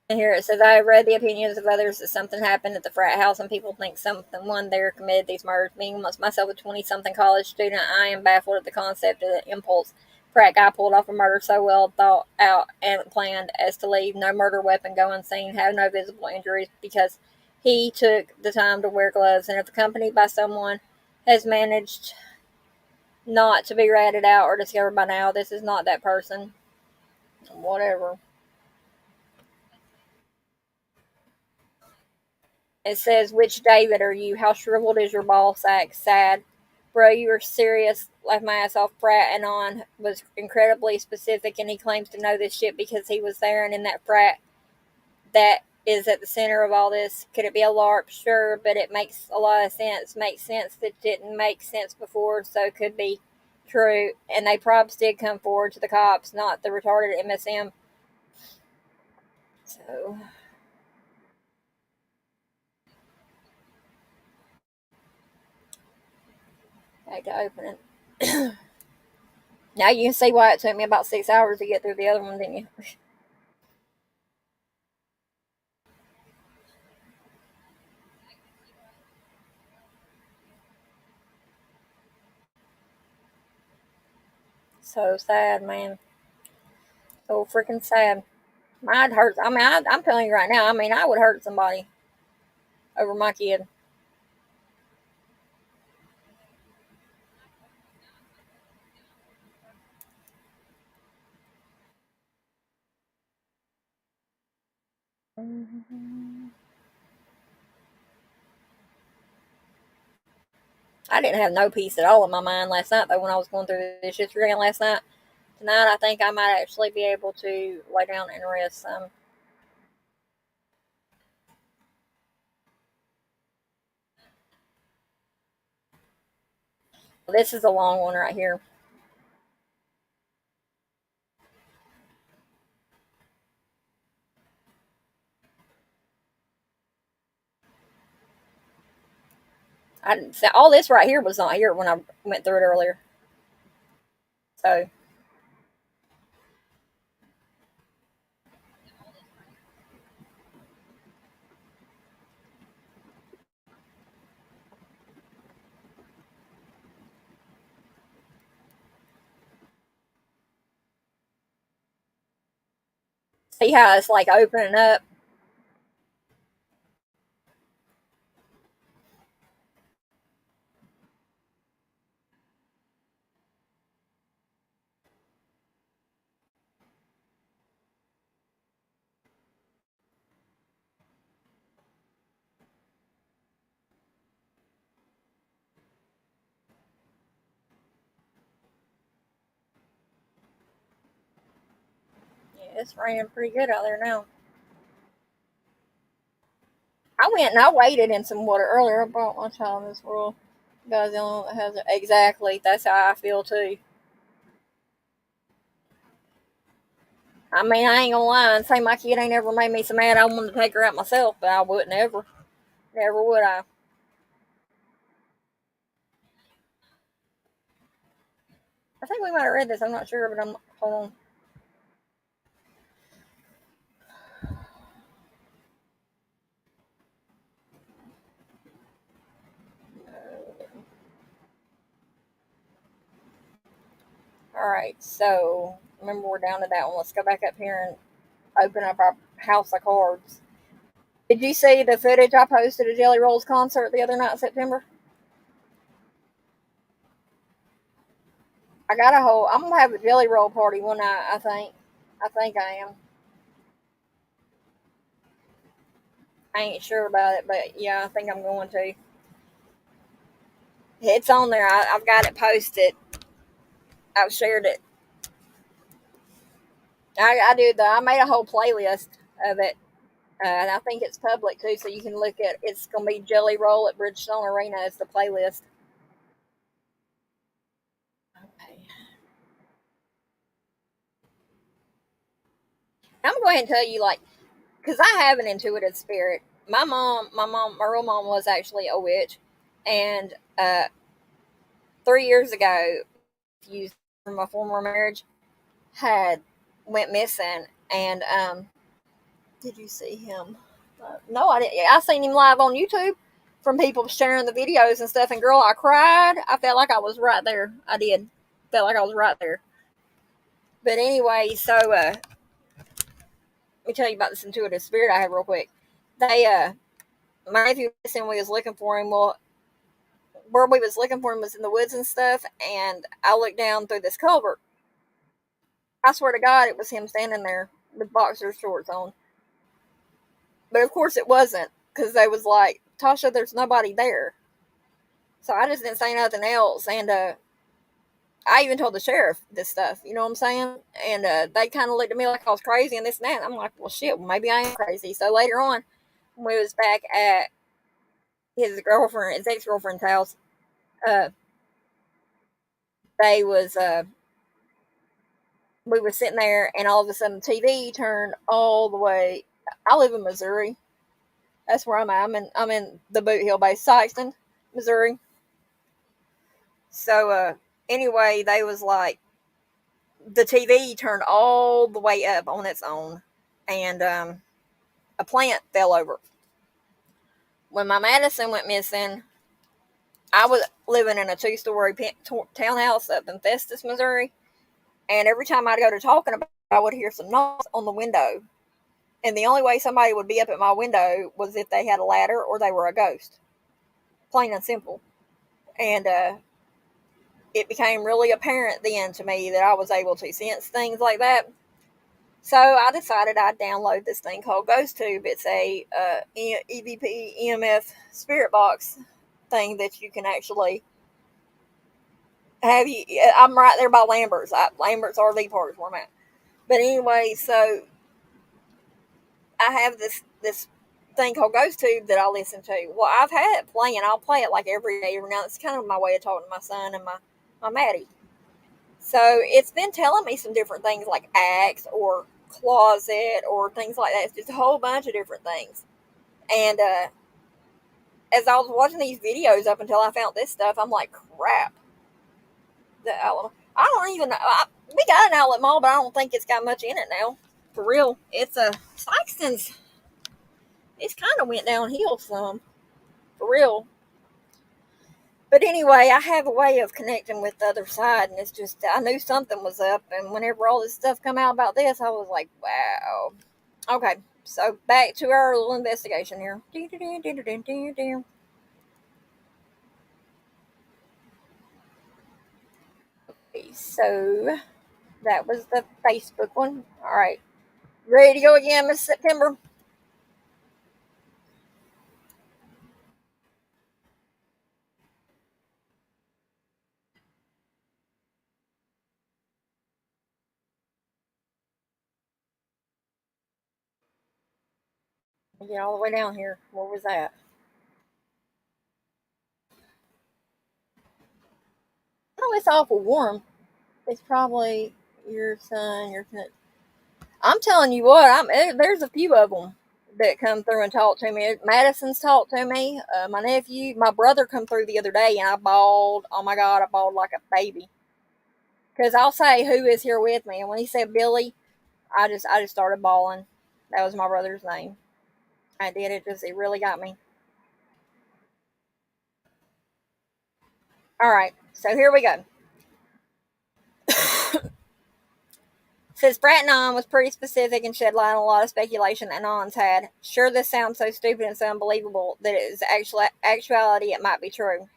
And here it says, I have read the opinions of others that something happened at the frat house and people think someone there committed these murders. Being myself a 20-something college student, I am baffled at the concept of the impulse frat guy pulled off a murder so well thought out and planned as to leave no murder weapon go unseen, have no visible injuries because he took the time to wear gloves. And if accompanied by someone has managed not to be ratted out or discovered by now, this is not that person. Whatever. It says, which David are you? How shriveled is your ball sack? Sad. Bro, you were serious. Laughed my ass off. Frat Anon was incredibly specific, and he claims to know this shit because he was there and in that frat that is at the center of all this. Could it be a LARP? Sure, but it makes a lot of sense. Makes sense that didn't make sense before, so it could be true. And they probs did come forward to the cops, not the retarded MSM. So, I had to open it. Now you can see why it took me about 6 hours to get through the other one, didn't you? So sad, man. So freaking sad. I'd hurt. I mean, I'm telling you right now. I mean, I would hurt somebody over my kid. I didn't have no peace at all in my mind last night, though, when I was going through this shit again last night. Tonight, I think I might actually be able to lay down and rest some. This is a long one right here. I didn't, all this right here was not here when I went through it earlier. So, see how it's like opening up? Yeah, it's raining pretty good out there now. I went and I waded in some water earlier. I brought my child in this world. God's the only one that has it. Exactly. That's how I feel too. I mean, I ain't gonna lie and say my kid ain't ever made me so mad I wanted to take her out myself, but I wouldn't ever. Never would I. I think we might have read this. I'm not sure, but I'm. Hold on. All right. So remember, we're down to that one. Let's go back up here and open up our house of cards. Did you see the footage I posted of Jelly Roll's concert the other night in September? I got a whole. I'm gonna have a Jelly Roll party one night. I think. I think I am. I ain't sure about it, but yeah, I think I'm going to. It's on there. I've got it posted. I've shared it. I do the. I made a whole playlist of it, and I think it's public too, so you can look at. It's gonna be Jelly Roll at Bridgestone Arena. It's the playlist. Okay. I'm going to go ahead and tell you, like, because I have an intuitive spirit. My real mom was actually a witch, and 3 years ago, used from my former marriage, had went missing, and did you see him? No, I didn't. I seen him live on YouTube from people sharing the videos and stuff. And girl, I cried. I felt like I was right there. I did. Felt like I was right there. But anyway, so let me tell you about this intuitive spirit I had real quick. They my nephew and we was looking for him. Well, where we was looking for him was in the woods and stuff. And I looked down through this culvert. I swear to God, it was him standing there with boxer shorts on. But of course, it wasn't because they was like, Tasha, there's nobody there. So I just didn't say nothing else. And I even told the sheriff this stuff. You know what I'm saying? And they kind of looked at me like I was crazy and this and that. And I'm like, well, shit, well, maybe I am crazy. So later on, when we was back at his ex girlfriend's house, uh, they was we were sitting there, and all of a sudden, the TV turned all the way. I live in Missouri. That's where I'm at. I'm in the Boot Hill base, Sykeston, Missouri. So anyway, they was like the TV turned all the way up on its own, and a plant fell over. When my Madison went missing, I was living in a two-story townhouse up in Festus, Missouri, And every time I'd go to talking about it, I would hear some knocks on the window. And the only way somebody would be up at my window was if they had a ladder or they were a ghost. Plain and simple. And it became really apparent then to me that I was able to sense things like that. So I decided I'd download this thing called GhostTube. It's a EVP EMF spirit box thing that you can actually have. I'm right there by Lambert's. Lambert's RV Park is where I'm at. But anyway, so I have this thing called GhostTube that I listen to. Well, I've had it playing. I'll play it like every day, every now. It's kind of my way of talking to my son and my Maddie. So it's been telling me some different things like axe or closet or things like that. It's just a whole bunch of different things. And as I was watching these videos up until I found this stuff, I'm like, crap. The outlet. I don't even know. We got an outlet mall, but I don't think it's got much in it now. For real. It's a Sykeston's. It's kind of went downhill some. For real. But anyway, I have a way of connecting with the other side, and it's just, I knew something was up, and whenever all this stuff come out about this, I was like, wow. Okay, so back to our little investigation here. Okay, so that was the Facebook one. All right, ready to go again, Miss September? Get all the way down here. Where was that? Oh, it's awful warm. It's probably your son, your son. I'm telling you what, there's a few of them that come through and talk to me. Madison's talked to me. My nephew, my brother come through the other day, and I bawled. Oh my God, I bawled like a baby. Because I'll say who is here with me, and when he said Billy, I just started bawling. That was my brother's name. I did it. It really got me. All right, so here we go. Says Brat Non was pretty specific and shed light on a lot of speculation that Nons had. Sure, this sounds so stupid and so unbelievable that it is actuality it might be true.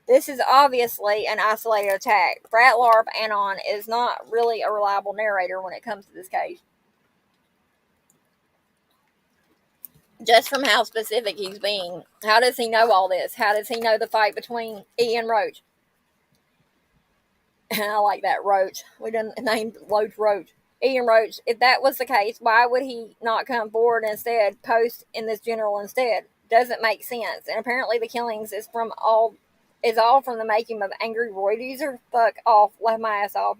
This is obviously an isolated attack. Brat LARP Anon is not really a reliable narrator when it comes to this case. Just from how specific he's being. How does he know all this? How does he know the fight between E and Roach? I like that, Roach. We done named Loach Roach. Ian Roach, if that was the case, why would he not come forward and instead post in this general instead? Doesn't make sense. And apparently the killings is all from the making of angry roid user. Fuck off, left my ass off.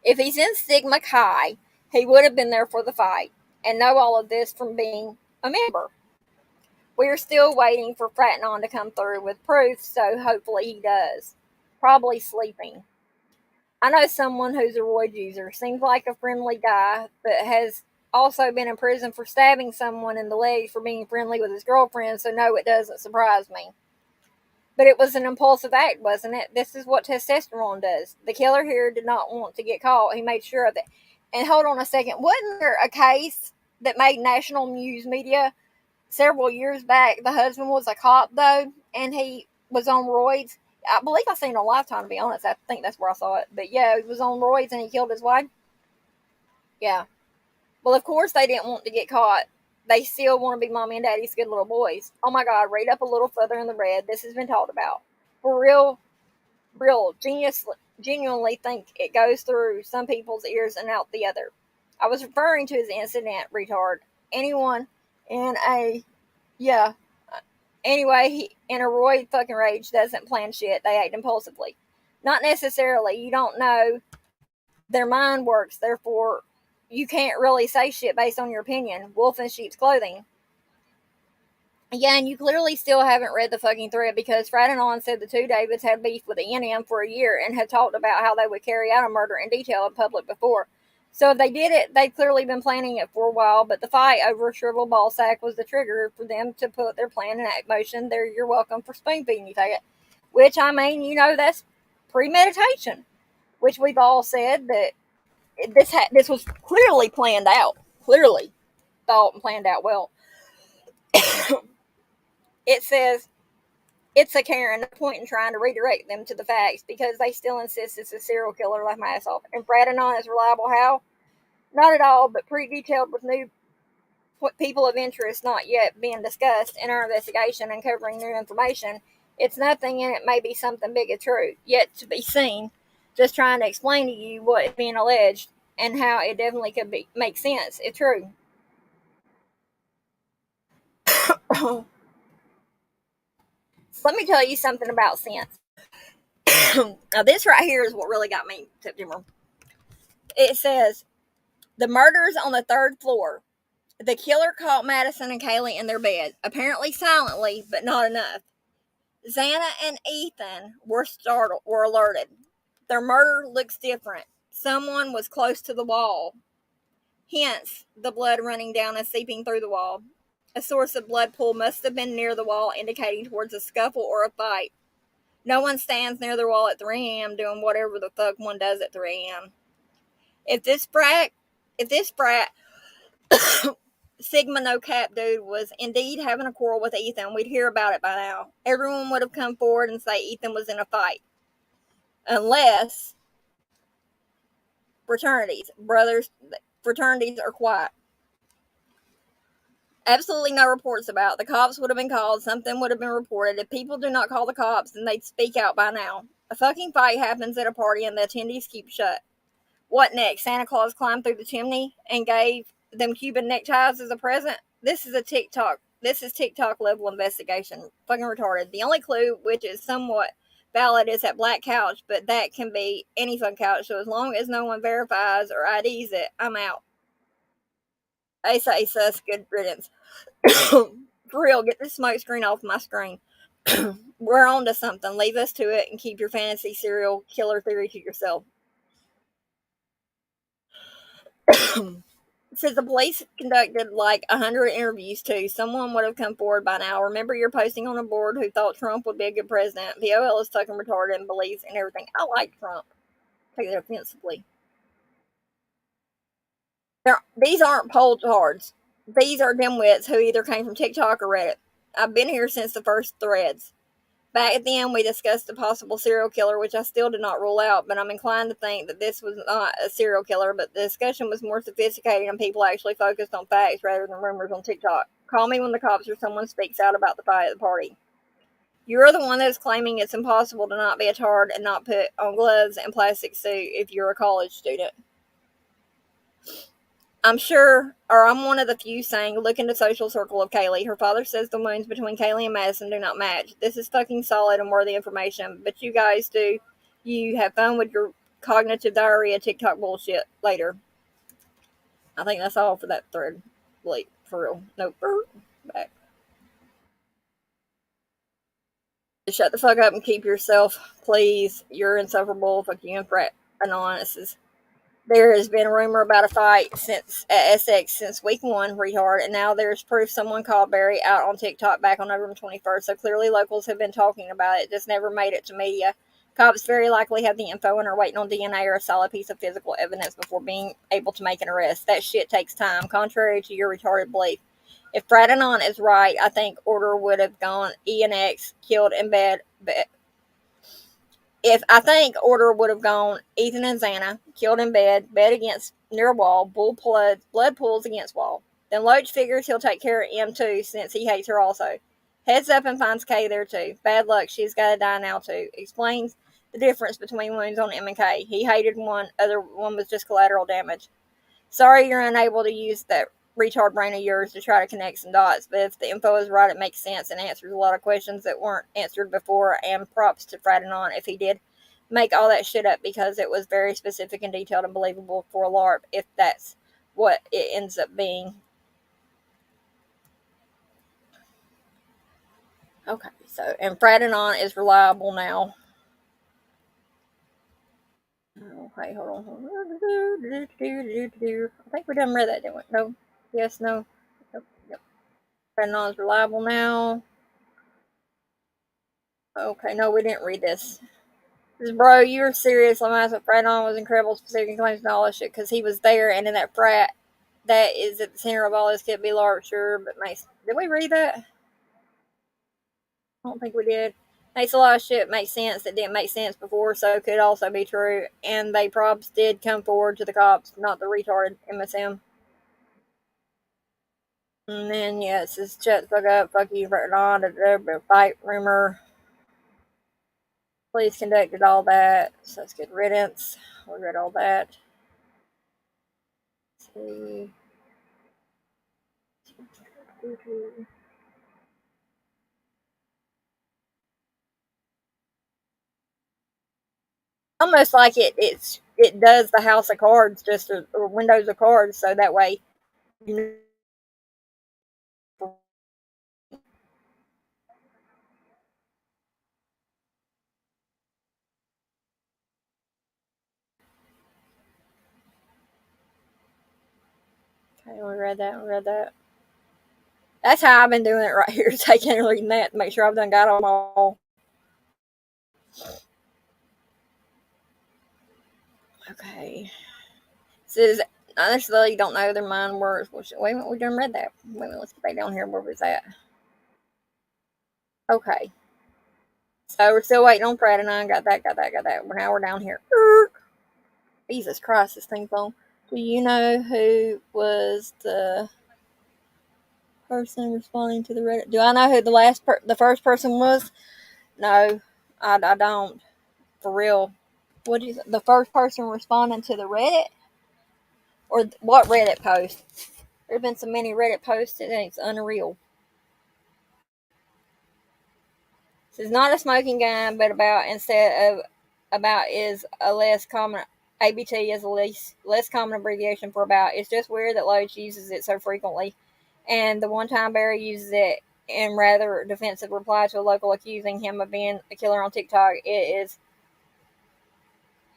If he's in Sigma Chi, he would have been there for the fight and know all of this from being a member. We're still waiting for Fratnon to come through with proof, so hopefully he does. Probably sleeping. I know someone who's a roid user. Seems like a friendly guy, but has also been in prison for stabbing someone in the leg for being friendly with his girlfriend, so no, it doesn't surprise me. But it was an impulsive act, wasn't it? This is what testosterone does. The killer here did not want to get caught. He made sure of it. And hold on a second. Wasn't there a case that made national news media several years back? The husband was a cop, though, and he was on roids. I believe I seen it on Lifetime, to be honest. I think that's where I saw it. But yeah, he was on roids and he killed his wife. Yeah. Well, of course they didn't want to get caught. They still want to be mommy and daddy's good little boys. Oh my God, read up a little further in the red. This has been talked about. For real, genuinely think it goes through some people's ears and out the other. I was referring to his incident, retard. Anyone in a, yeah. Anyway, in a roid fucking rage doesn't plan shit. They act impulsively. Not necessarily. You don't know their mind works, therefore you can't really say shit based on your opinion. Wolf in sheep's clothing. Yeah, and you clearly still haven't read the fucking thread because Fradanon said the two Davids had beef with the NM for a year and had talked about how they would carry out a murder in detail in public before. So if they did it, they'd clearly been planning it for a while, but the fight over a shriveled ball sack was the trigger for them to put their plan in motion. There, you're welcome for spoon feeding you, take it. Which, I mean, that's premeditation. which we've all said that this was clearly planned out, clearly thought and planned out well. It says it's a Karen. No point in trying to redirect them to the facts because they still insist it's a serial killer like my ass off. And Bradanon is reliable how? Not at all, but pretty detailed with new people of interest not yet being discussed in our investigation and covering new information. It's nothing and it may be something big and true, yet to be seen. Just trying to explain to you what is being alleged and how it definitely could be make sense if true. So let me tell you something about sense. Now this right here is what really got me, September. It says the murders on the third floor. The killer caught Madison and Kaylee in their bed, apparently silently, but not enough. Xana and Ethan were alerted. Their murder looks different. Someone was close to the wall, hence the blood running down and seeping through the wall. A source of blood pool must have been near the wall, indicating towards a scuffle or a fight. No one stands near the wall at 3 a.m. doing whatever the fuck one does at 3 a.m. If this brat Sigma no cap dude was indeed having a quarrel with Ethan, we'd hear about it by now. Everyone would have come forward and say Ethan was in a fight. Unless fraternities are quiet. Absolutely no reports about. The cops would have been called, something would have been reported. If people do not call the cops, then they'd speak out by now. A fucking fight happens at a party and the attendees keep shut. What next? Santa Claus climbed through the chimney and gave them Cuban neckties as a present? This is TikTok level investigation. Fucking retarded. The only clue, which is somewhat valid, is that black couch, but that can be any fucking couch. So as long as no one verifies or IDs it, I'm out. Ace sus, good riddance. For real, get this smoke screen off my screen. We're on to something. Leave us to it and keep your fantasy serial killer theory to yourself. Since the police conducted like 100 interviews too, someone would have come forward by now. Remember you're posting on a board who thought Trump would be a good president. VOL is fucking retarded and believes in everything. I like Trump. Take that offensively. These aren't poll cards. These are dimwits who either came from TikTok or Reddit. I've been here since the first threads. Back at the end, we discussed a possible serial killer, which I still did not rule out, but I'm inclined to think that this was not a serial killer, but the discussion was more sophisticated and people actually focused on facts rather than rumors on TikTok. Call me when the cops or someone speaks out about the fight at the party. You're the one that's claiming it's impossible to not be a tard and not put on gloves and plastic suit if you're a college student. I'm one of the few saying, look into social circle of Kaylee. Her father says the wounds between Kaylee and Madison do not match. This is fucking solid and worthy information, but you guys do. You have fun with your cognitive diarrhea TikTok bullshit later. I think that's all for that thread. Like, for real. Nope. Back. Just shut the fuck up and keep yourself, please. You're insufferable. Fuck you and Frat Anonymous. There has been a rumor about a fight since at Essex since week 1, retard, and now there's proof someone called Barry out on TikTok back on November 21st. So clearly locals have been talking about it, just never made it to media. Cops very likely have the info and are waiting on DNA or a solid piece of physical evidence before being able to make an arrest. That shit takes time, contrary to your retarded belief. If Bradanon is right, I think order would have gone E and X killed in bed. If I think order would have gone Ethan and Xana, killed in bed against near wall, blood pools against wall. Then Loach figures he'll take care of M too, since he hates her also. Heads up and finds K there too. Bad luck, she's gotta die now too. Explains the difference between wounds on M and K. He hated one, other one was just collateral damage. Sorry you're unable to use that retard brain of yours to try to connect some dots, but if the info is right, it makes sense and answers a lot of questions that weren't answered before, and props to Fradanon if he did make all that shit up because it was very specific and detailed and believable for a LARP, if that's what it ends up being. Okay, so, and Fradanon is reliable now. Okay, hold on. I think we done read that, didn't we? No. Yes, no. Yep. Fradanon is reliable now. Okay, no, we didn't read this. Bro, you were serious. I'm asking Fred on was incredible, specific claims and all that shit because he was there and in that frat that is at the center of all this could be large, sure, but makes. Did we read that? I don't think we did. Makes a lot of shit make sense that didn't make sense before, so could also be true. And they probs did come forward to the cops, not the retarded MSM. And then, yeah, it says, shut the fuck up, fuck you, on, a fight rumor. Police conducted all that, so it's good riddance. We read all that. Let's see. Almost like it does the house of cards, just or windows of cards, so that way you know. Okay, we read that. We read that. That's how I've been doing it right here, taking and reading that to make sure I've done got them all. Okay. It says, honestly, you don't know their mind words. Wait a minute, we done read that. Wait a minute, let's get back down here. Where was that? Okay. So we're still waiting on Fred and I. Got that, got that, got that. Now we're down here. Jesus Christ, this thing's on. Do you know who was the person responding to the Reddit? Do I know who the first person was? No, I don't. For real. What is the first person responding to the Reddit? Or what Reddit post? There have been so many Reddit posts and it's unreal. This is not a smoking gun, but about is a less common. ABT is a less common abbreviation for about. It's just weird that Loach uses it so frequently, and the one time Barry uses it in rather defensive reply to a local accusing him of being a killer on TikTok. It is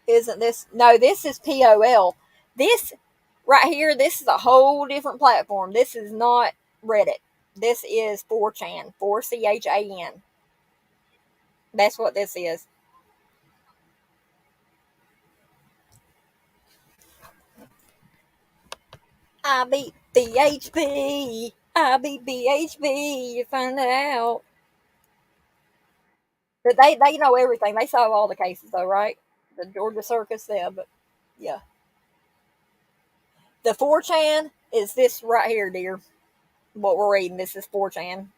isn't this? No, this is POL. This right here. This is a whole different platform. This is not Reddit. This is 4chan. 4CHAN. That's what this is. I beat BHP. I beat BHP. You find it out. But they know everything. They solve all the cases, though, right? The Georgia Circus, yeah, but yeah. The 4chan is this right here, dear. What we're reading. This is 4chan.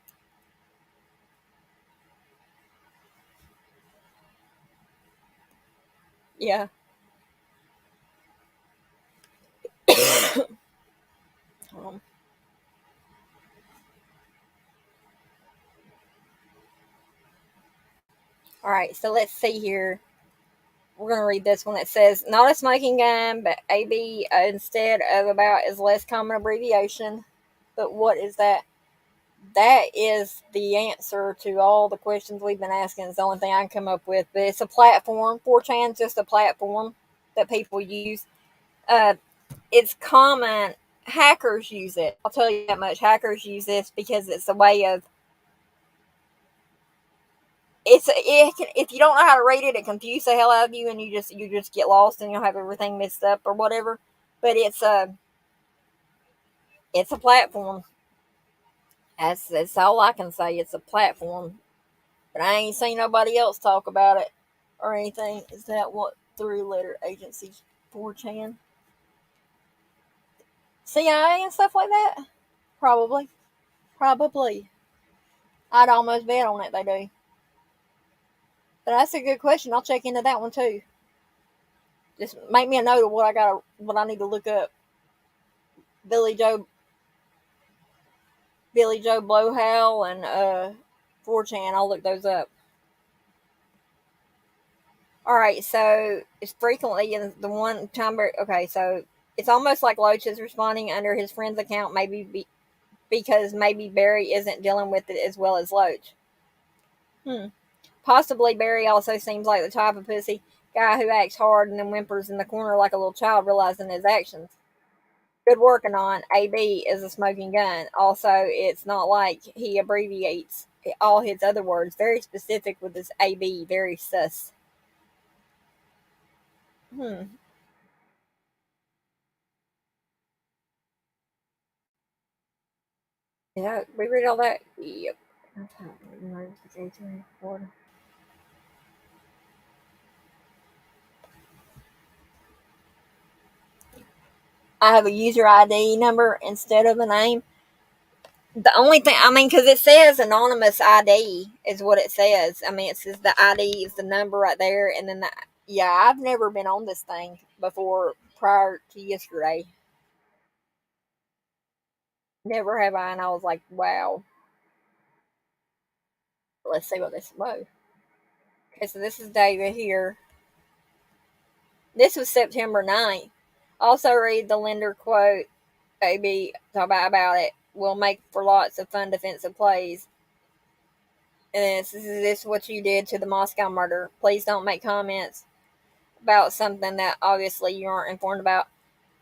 Yeah. um, all right, so let's see here. We're going to read this one. It says, not a smoking gun, but AB instead of about is less common abbreviation. But what is that? That is the answer to all the questions we've been asking. It's the only thing I can come up with. But it's a platform. 4chan's just a platform that people use. Uh, it's common. Hackers use it. I'll tell you that much. Hackers use this because it's a way of. If you don't know how to read it, it confuses the hell out of you, and you just get lost and you'll have everything mixed up or whatever. But it's a platform. That's all I can say. It's a platform. But I ain't seen nobody else talk about it or anything. Is that what three letter agency 4chan? CIA and stuff like that? Probably. Probably. I'd almost bet on it they do. But that's a good question. I'll check into that one too. Just make me a note of what I need to look up. Billy Joe Blowhell and 4chan. I'll look those up. All right, so it's frequently in the one time. Okay, so it's almost like Loach is responding under his friend's account, because maybe Barry isn't dealing with it as well as Loach. Possibly Barry also seems like the type of pussy guy who acts hard and then whimpers in the corner like a little child realizing his actions. Good working on. AB is a smoking gun. Also, it's not like he abbreviates all his other words. Very specific with this AB. Very sus. Hmm. Yeah, we read all that. Yep. I have a user ID number instead of a name. The only thing, I mean, because it says anonymous ID is what it says. I mean, it says the ID is the number right there, and then the, yeah, I've never been on this thing before prior to yesterday. Never have I, and I was like, wow. Let's see what this. Whoa. Okay, so this is David here. This was September 9th. Also, read the lender quote. Maybe talk about it. Will make for lots of fun defensive plays. And this is what you did to the Moscow murder. Please don't make comments about something that obviously you aren't informed about.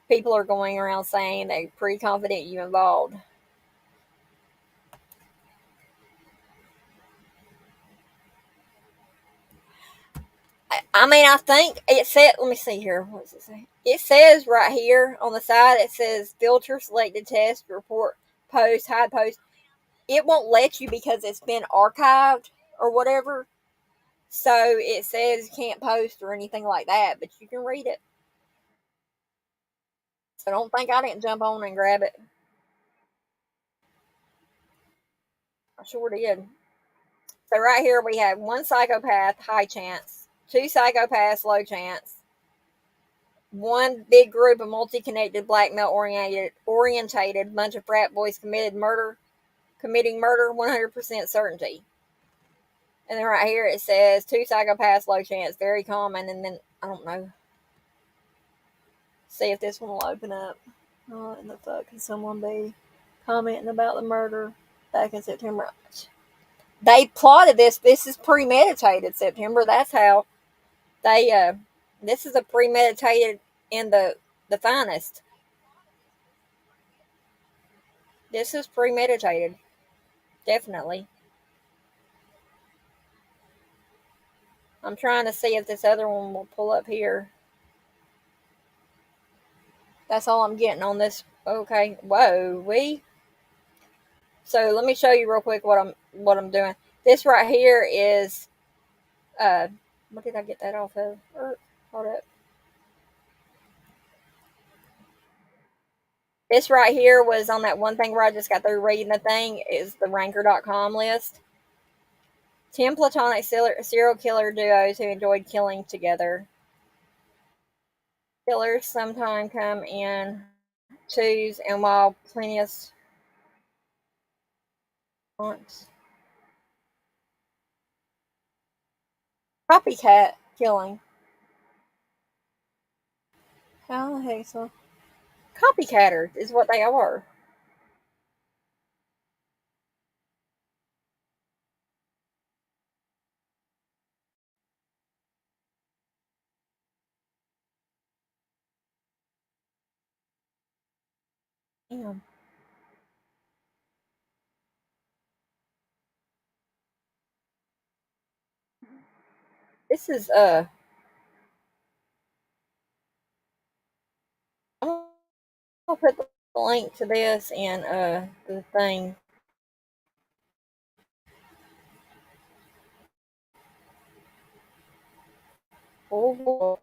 People are going around saying they're pretty confident you involved. I mean, I think it said. Let me see here. What does it say? It says right here on the side. It says filter selected test report post hide post. It won't let you because it's been archived or whatever. So it says you can't post or anything like that, but you can read it. So don't think I didn't jump on and grab it. I sure did. So right here we have one psychopath, high chance, two psychopaths, low chance, one big group of multi-connected blackmail orientated bunch of frat boys committing murder 100% certainty. And then right here it says two psychopaths, low chance, very common. And then I don't know. See if this one will open up. Oh, in the fuck can someone be commenting about the murder back in September? They plotted this. This is premeditated. September. That's how they. This is a premeditated in the finest. This is premeditated. Definitely. I'm trying to see if this other one will pull up here. That's all I'm getting on this. Okay. Whoa. So let me show you real quick what I'm doing. This right here is uh what did I get that off of? Hold up. This right here was on that one thing where I just got through reading the thing is the ranker.com list. 10 platonic serial killer duos who enjoyed killing together. Killers sometimes come in twos and while plenty of once. Copycat killing. How the heck so? Copycatters is what they are. Damn. This is I'm gonna put the link to this and the thing. Oh,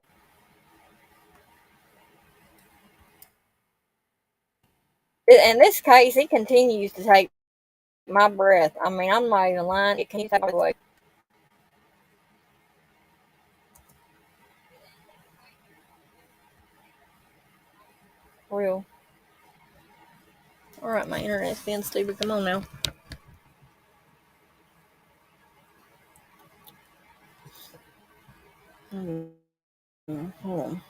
in this case, it continues to take my breath. I mean, I'm not even lying. It continues to take away. Real. All right, my internet's being stupid. Come on now. Hold on.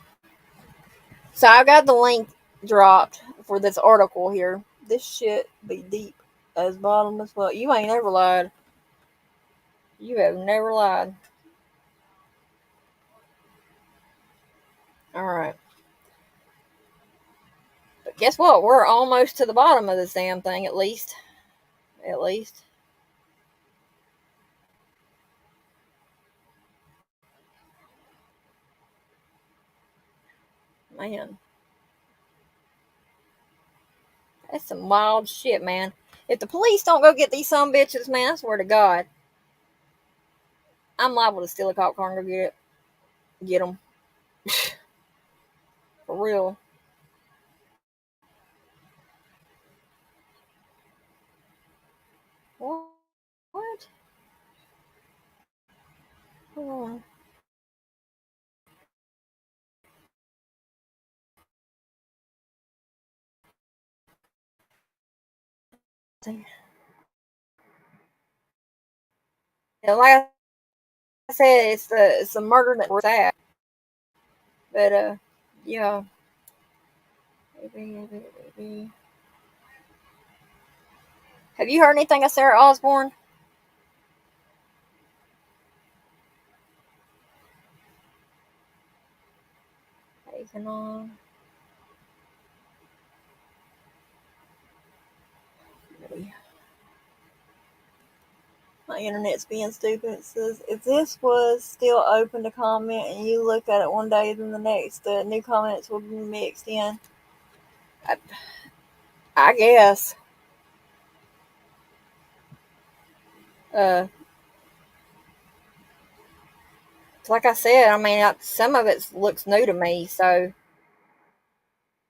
So I got the link dropped for this article here. This shit be deep as bottomless well. You ain't never lied. You have never lied. All right. But guess what? We're almost to the bottom of this damn thing, at least. At least. Man, that's some wild shit, man. If the police don't go get these some bitches, man, I swear to God, I'm liable to steal a cop car and go get them for real. What? What? Hold on. And like I said, it's the murder that we're at. But yeah. Have you heard anything of Sarah Osborne? Taking on. My internet's being stupid. It says if this was still open to comment and you look at it one day, then the next, the new comments will be mixed in. I, I guess. Uh, like I said, I mean, some of it looks new to me, so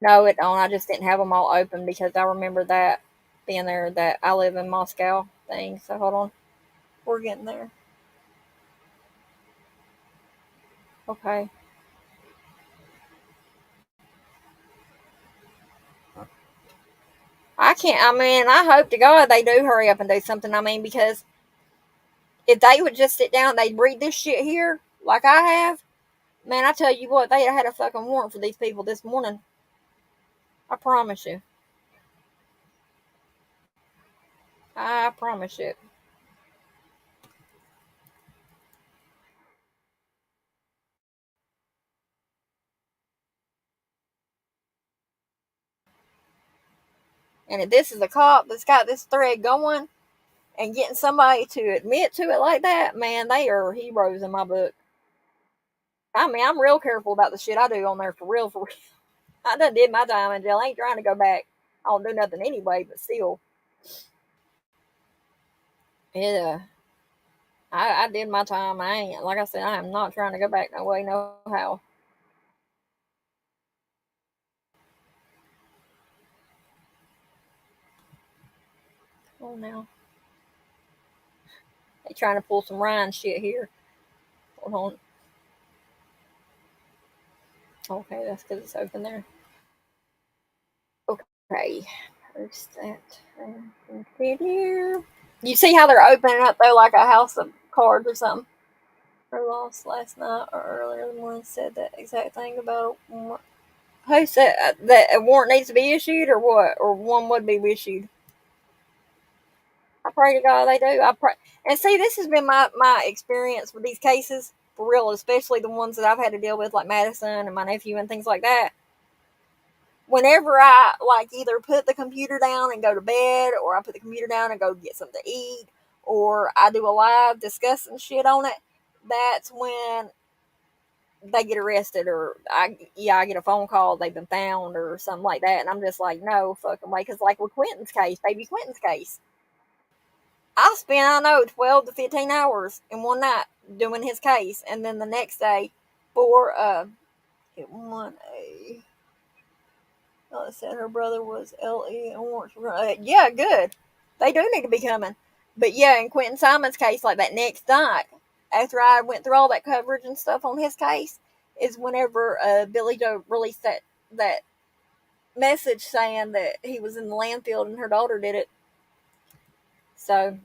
no, it don't. I just didn't have them all open because I remember that being there. That I live in Moscow thing. So hold on, we're getting there. Okay. I can't. I mean, I hope to God they do hurry up and do something. I mean, because if they would just sit down, they'd read this shit here like I have. Man, I tell you what, they had a fucking warrant for these people this morning. I promise you. I promise you. And if this is a cop that's got this thread going and getting somebody to admit to it like that, man, they are heroes in my book. I mean, I'm real careful about the shit I do on there for real. For real. I done did my time in jail. I ain't trying to go back. I don't do nothing anyway, but still, it. I did my time. I ain't like I said. I am not trying to go back no way, no how. Oh now, they trying to pull some Ryan shit here. Hold on. Okay, that's because it's open there. Okay, there's that. You see how they're opening up though, like a house of cards or something. Her lost last night or earlier in the morning said that exact thing about who said that a warrant needs to be issued or what, or one would be issued. I pray to God they do. I pray, and see, this has been my experience with these cases for real, especially the ones that I've had to deal with, like Madison and my nephew and things like that. Whenever I like either put the computer down and go to bed, or I put the computer down and go get something to eat, or I do a live discussing shit on it, that's when they get arrested, or I get a phone call they've been found or something like that, and I'm just like, no fucking way, because like with Quentin's case, baby Quentin's case, I spent, I know, 12 to 15 hours in one night doing his case, and then the next day for it won a it said her brother was LE and warrants were yeah, good. They do need to be coming. But yeah, in Quentin Simon's case, like that next night, after I went through all that coverage and stuff on his case, is whenever Billy Joe released that message saying that he was in the landfill and her daughter did it. So,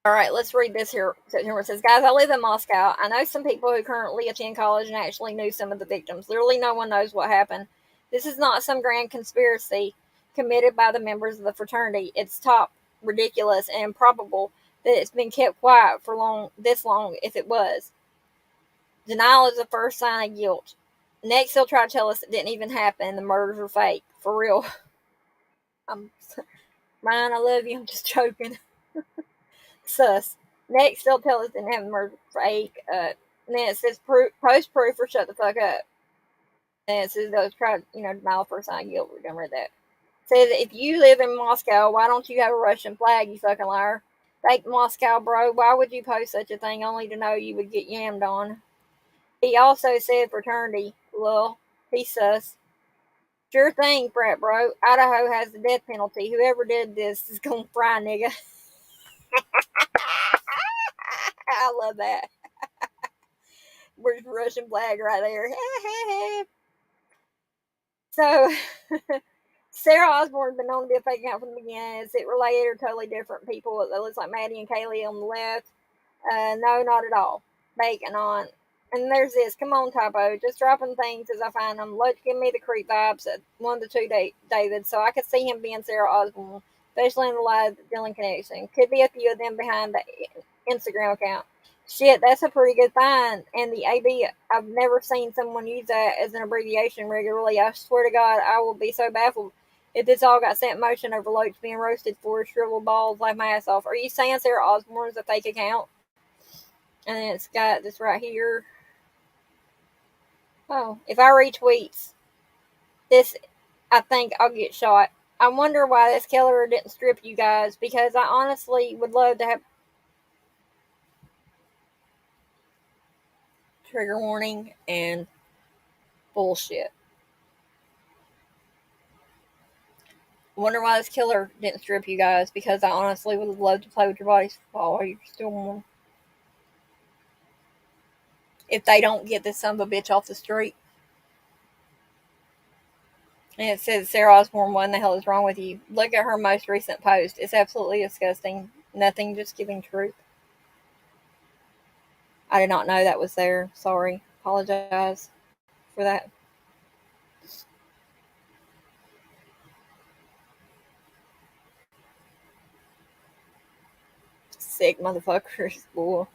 all right, let's read this here. It says, guys, I live in Moscow. I know some people who currently attend college and actually knew some of the victims. Literally, no one knows what happened. This is not some grand conspiracy committed by the members of the fraternity. It's top ridiculous and improbable that it's been kept quiet for this long if it was. Denial is the first sign of guilt. Next, he'll try to tell us it didn't even happen. The murders were fake. For real. I'm, Ryan, I love you. I'm just joking. Sus. Next, they'll tell us the murders were fake. And then it says post proof or shut the fuck up. And it says those try, denial for sign of guilt. We're done with that. It says if you live in Moscow, why don't you have a Russian flag, you fucking liar? Fake Moscow, bro. Why would you post such a thing only to know you would get yammed on? He also said fraternity. Well, he sus. Sure thing, frat bro. Idaho has the death penalty. Whoever did this is gonna fry, nigga. I love that. Where's the Russian flag right there? So, Sarah Osborne's been known to be a fake account from the beginning. Is it related or totally different people? It looks like Maddie and Kaylee on the left. No, not at all. Bacon on. And there's this. Come on, Typo. Just dropping things as I find them. Let's give me the creep vibes at 1 to 2 David. So I could see him being Sarah Osborne, especially in the live Dylan connection. Could be a few of them behind the Instagram account. Shit, that's a pretty good find. And the AB, I've never seen someone use that as an abbreviation regularly. I swear to God, I will be so baffled if this all got set in motion over Loach being roasted for shriveled balls like my ass off. Are you saying Sarah Osborne is a fake account? And then it's got this right here. Oh, if I retweet this, I think I'll get shot. I wonder why this killer didn't strip you guys, because I honestly would love to have trigger warning and bullshit. I wonder why this killer didn't strip you guys, because I honestly would love to play with your bodies while you're still warm. If they don't get this son of a bitch off the street. And it says Sarah Osborne, what in the hell is wrong with you? Look at her most recent post. It's absolutely disgusting. Nothing, just giving truth. I did not know that was there. Sorry. Apologize for that. Sick motherfuckers. Boy.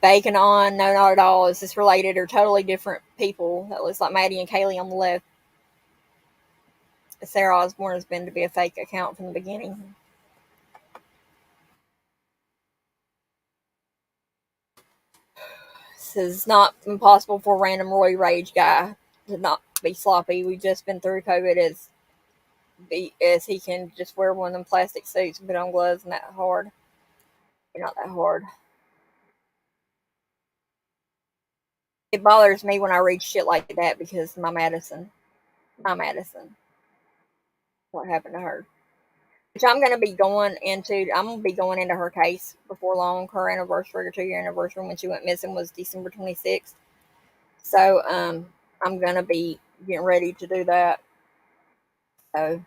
Bacon on. No, not at all. Is this related or totally different people? That looks like Maddie and Kaylee on the left. Sarah Osborne has been to be a fake account from the beginning. This is not impossible for a random Roy Rage guy to not be sloppy. We've just been through COVID as he can just wear one of them plastic suits and put on gloves and that hard. You're not that hard. It bothers me when I read shit like that because my Madison, what happened to her? Which I'm gonna be going into her case before long. Her anniversary or 2 year anniversary when she went missing was December 26th. So I'm gonna be getting ready to do that. So if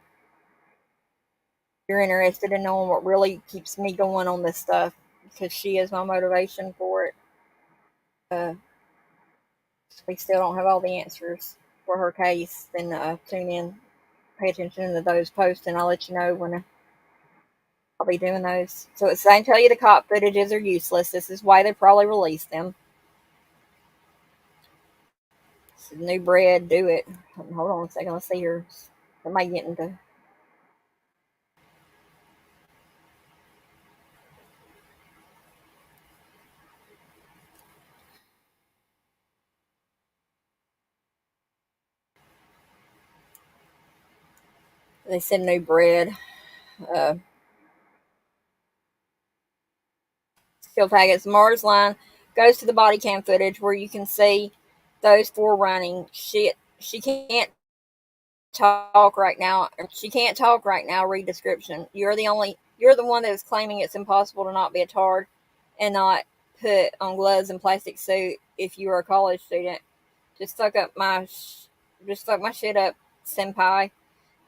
you're interested in knowing what really keeps me going on this stuff, because she is my motivation for it. Uh, we still don't have all the answers for her case, then tune in, pay attention to those posts, and I'll let you know when I'll be doing those. So it's saying tell you the cop footages are useless. This is why they probably released them. This is new bread, do it. Hold on a second, let's see here. Am I getting to? They said new bread. Uh, Still faggots. Mars line goes to the body cam footage where you can see those four running. Shit, she can't talk right now. She can't talk right now. Read description. You're the one that is claiming it's impossible to not be a tard and not put on gloves and plastic suit if you are a college student. Just fuck up my, just fuck my shit up, senpai.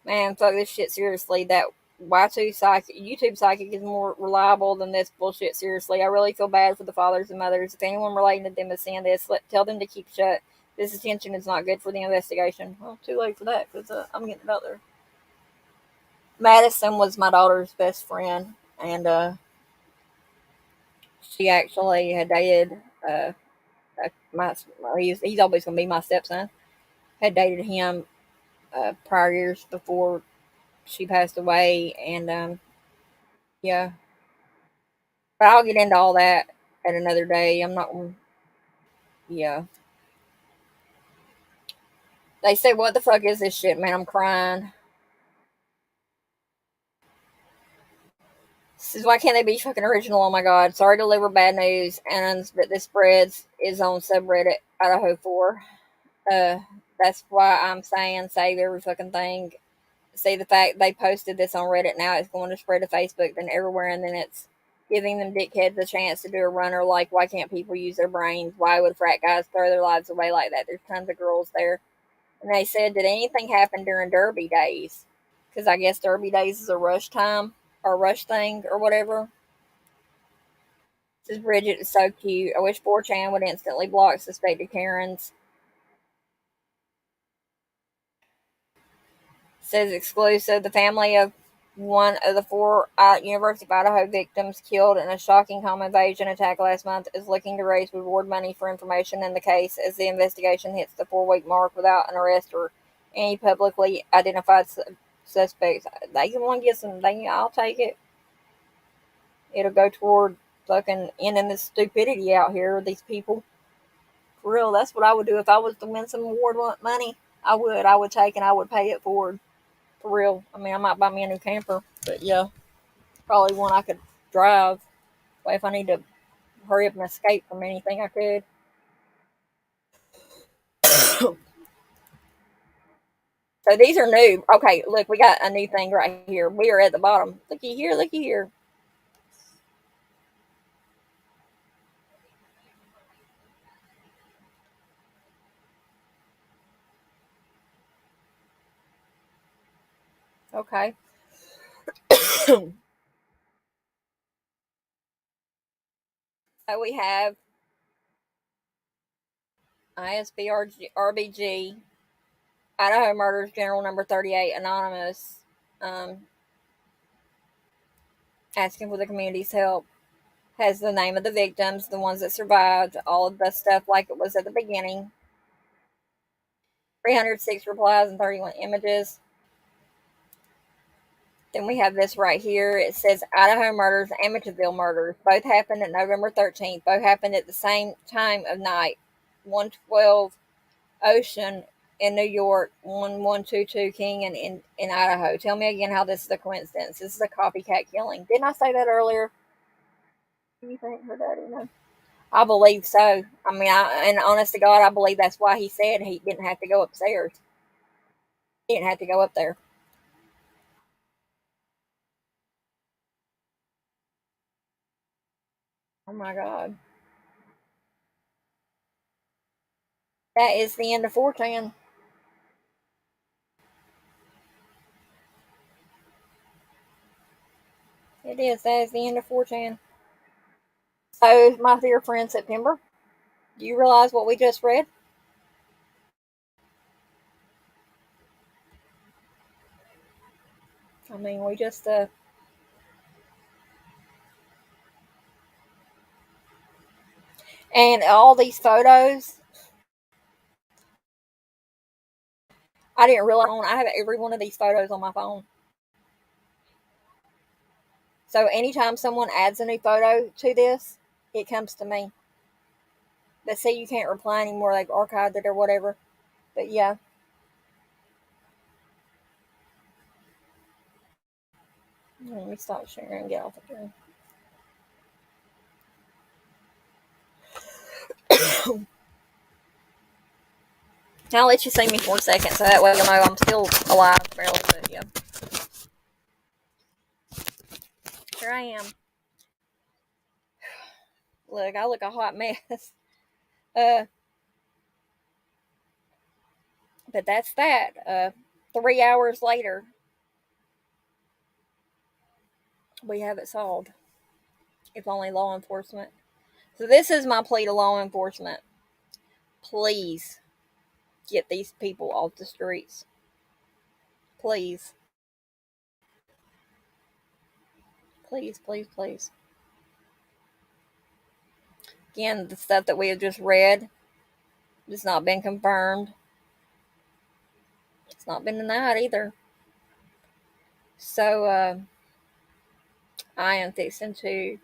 Man, fuck this shit seriously. That YouTube psychic is more reliable than this bullshit. Seriously, I really feel bad for the fathers and mothers. If anyone relating to them is seeing this, tell them to keep shut. This attention is not good for the investigation. Well, too late for that because I'm getting it out there. Madison was my daughter's best friend, and she actually had dated my. He's always gonna be my stepson. Had dated him prior years before she passed away, and yeah, But I'll get into all that at another day. I'm not. Yeah. They say, "What the fuck is this shit, man?" I'm crying. This is why can't they be fucking original? Oh my god. Sorry to deliver bad news, and but this spreads is on subreddit Idaho 4. Uh, that's why I'm saying save every fucking thing. See, the fact they posted this on Reddit now, it's going to spread to Facebook, then everywhere, and then it's giving them dickheads a chance to do a runner. Like, why can't people use their brains? Why would frat guys throw their lives away like that? There's tons of girls there. And they said, did anything happen during Derby days? Because I guess Derby days is a rush time or rush thing or whatever. This is Bridget is so cute. I wish 4chan would instantly block suspected Karens. Says exclusive. The family of one of the four University of Idaho victims killed in a shocking home invasion attack last month is looking to raise reward money for information in the case as the investigation hits the 4 week mark without an arrest or any publicly identified suspects. They can want to get some. I'll take it. It'll go toward fucking ending this stupidity out here with these people. For real, that's what I would do if I was to win some award money. I would. I would take and I would pay it forward. For real. I mean, I might buy me a new camper, but yeah, probably one I could drive. Well, if I need to hurry up and escape from anything, I could. So these are new. Okay, look, we got a new thing right here. We are at the bottom. Looky here, looky here. Okay. So we have ISBRBG, Idaho Murders General Number 38, Anonymous, um, asking for the community's help. Has the name of the victims, the ones that survived, all of the stuff like it was at the beginning. 306 replies and 31 images. Then we have this right here. It says Idaho murders, Amityville murders. Both happened at November 13th. Both happened at the same time of night. 112 Ocean in New York, 1122 King in Idaho. Tell me again how this is a coincidence. This is a copycat killing. Didn't I say that earlier? Do you think her daddy knows? I believe so. I mean, and honest to God, I believe that's why he said he didn't have to go upstairs. He didn't have to go up there. Oh my God. That is the end of 4chan. It is. That is the end of 4chan. So, my dear friend September, do you realize what we just read? I mean, we just, and all these photos, I didn't realize I have every one of these photos on my phone. So, anytime someone adds a new photo to this, it comes to me. But see, you can't reply anymore, like archived it or whatever. But yeah, let me stop sharing and get off of here. I'll let you see me for a second so that way you'll know I'm still alive, barely, but yeah. Here I am. Look, I look a hot mess. Uh, but that's that. 3 hours later, we have it solved. If only law enforcement. So this is my plea to law enforcement. Please get these people off the streets. Please. Please, please, please. Again, the stuff that we have just read has not been confirmed. It's not been denied either. So I am fixing to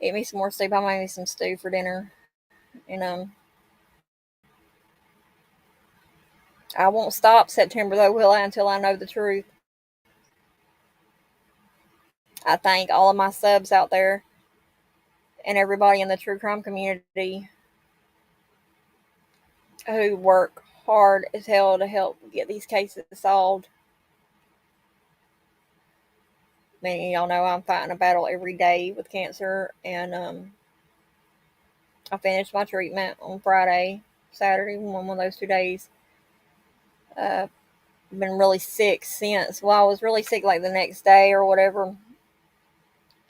eat me some more soup. I made me some stew for dinner. And I won't stop September though, will I, until I know the truth. I thank all of my subs out there and everybody in the true crime community who work hard as hell to help get these cases solved. Many of y'all know I'm fighting a battle every day with cancer, and I finished my treatment on Friday, Saturday, one of those 2 days. Been really sick since. Well, I was really sick like the next day or whatever.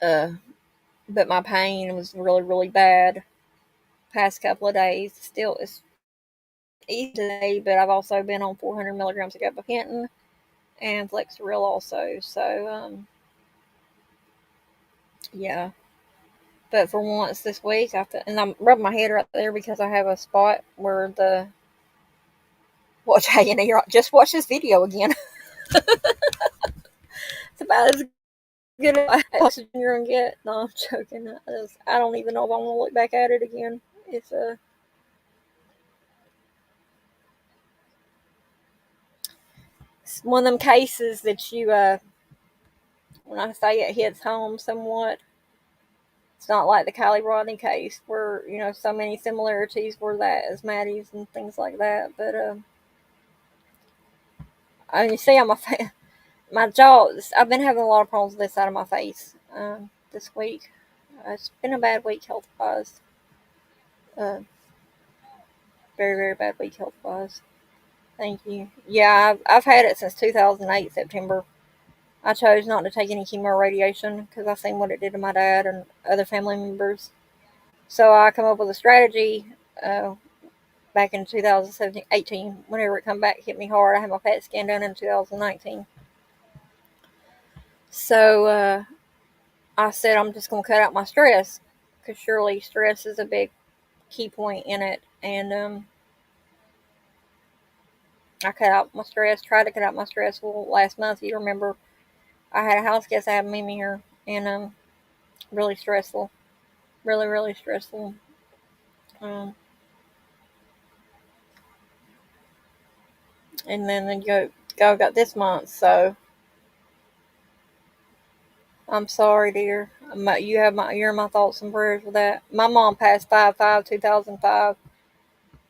Uh, but my pain was really, really bad past couple of days. Still, it's easy today, but I've also been on 400 milligrams of gabapentin and Flexeril also. So, yeah. But for once this week, and I'm rubbing my head right there because I have a spot where the watch. Hey, and you just watch this video again. It's about as good as oxygen you're gonna get. No, I'm joking. I don't even know if I want to look back at it again. It's one of them cases that you when I say it hits home somewhat. It's not like the Kylie Rodney case where, so many similarities were that as Maddie's and things like that. But I mean, you see on my jaw, I've been having a lot of problems with this side of my face this week. It's been a bad week health wise. Uh, very, very bad week health wise. Thank you. Yeah, I've had it since 2008 September. I chose not to take any chemo radiation because I seen what it did to my dad and other family members. So I come up with a strategy back in 2017, 18, whenever it come back, hit me hard. I had my PET scan done in 2019. So I said I'm just going to cut out my stress because surely stress is a big key point in it. And I cut out my stress, tried to cut out my stress. Well, last month, you remember, I had a house guest I had meet me here, and really stressful. Really, really stressful. Um, and then go got this month, so I'm sorry, dear. You're in my thoughts and prayers with that. My mom passed 5/5/2005,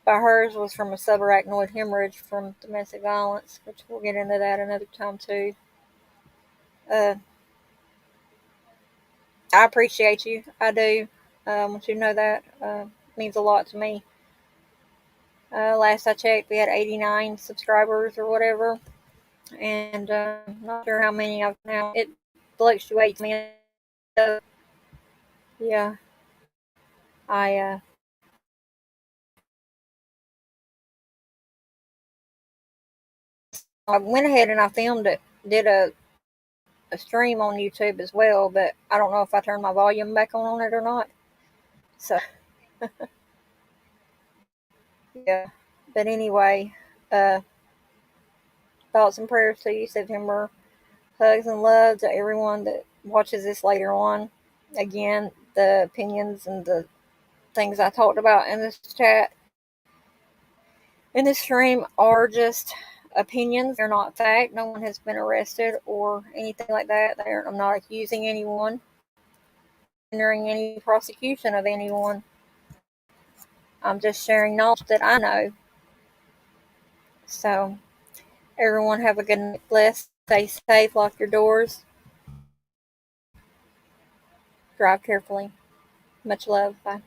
but hers was from a subarachnoid hemorrhage from domestic violence, which we'll get into that another time too. Uh, I appreciate you. I do. I want you to know that means a lot to me. Last I checked, we had 89 subscribers or whatever, and not sure how many I've now. It fluctuates. Me, yeah. I went ahead and I filmed it, did a stream on YouTube as well, but I don't know if I turned my volume back on it or not. So, yeah. But anyway, uh, thoughts and prayers to you, September. Hugs and love to everyone that watches this later on. Again, the opinions and the things I talked about in this chat, in this stream, are just opinions. They're not fact. No one has been arrested or anything like that. I'm not accusing anyone, hindering any prosecution of anyone. I'm just sharing knowledge that I know. So, everyone have a good night. Blessed. Stay safe. Lock your doors. Drive carefully. Much love. Bye.